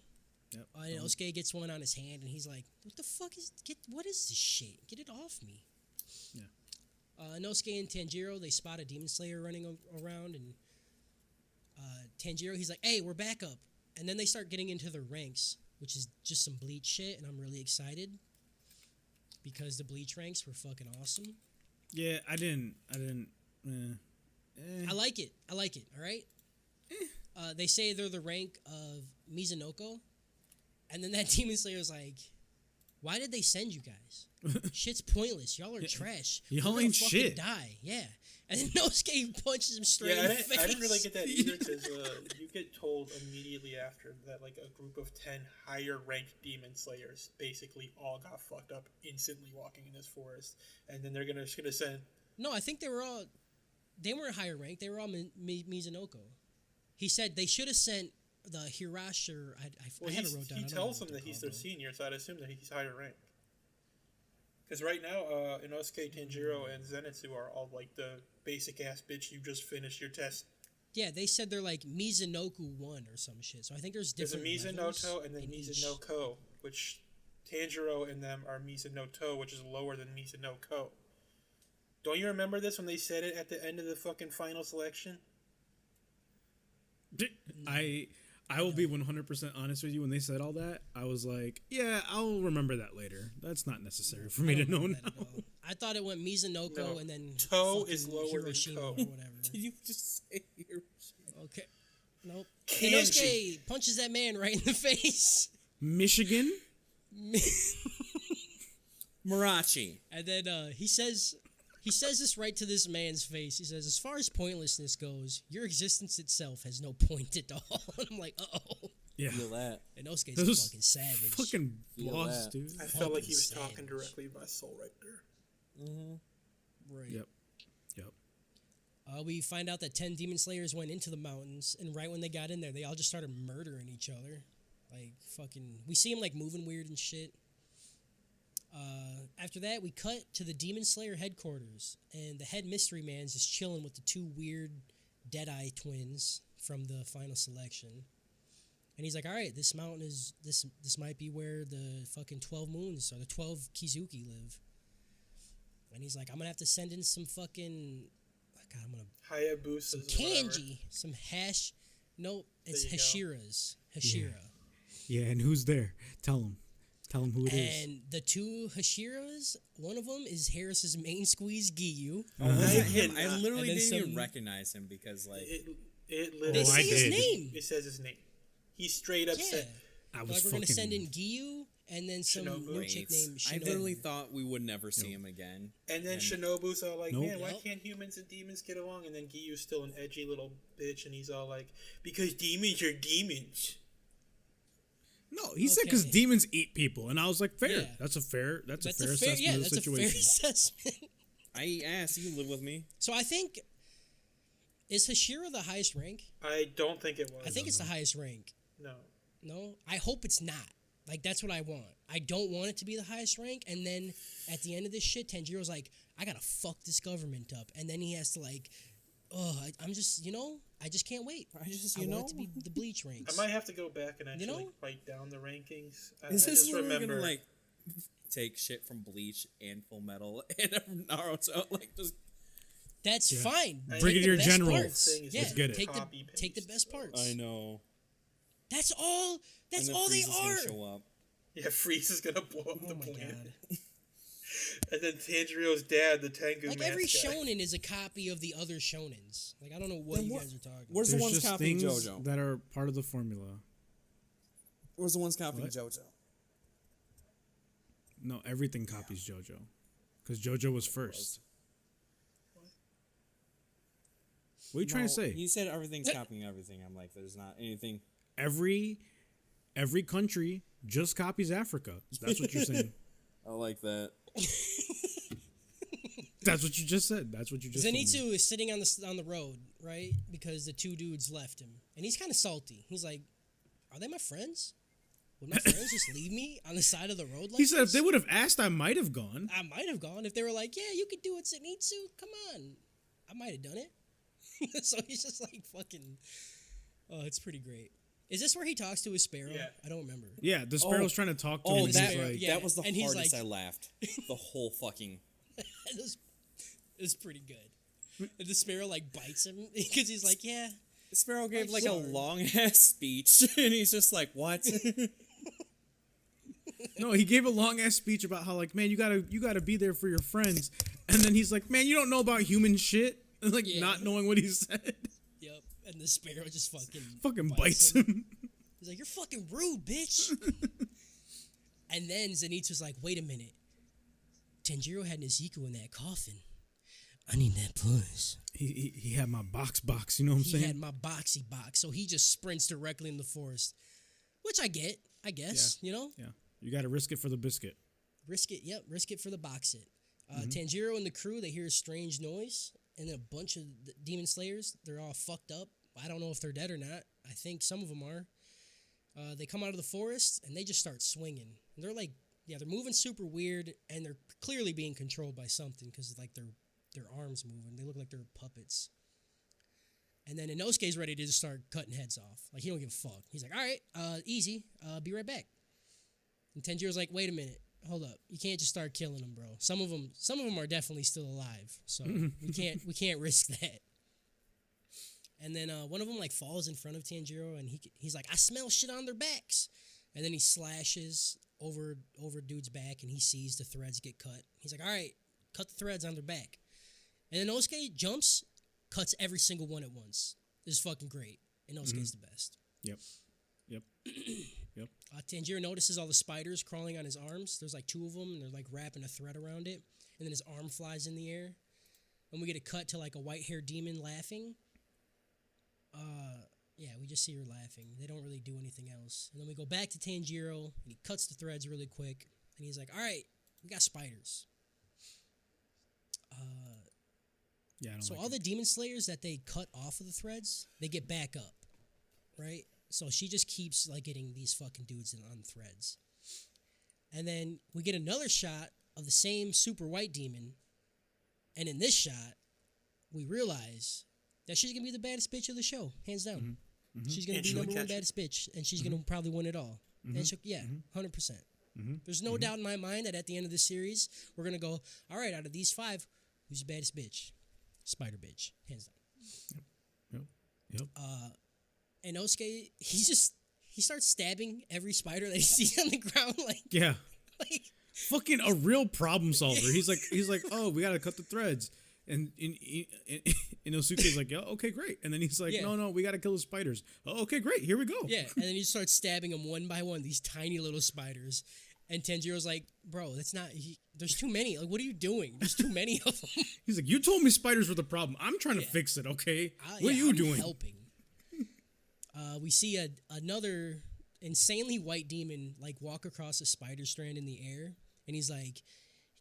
Yep. And Inosuke gets one on his hand, and he's like, "What the fuck is? What is this shit? Get it off me!" Yeah. Inosuke and Tanjiro, they spot a demon slayer running around, and Tanjiro, he's like, "Hey, we're back up." And then they start getting into the ranks, which is just some Bleach shit, and I'm really excited because the Bleach ranks were fucking awesome. Yeah, I didn't. I like it. All right. They say they're the rank of Mizunoko, and then that demon slayer's like, "Why did they send you guys? Shit's pointless. Y'all are trash. Y'all We're gonna ain't fucking shit." Die." Yeah. And then Inosuke punches him straight Yeah, in the face. I didn't really get that either because you get told immediately after that like a group of 10 higher ranked demon slayers basically all got fucked up instantly walking in this forest, and then they're just gonna send. No, I think they weren't higher ranked. They were all Mizunoko. He said they should have sent the Hirashi. I have it wrote down. He I don't tells know them what that he's they're their called, senior, so I'd assume that he's higher ranked. Because right now, Inosuke, Tanjiro, and Zenitsu are all like the basic ass bitch. You just finished your test. though. Yeah, they said they're like Mizunoku 1 or some shit. So I think there's There's a different levels Mizunoto and then in each. Mizunoko, which Tanjiro and them are Mizunoto, which is lower than Mizunoko. Don't you remember this when they said it at the end of the fucking final selection? I will be 100% honest with you. When they said all that, I was like, yeah, I'll remember that later. That's not necessary for me to know That at now. all. I thought it went Mizunoko No. and then Toe fucking is lower than Hiroshima toe. or whatever. Did you just say Hiroshima? Okay. Nope. Kanji. Inosuke punches that man right in the face. Michigan? Marachi. And then he says this right to this man's face. He says, as far as pointlessness goes, your existence itself has no point at all. And I'm like, uh-oh. Yeah. Feel that. Inosuke's That was fucking savage. Fucking Feel boss, that. dude. I felt like he was Fucking talking savage. directly to my soul right there. Right. Yep. We find out that 10 demon slayers went into the mountains, and right when they got in there, they all just started murdering each other. Like, fucking... We see them, like, moving weird and shit. After that, we cut to the demon slayer headquarters, and the head mystery man's just chilling with the two weird Deadeye twins from the final selection. And he's like, all right, this mountain is... This might be where the fucking 12 moons, or the 12 Kizuki live. And he's like, I'm gonna have to send in some fucking... God, I'm gonna... Hayabusa. Some kanji, some hash. No, it's There you go. Hashira's. Hashira. Yeah, and who's there? Tell him. Tell him who it is. And the two Hashiras, one of them is Harris's main squeeze Giyu. Was that him? cannot- I literally and then didn't even some- recognize him because, like, It They literally. Oh, I say his did. name. It says his name. He's straight up Yeah. said. I was Like, we're fucking... going to send in Giyu and then some Shinobu. new chick named Shinobu. I literally thought we would never see him again. And then And- Shinobu's all like, Nope. man, why Yep. can't humans and demons get along? And then Giyu's still an edgy little bitch, and he's all like, because demons are demons. No, he said because Okay. demons eat people. And I was like, fair. Yeah. That's a fair assessment yeah, of the that's situation. a fair assessment. I asked, you live with me? So I think, is Hashira the highest rank? I don't think it was. I think it's the highest rank. No. No, I hope it's not. Like, that's what I want. I don't want it to be the highest rank. And then at the end of this shit, Tanjiro's like, I gotta fuck this government up. And then he has to, like, I'm just, I just can't wait. I just, I want it to be the bleach ranks. I might have to go back and actually know? write down the rankings. I Is this just where we're remember. gonna, like, take shit from Bleach and Full Metal and from Naruto? Like, just... That's Yeah. fine. I- Take Brigadier the best General. parts. Thing is Yeah, just get it. take the copy take the paste, best so- parts. know. That's all. That's and then all they Frieza's gonna are. show up. Yeah, Freeze is gonna blow up Oh the my planet. god! And then Tanjiro's dad, the Tengu Like mask every guy. shonen is a copy of the other shonens. Like I don't know what Then you what- guys are talking. where's about. the There's ones just copying things JoJo? that are part of the formula. Where's the ones copying What? JoJo? No, everything copies JoJo. Because JoJo was first. What are you trying to say? He said everything's copying everything. I'm like, there's not anything. Every country just copies Africa. That's what you're saying. I like that. That's what you just said. That's what you just told me. Zenitsu is sitting on the road, right? Because the two dudes left him, and he's kind of salty. He's like, "Are they my friends? Would my friends just leave me on the side of the road like He said if this? they would have asked, I might have gone. I might have gone if they were like, yeah, you could do it, Zenitsu. Come on, I might have done it." So he's just like fucking. Oh, it's pretty great. Is this where he talks to his sparrow? Yeah. I don't remember. Yeah, the sparrow's trying to talk to Oh, him. And that, he's like, yeah. that was the And he's hardest like- I laughed. The whole fucking... It was pretty good. And the sparrow like bites him because he's like, yeah. Sparrow gave like sorry. a long-ass speech, and he's just like, what? No, he gave a long ass speech about how like, man, you gotta be there for your friends, and then he's like, man, you don't know about human shit, and like Yeah. not knowing what he said, Yep. And the sparrow just fucking bites him. He's like, you're fucking rude, bitch. And then Zenitsu's like, wait a minute. Tanjiro had Nezuko in that coffin. I need that puss. He had my box, you know what I'm He saying? had my boxy box, so he just sprints directly in the forest. Which I get, I guess, you know? Yeah, you gotta risk it for the biscuit. Risk it, yep, risk it for the box it. Mm-hmm. Tanjiro and the crew, they hear a strange noise, and then a bunch of the demon slayers, they're all fucked up. I don't know if they're dead or not. I think some of them are. They come out of the forest, and they just start swinging. And they're like, yeah, they're moving super weird, and they're clearly being controlled by something, because like their arms moving. They look like they're puppets. And then Inosuke's ready to just start cutting heads off. Like, he don't give a fuck. He's like, all right, easy. Be right back. And Tenjiro's like, wait a minute. Hold up. You can't just start killing them, bro. Some of them are definitely still alive. So we can't risk that. And then one of them like falls in front of Tanjiro, and he's like, I smell shit on their backs. And then he slashes over dude's back, and he sees the threads get cut. He's like, all right, cut the threads on their back. And then Inosuke jumps, cuts every single one at once. This is fucking great. Inosuke's the best. Yep. Tanjiro notices all the spiders crawling on his arms. There's like 2 of them, and they're like wrapping a thread around it. And then his arm flies in the air. And we get a cut to like a white-haired demon laughing. Yeah, we just see her laughing. They don't really do anything else. And then we go back to Tanjiro, and he cuts the threads really quick. And he's like, all right, we got spiders. Yeah, I don't So like all it. the demon slayers that they cut off of the threads, they get back up, right? So she just keeps like getting these fucking dudes on threads. And then we get another shot of the same super white demon. And in this shot, we realize that she's going to be the baddest bitch of the show, hands down. She's going to be number 1 baddest bitch, and she's going to probably win it all. And she'll, 100%. There's no doubt in my mind that at the end of the series, we're going to go, all right, out of these 5, who's the baddest bitch? Spider bitch, hands down. Yep. And Inosuke, he starts stabbing every spider that he sees on the ground, Yeah. like Fucking a real problem solver. He's like, oh, we gotta cut the threads. And Inosuke's like, yeah, okay, great. And then he's like, Yeah. no, we gotta kill the spiders. Oh, okay, great, here we go. yeah. And then he starts stabbing them one by one, these tiny little spiders. And Tanjiro's like, bro, that's not. There's too many. Like, what are you doing? There's too many of them. He's like, you told me spiders were the problem. I'm trying to fix it, okay? What are you I'm doing? Helping. We see another insanely white demon like walk across a spider strand in the air, and he's like,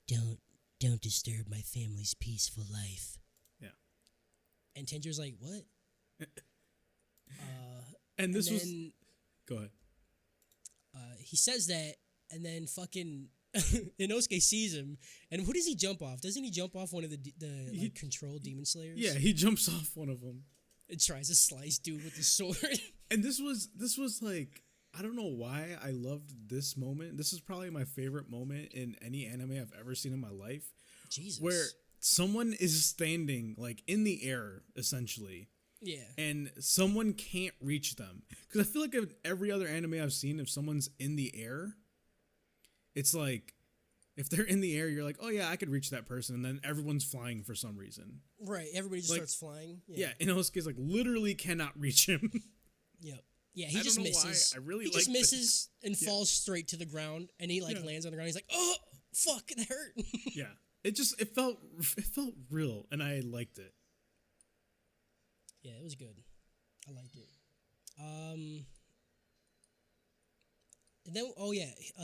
"Don't disturb my family's peaceful life." Yeah. And Tanjiro's like, "What?" And this was. then, Go ahead. he says that, and then fucking Inosuke sees him, and who does he jump off? Doesn't he jump off one of the controlled demon slayers? Yeah, he jumps off one of them. And tries to slice dude with the sword. And this was like, I don't know why I loved this moment. This is probably my favorite moment in any anime I've ever seen in my life. Jesus. Where someone is standing like in the air, essentially. Yeah. And someone can't reach them. Because I feel like in every other anime I've seen, if someone's in the air, it's like, if they're in the air, you're like, oh yeah, I could reach that person. And then everyone's flying for some reason. Right. Everybody just Like, starts flying. Yeah, Inosuke's like literally cannot reach him. Yep. Yeah, he I just don't know misses. why. I really he just like this. misses and falls straight to the ground, and he Yeah. lands on the ground. He's like, "Oh, fuck, it hurt." Yeah. It felt real, and I liked it. Yeah, it was good. I liked it. And then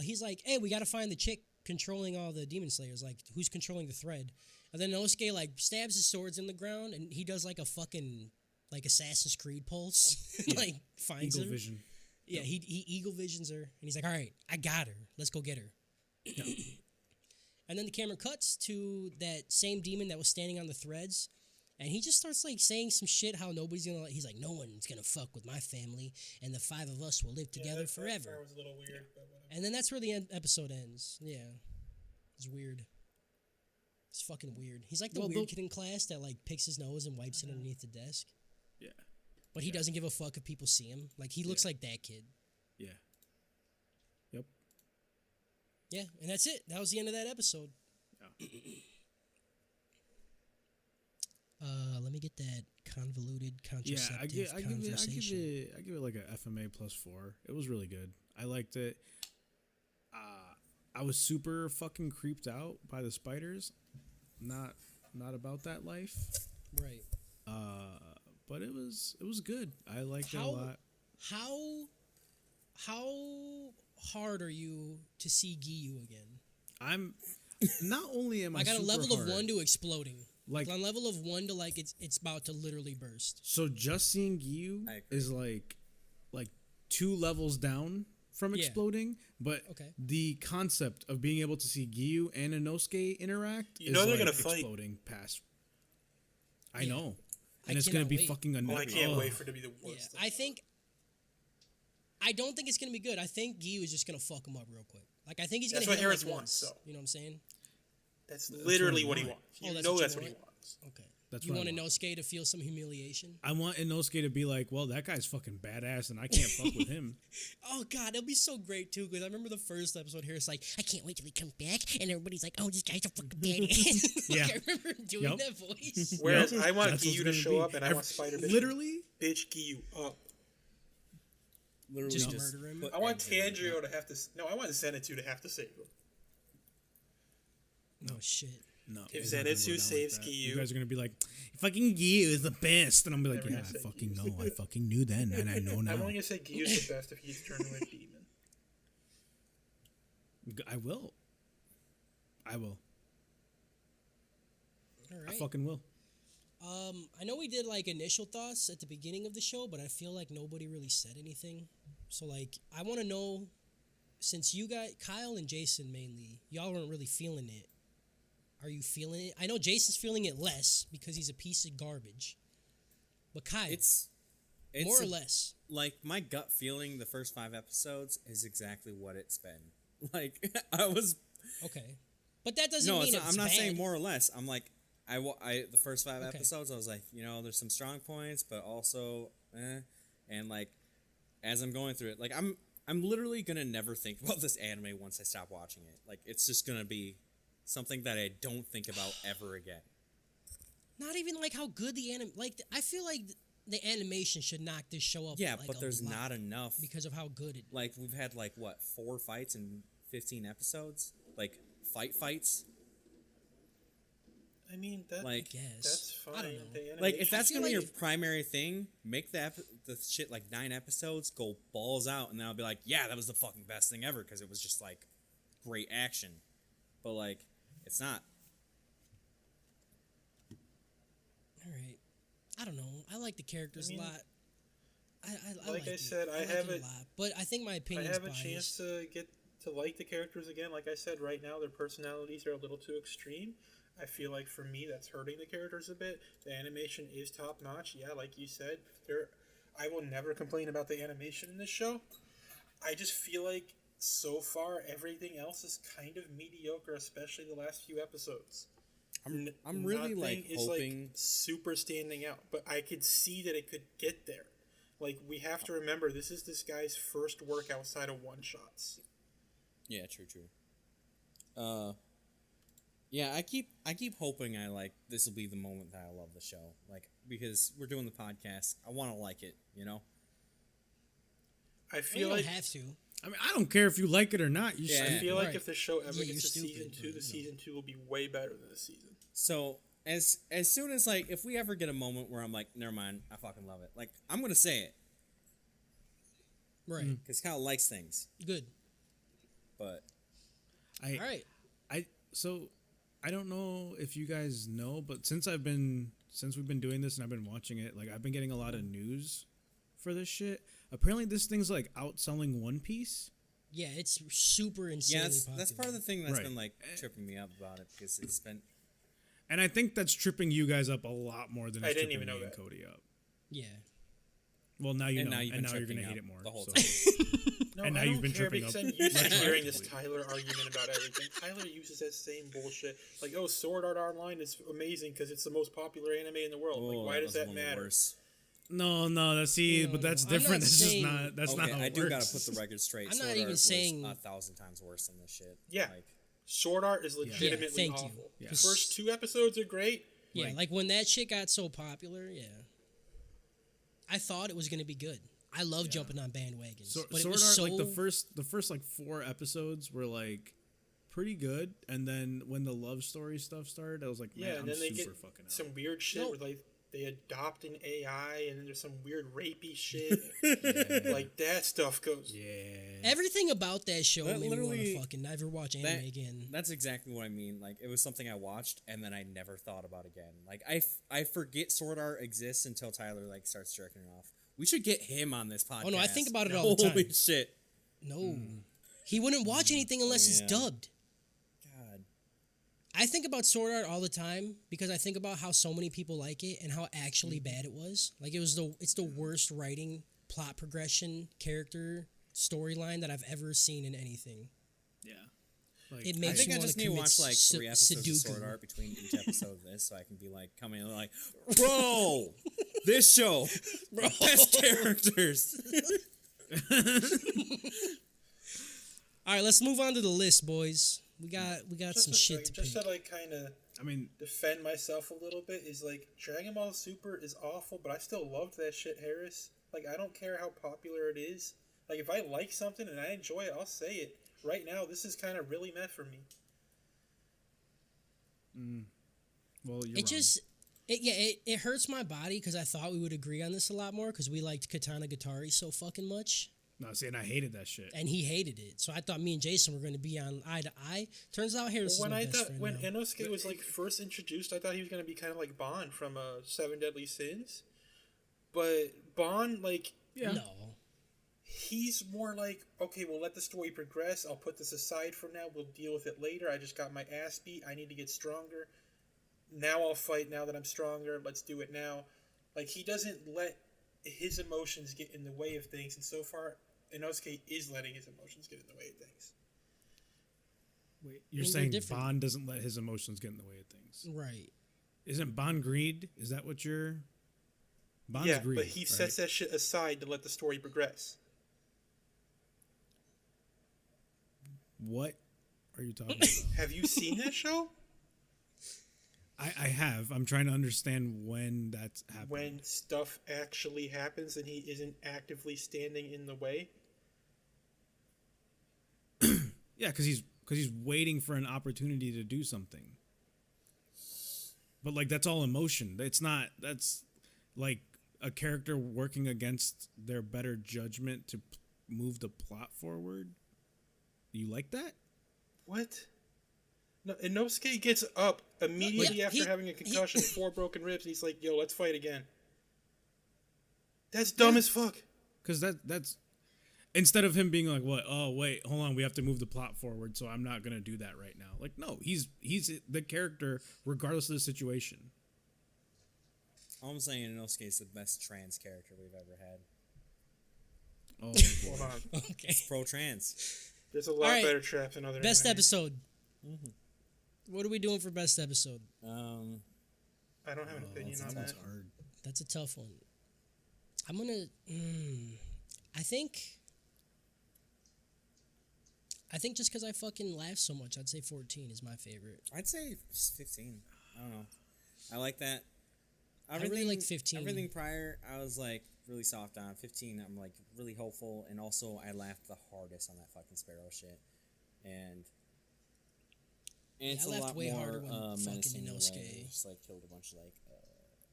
he's like, "Hey, we got to find the chick controlling all the demon slayers. Like, who's controlling the thread?" And then Inosuke like stabs his swords in the ground, and he does like a fucking like Assassin's Creed pulse, like finds Eagle him. vision. Yeah, he eagle visions her, and he's like, "All right, I got her. Let's go get her." And then the camera cuts to that same demon that was standing on the threads, and he just starts like saying some shit how nobody's gonna. He's like, "No one's gonna fuck with my family, and the 5 of us will live together that forever." part was a little weird, but whatever. And then that's where the episode ends. Yeah, it's weird. It's fucking weird. He's like the weird kid in class that like picks his nose and wipes it underneath the desk. Yeah. But he doesn't give a fuck if people see him. Like, he looks like that kid. Yeah. Yep. Yeah, and that's it. That was the end of that episode. Yeah. Let me get that convoluted Yeah, contraceptive I give conversation. it like a FMA +4. It was really good. I liked it. I was super fucking creeped out by the spiders. Not about that life. Right. But it was good. I liked it a lot. How hard are you to see Giyu again? I'm not only am I Like on a super level hard, of 1 to exploding. Like- on a level of 1 to like it's about to literally burst. So just seeing Giyu I agree. is like 2 levels down from Yeah. exploding, but Okay. the concept of being able to see Giyu and Inosuke interact You know they're like gonna fight. exploding past. I Yeah. know. I And it's gonna cannot be wait. fucking Oh, annoying. I can't wait for it to be the worst. Yeah, I don't think it's gonna be good. I think Giyu is just gonna fuck him up real quick. Like I think he's That's gonna what hit him Harris like wants, once. so. You know what I'm saying? That's literally what he want. wants. Oh, You that's know what you that's what he want? wants. Okay. That's You what want I want. Inosuke to feel some humiliation? I want Inosuke to be like, well, that guy's fucking badass, and I can't fuck with him. Oh god, it'll be so great too. Because I remember the first episode here. It's like, I can't wait till he comes back, and everybody's like, oh, this guy's a fucking badass. Yeah. I remember him doing Yep. that voice. Whereas Yep, I want that's what's Giyu to gonna show be. up, and I want Spider Bitch. Literally, Bitch Giyu up. Literally Just just murder him. put I want eggs in it. Tanjiro to have to. No, I want Zenitsu to have to save him. No shit. no. If it's not gonna Zenitsu go down saves that. Giyu- you guys are gonna be like, fucking Giyu is the best, and I'm gonna be like, Never yeah, gonna I say fucking Giyu. know, I fucking knew then, and I know now. I'm only gonna say Giyu's the best if he's turned into a demon. I will. All I right. fucking will. I know we did like initial thoughts at the beginning of the show, but I feel like nobody really said anything. So like, I want to know, since you guys, Kyle and Jason mainly, y'all weren't really feeling it. Are you feeling it? I know Jason's feeling it less because he's a piece of garbage. But Kyle, It's more or a- less. Like my gut feeling, the first 5 episodes is exactly what it's been. Like I was Okay. But that doesn't no, mean it's it's not, I'm not bad. saying more or less. I'm like the first 5 Okay. episodes, I was like, there's some strong points, but also, and like as I'm going through it, like I'm literally gonna never think about this anime once I stop watching it. Like it's just gonna be something that I don't think about ever again. Not even like how good the I feel like the animation should knock this show up. Yeah, like, but a there's lot not enough. because of how good it. Like we've had like what 4 fights in 15 episodes, like fights. I mean, that, Like Guess. that's I fine. don't know. The Like if that's feel gonna be like your primary thing, make the shit like 9 episodes, go balls out, and then I'll be like, yeah, that was the fucking best thing ever because it was just like great action. But like, it's not. All right. I don't know. I like the characters I mean, a lot. I like I it. said, I like have it it- a lot, but I think my I opinion have a biased. chance to get to like the characters again. Like I said, right now their personalities are a little too extreme. I feel like for me that's hurting the characters a bit. The animation is top notch. Yeah, like you said, I will never complain about the animation in this show. I just feel like so far everything else is kind of mediocre, especially the last few episodes. I'm really Nothing like is hoping. super standing out, but I could see that it could get there. Like we have to remember, this is this guy's first work outside of one shots. Yeah, true. Yeah, I keep hoping this will be the moment that I love the show, like because we're doing the podcast. I want to like it, I You feel don't like have to. I mean, I don't care if you like it or not. You Yeah. I should. feel like Right. if the show ever Yeah, gets to you're season stupid, two, but, the season 2 will be way better than the season. So as soon as like if we ever get a moment where I'm like, never mind, I fucking love it. Like I'm gonna say it Right. because Kyle likes things, Good. but All right. So I don't know if you guys know, but since we've been doing this and I've been watching it, like I've been getting a lot of news for this shit. Apparently, this thing's like outselling One Piece. Yeah, it's super insanely yeah, popular. that's part of the thing that's Right. been like tripping me up about it because it's been And I think that's tripping you guys up a lot more than I it's didn't tripping even know me and that. Cody up. Yeah. Well, now you and know, now you've and been now you're tripping gonna hate up it more the whole so. time. No, And now I you've don't been care tripping because up I'm used to hearing this retroactively. Tyler argument about everything. Tyler uses that same bullshit. Like, oh, Sword Art Online is amazing because it's the most popular anime in the world. Oh, Like, why does was that one of the matter? worst. No, that's No, but that's no. I'm different. not That's just saying- not. That's not Okay, how I it do works. gotta put the record straight. I'm not Sword even Art saying- was 1,000 times worse than this shit. Yeah. Like, Sword Art is legitimately thank you. awful. Yeah. The first 2 episodes are great. Yeah, like when that shit got so popular, yeah. I thought it was gonna be good. I love jumping on bandwagons, So, but it Sword was Art, so like the first like 4 episodes were like pretty good, and then when the love story stuff started, I was like, man, Yeah, and I'm then they super get fucking out. some weird shit No. where they adopt an AI, and then there's some weird rapey shit. Like that stuff goes. Yeah. everything about that show That made me want to literally- fucking never watch anime again. That's exactly what I mean. Like it was something I watched and then I never thought about again. Like I forget Sword Art exists until Tyler like starts jerking it off. We should get him on this podcast. Oh, no, I think about it all the Holy time. shit! No, he wouldn't watch anything unless it's yeah. dubbed. God, I think about Sword Art all the time because I think about how so many people like it and how actually bad it was. Like it's the worst writing, plot progression, character storyline that I've ever seen in anything. Yeah. Like, It I makes think you I want just to need to commit watch like 3 episodes of Sword Sudoku. Art between each episode of this, so I can be like coming in like, bro, this show, best characters. All right, let's move on to the list, boys. We got some shit to pick. Just to like kind of I mean, defend myself a little bit is like Dragon Ball Super is awful, but I still loved that shit, Harris. Like I don't care how popular it is. Like if I like something and I enjoy it, I'll say it. Right now, this is kind of really meh for me. well, you're It wrong. just, it hurts my body because I thought we would agree on this a lot more because we liked Katana Gatari so fucking much, No, see, and I hated that shit. and he hated it. So I thought me and Jason were going to be on eye to eye. Turns out Harris When is my I best thought friend when now. Inosuke was like first introduced, I thought he was gonna be kind of like Bond from Seven Deadly Sins, but Bond like Yeah. No. he's more like, okay, we'll let the story progress. I'll put this aside for now. We'll deal with it later. I just got my ass beat. I need to get stronger. Now I'll fight now that I'm stronger. Let's do it now. Like, he doesn't let his emotions get in the way of things. And so far, Inosuke is letting his emotions get in the way of things. Wait, you're And saying they're different. Bond doesn't let his emotions get in the way of things? Right. Isn't Bond greed? Is that what you're? Bond's yeah, greed. but he sets that shit aside to let the story progress. What are you talking about? Have you seen that show? I have. I'm trying to understand when that's happening. When stuff actually happens and he isn't actively standing in the way? Yeah, because he's waiting for an opportunity to do something. But like that's all emotion. It's not. That's like a character working against their better judgment to move the plot forward. You like that? What? No, Inosuke gets up immediately Yeah, after having a concussion, 4 broken ribs, and he's like, yo, let's fight again. That's dumb as fuck. Because that's instead of him being like, "What? Oh, wait, hold on, we have to move the plot forward, so I'm not gonna do that right now." Like, no, he's the character regardless of the situation. All I'm saying, Inosuke is the best trans character we've ever had. Oh, Hold on. Okay. Pro trans. There's a lot Alright. better traps than other Best anime. episode. What are we doing for best episode? I don't have an opinion on that. that's hard. That's a tough one. I'm gonna. I think just because I fucking laugh so much, I'd say 14 is my favorite. I'd say 15. I don't know. I like that. really like 15. Everything prior, I was like really soft on. 15, I'm like really hopeful, and also I laughed the hardest on that fucking Sparrow shit, and it's I a laughed lot way more harder when fucking menacing in a way. Inosuke- Just like killed a bunch of like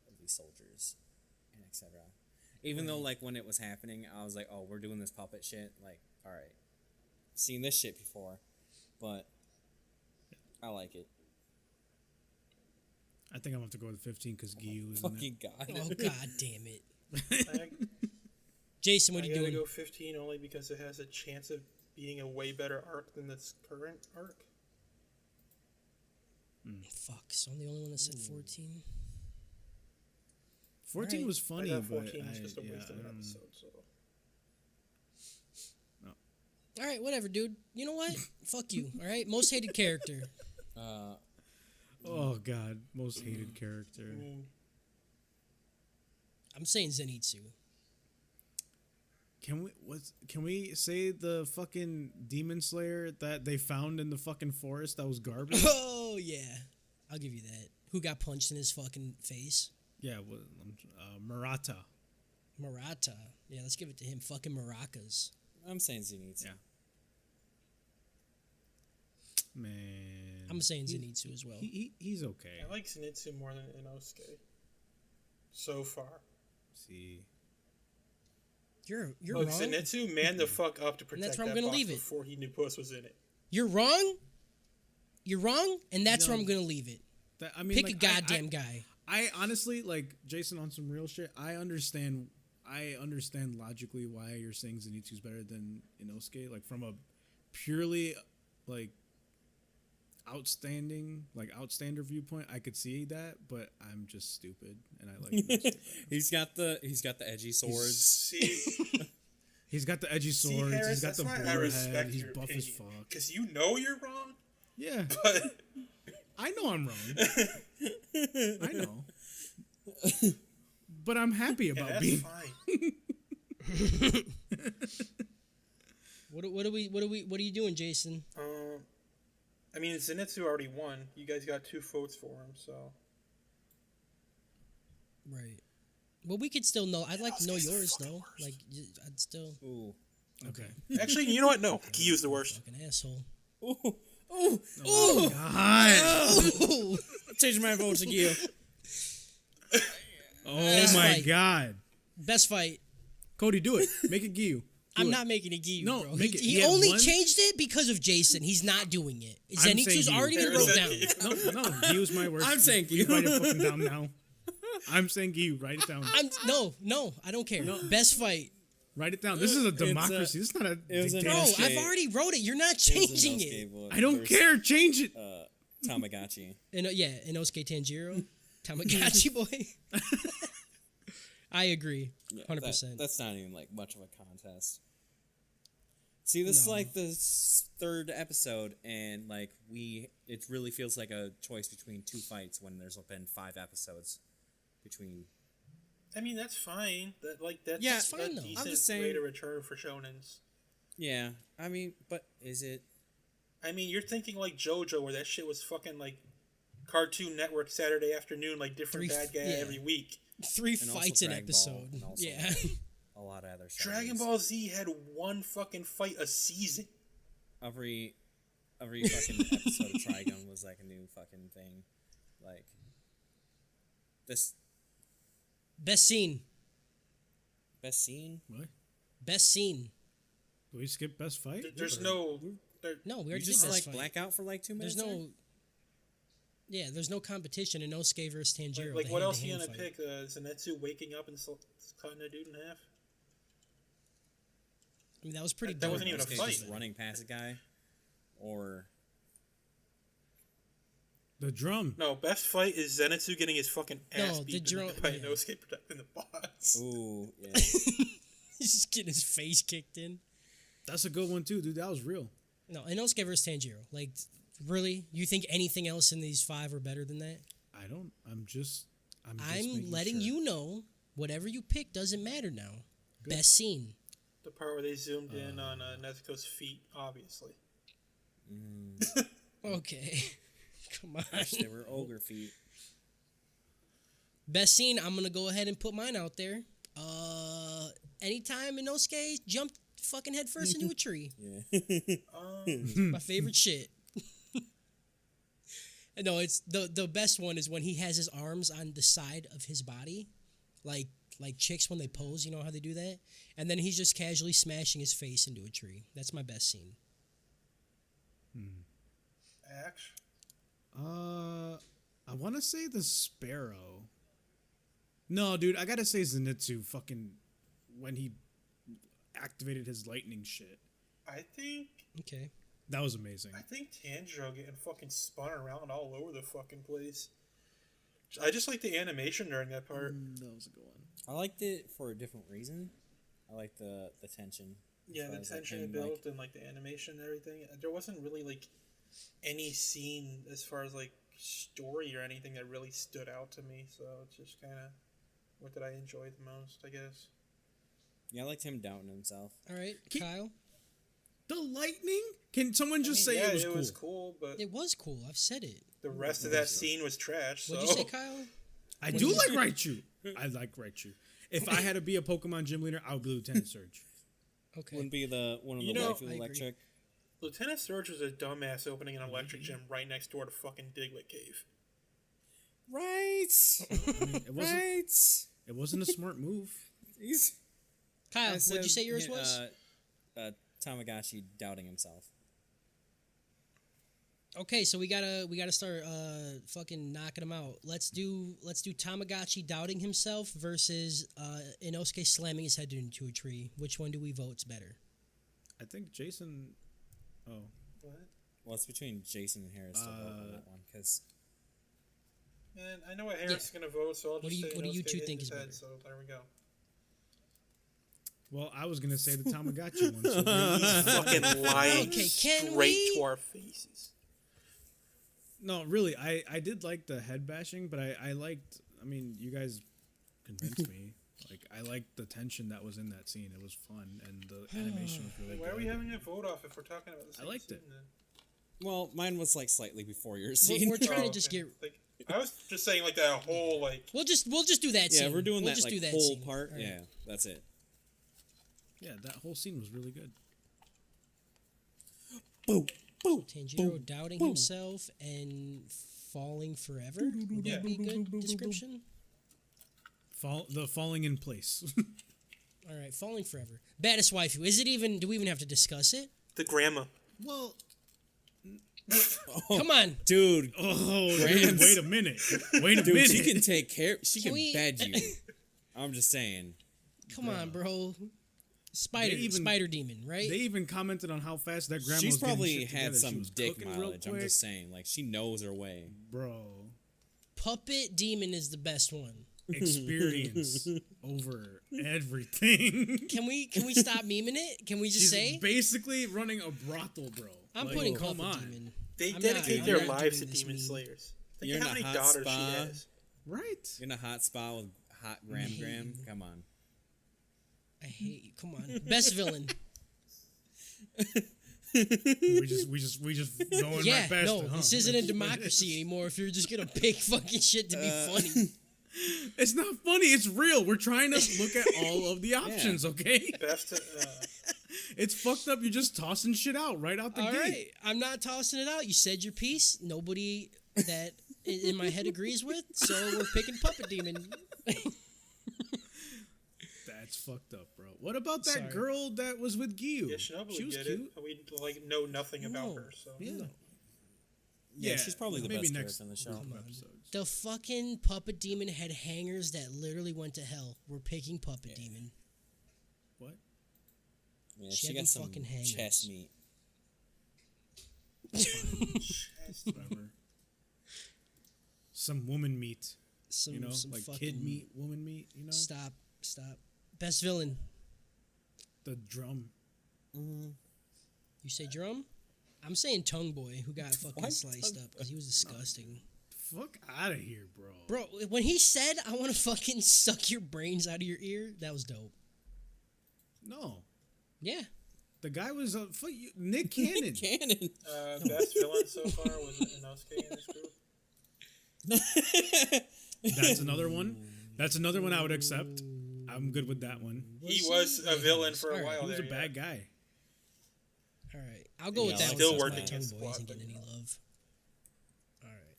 of these soldiers and etc. Even though like when it was happening, I was like, oh, we're doing this puppet shit. Like, all right, seen this shit before, but I like it. I think I'm gonna have to go with 15 because Gyu is in it. Fucking god. Oh god damn it, I Jason! What I are you gotta doing? go 15 only because it has a chance of being a way better arc than this current arc. Fuck, so I'm the only one that said 14. 14 Alright. was I funny, thought but 14 was just a yeah, waste of an I don't- episode. So. All right, whatever, dude. You know what? Fuck you. All right, most hated character. Oh god, most hated character. I mean, I'm saying Zenitsu. Can we say the fucking demon slayer that they found in the fucking forest that was garbage? Oh yeah, I'll give you that. Who got punched in his fucking face? Yeah, Murata. Murata. Yeah, let's give it to him. Fucking maracas. I'm saying Zenitsu. Yeah. Man, I'm saying Zenitsu as well. he's okay. I like Zenitsu more than Inosuke. So far. See, You're Look, wrong. Zenitsu man the fuck up to protect that's where I'm that gonna box leave it. before he knew Puss was in it. You're wrong. You're wrong, and that's where No. I'm gonna leave it. that I mean, Pick like, a goddamn guy. I honestly like Jason on some real shit. I understand logically why you're saying Zenitsu's better than Inosuke. Like from a purely like outstander viewpoint, I could see that, but I'm just stupid and I like Inosuke. He's got the edgy swords. See, He's got the edgy see, swords. Harris, He's got that's the why I boar head. respect He's your buff opinion. as fuck. Because you know you're wrong, Yeah, But I know I'm wrong. I know. But I'm happy and about that's being. fine. What are you doing, Jason? I mean, Zenitsu already won. You guys got 2 votes for him, so. Right. Well, we could still know. I'd like to know Inosuke's the yours, fucking though. worst. Like, I'd still Ooh. Okay. Actually, you know what? No, Giyu's the worst. fucking asshole. Ooh. Ooh. Oh God. Ooh. Change my vote to Gil. Oh Best my fight. God. Best fight. Cody, do it. Make it Giyu. I'm not making it Giyu, No, bro. make it. He He had only one- changed it because of Jason. He's not doing it. I'm Zenitsu's saying already been Giyu. wrote down. Giyu. No, Giyu's my worst. I'm saying You Giyu. write it fucking down now. I'm saying Giyu. Write it down. No, I don't care. Best fight. Write it down. This is a democracy. This is not a it was a Bro, dictatorship. I've already wrote it. You're not changing it. I don't care. Change it. Tamagotchi. Inosuke Tanjiro. Tamagotchi boy. I agree. 100%. That's not even like much of a contest. See, this is No. like the third episode, and like it really feels like a choice between 2 fights when there's been 5 episodes between. I mean, that's fine. That's Yeah, it's fine, a though. I'm decent just saying- rate of return for shonens. Yeah, I mean, but is it? I mean, you're thinking like JoJo, where that shit was fucking like Cartoon Network Saturday afternoon, like different Three- bad guy yeah. every week. 3 And also fights an Dragon Ball, episode. and also- Yeah. A lot of other Dragon shows. Ball Z had 1 fucking fight a season. Every fucking episode of Trigun was like a new fucking thing. Like this Best scene. best scene. What? Best scene. Do we skip best fight? There's no. No, we You already just did like best fight. black out for like 2 minutes. There's no. Yeah, there's no competition in Inosuke versus Tanjiro. Like, the what else are you hand-to-hand gonna fight. pick? Zenitsu waking up and cutting a dude in half? I mean, that was pretty That dope. wasn't even a Okay, fight. just running past a guy, or The drum. No, best fight is Zenitsu getting his fucking ass No, the beat drum- by yeah. Inosuke protecting the boss. ooh, yeah. He's just getting his face kicked in. That's a good one too, dude. That was real. No, Inosuke versus Tanjiro. Like, really? You think anything else in these 5 are better than that? I don't. I'm just I'm making letting sure. you know whatever you pick doesn't matter now. Best scene. The part where they zoomed in on Nezuko's feet, obviously. Okay. Come on. Gosh, they were ogre feet. Best scene, I'm going to go ahead and put mine out there. Anytime Inosuke jumped fucking head first into a tree. My favorite shit. No, it's the best one is when he has his arms on the side of his body, like chicks when they pose. You know how they do that, and then he's just casually smashing his face into a tree. That's my best scene. Ash? I want to say the sparrow. No, dude, I gotta say Zenitsu. Fucking when he activated his lightning shit. I think Okay. That was amazing. Tanjiro getting fucking spun around all over the fucking place. I just like the animation during that part. That was a good one. I liked it for a different reason. I liked the tension. as Yeah, far the as, like, tension him, it built and like the animation and everything. There wasn't really like any scene as far as like story or anything that really stood out to me. So it's just kind of what did I enjoy the most, I guess. Yeah, I liked him doubting himself. All right, Keep- Kyle. The lightning? Can someone just I mean, say yeah, it was cool? but It was cool. I've said it. the rest of that scene was trash. So What'd you say, Kyle? I do like Raichu. I like Raichu. If I had to be a Pokemon gym leader, I would be Lieutenant Surge. Okay. Wouldn't be one of You the know, waifu I agree. electric. Lieutenant Surge was a dumbass opening an electric gym right next door to fucking Diglett Cave. Right. It wasn't. Right. It wasn't a smart move. He's. Kyle, I what'd you said, say yours was? Tamagotchi doubting himself. Okay, so we gotta start fucking knocking him out. Let's do Tamagotchi doubting himself versus Inosuke slamming his head into a tree. Which one do we vote's better? I think Jason. Oh, What? Well, it's between Jason and Harris to vote on that one because Man, I know what Harris is gonna vote, so I'll What just do you- say what do you Inosuke two hit think his is head, better? So there we go. well, I was gonna say the Tamagotchi one. So Fucking lying Okay, can straight we- to our faces. No, really, I did like the head bashing, but I liked. I mean, you guys convinced me. Like, I liked the tension that was in that scene. It was fun, and the animation was really Why good. are we having a vote off if we're talking about the same liked scene, it. then? Well, mine was like slightly before your scene. We're trying Oh, to just okay. get. Like, I was just saying, like, that whole, like... We'll just do that. yeah, scene. we're doing we'll that just like do that whole scene. part. All right. Yeah, that's it. Yeah, that whole scene was really good. Boom, boom. Tanjiro doubting himself and falling forever. Would that be a good description? The falling in place. All right, falling forever. Baddest waifu. Is it even? Do we even have to discuss it? The grandma. well, Come on. Dude, dude, wait a minute. Wait a dude, minute. she can take care. She Can can we- bed you. I'm just saying. Come on, bro. Spider demon, right? They even commented on how fast that grandma She's was getting probably shit had together. She some was dick cooking real mileage. I'm quick. just saying, like she knows her way. Bro, Puppet demon is the best one. experience over everything. Can we stop memeing it? Can we just She's say basically running a brothel, bro. I'm Like, putting come puppet on. demon? They I'm dedicate not- their I'm not lives to doing this demon meme. slayers. Think You're of how in a many hot daughters spa. she has. Right? You're in a hot spa with hot Gram. Come on. I hate you. Come on. Best villain. we just going Yeah, right past no, it, huh? this isn't a democracy anymore if you're just gonna pick fucking shit to be funny. It's not funny. It's real. We're trying to look at all of the options, okay? Best. It's fucked up. You're just tossing shit out right out the All gate. right, I'm not tossing it out. You said your piece. Nobody that in my head agrees with, so we're picking puppet demon. That's fucked up, bro. What about that Sorry. girl that was with Gyu? Yeah, Shinobu She was would get cute. it. We like know nothing about No. her, so Yeah. Yeah, she's probably the maybe best next character in the show. couple episodes. The fucking puppet demon had hangers that literally went to hell. We're picking puppet demon. What? Yeah, She she had got them some fucking hangers. chest meat. Whatever. Some woman meat. Some, You know, some like fucking kid meat, woman meat. You know, Stop. Best villain. the drum. You say drum? I'm saying tongue boy who got fucking What? sliced up because he was disgusting. Fuck out of here, bro. Bro, when he said, I want to fucking suck your brains out of your ear, that was dope. No, Yeah. the guy was Nick Cannon. Cannon. best villain so far was Inosuke in this group. That's another one. That's another one I would accept. I'm good with that one. He was a villain for a Alright, while He was there. a bad guy. All right. I'll go with Yeah, that still one. working Tongue his boy isn't squad, getting but any love.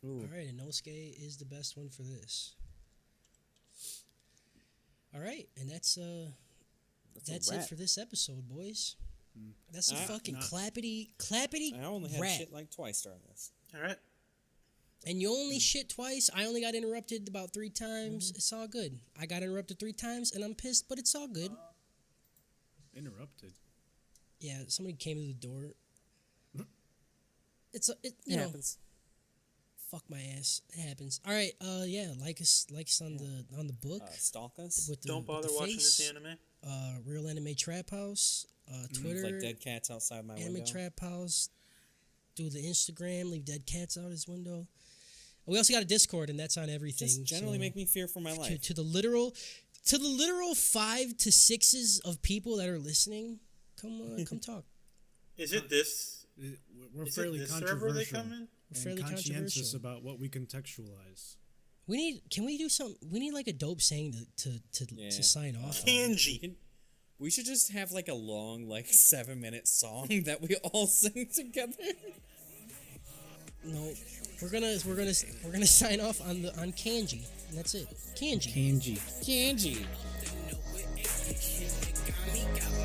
All right. Inosuke is the best one for this. All right. And that's That's a it wrap. for this episode, boys. That's a fucking nah. clappity I only had rap. shit like twice during this. All right. And you only shit twice. I only got interrupted about 3 times. It's all good. I got interrupted 3 times, and I'm pissed, but it's all good. Interrupted. Yeah, somebody came to the door. It's you It know, happens. fuck my ass. It happens. All right, yeah, like us on the book Stalk us. with the Don't bother with the watching face. this anime. Real Anime Trap House, Twitter, Like dead cats outside my Anime window. Trap House. Do the Instagram, leave dead cats out his window. We also got a Discord, and that's on everything. Just generally so make me fear for my life. to the literal 5 to 6s of people that are listening. Come talk. Is it this? We're Is fairly it this server they controversial. come in? We're fairly and conscientious controversial. about what we contextualize. Can we do something? We need like a dope saying Yeah. to sign off on. Kanji. We should just have like a long, like 7-minute song that we all sing together. No, we're gonna sign off on kanji, and that's it. Kanji. Kanji. Kanji. Got me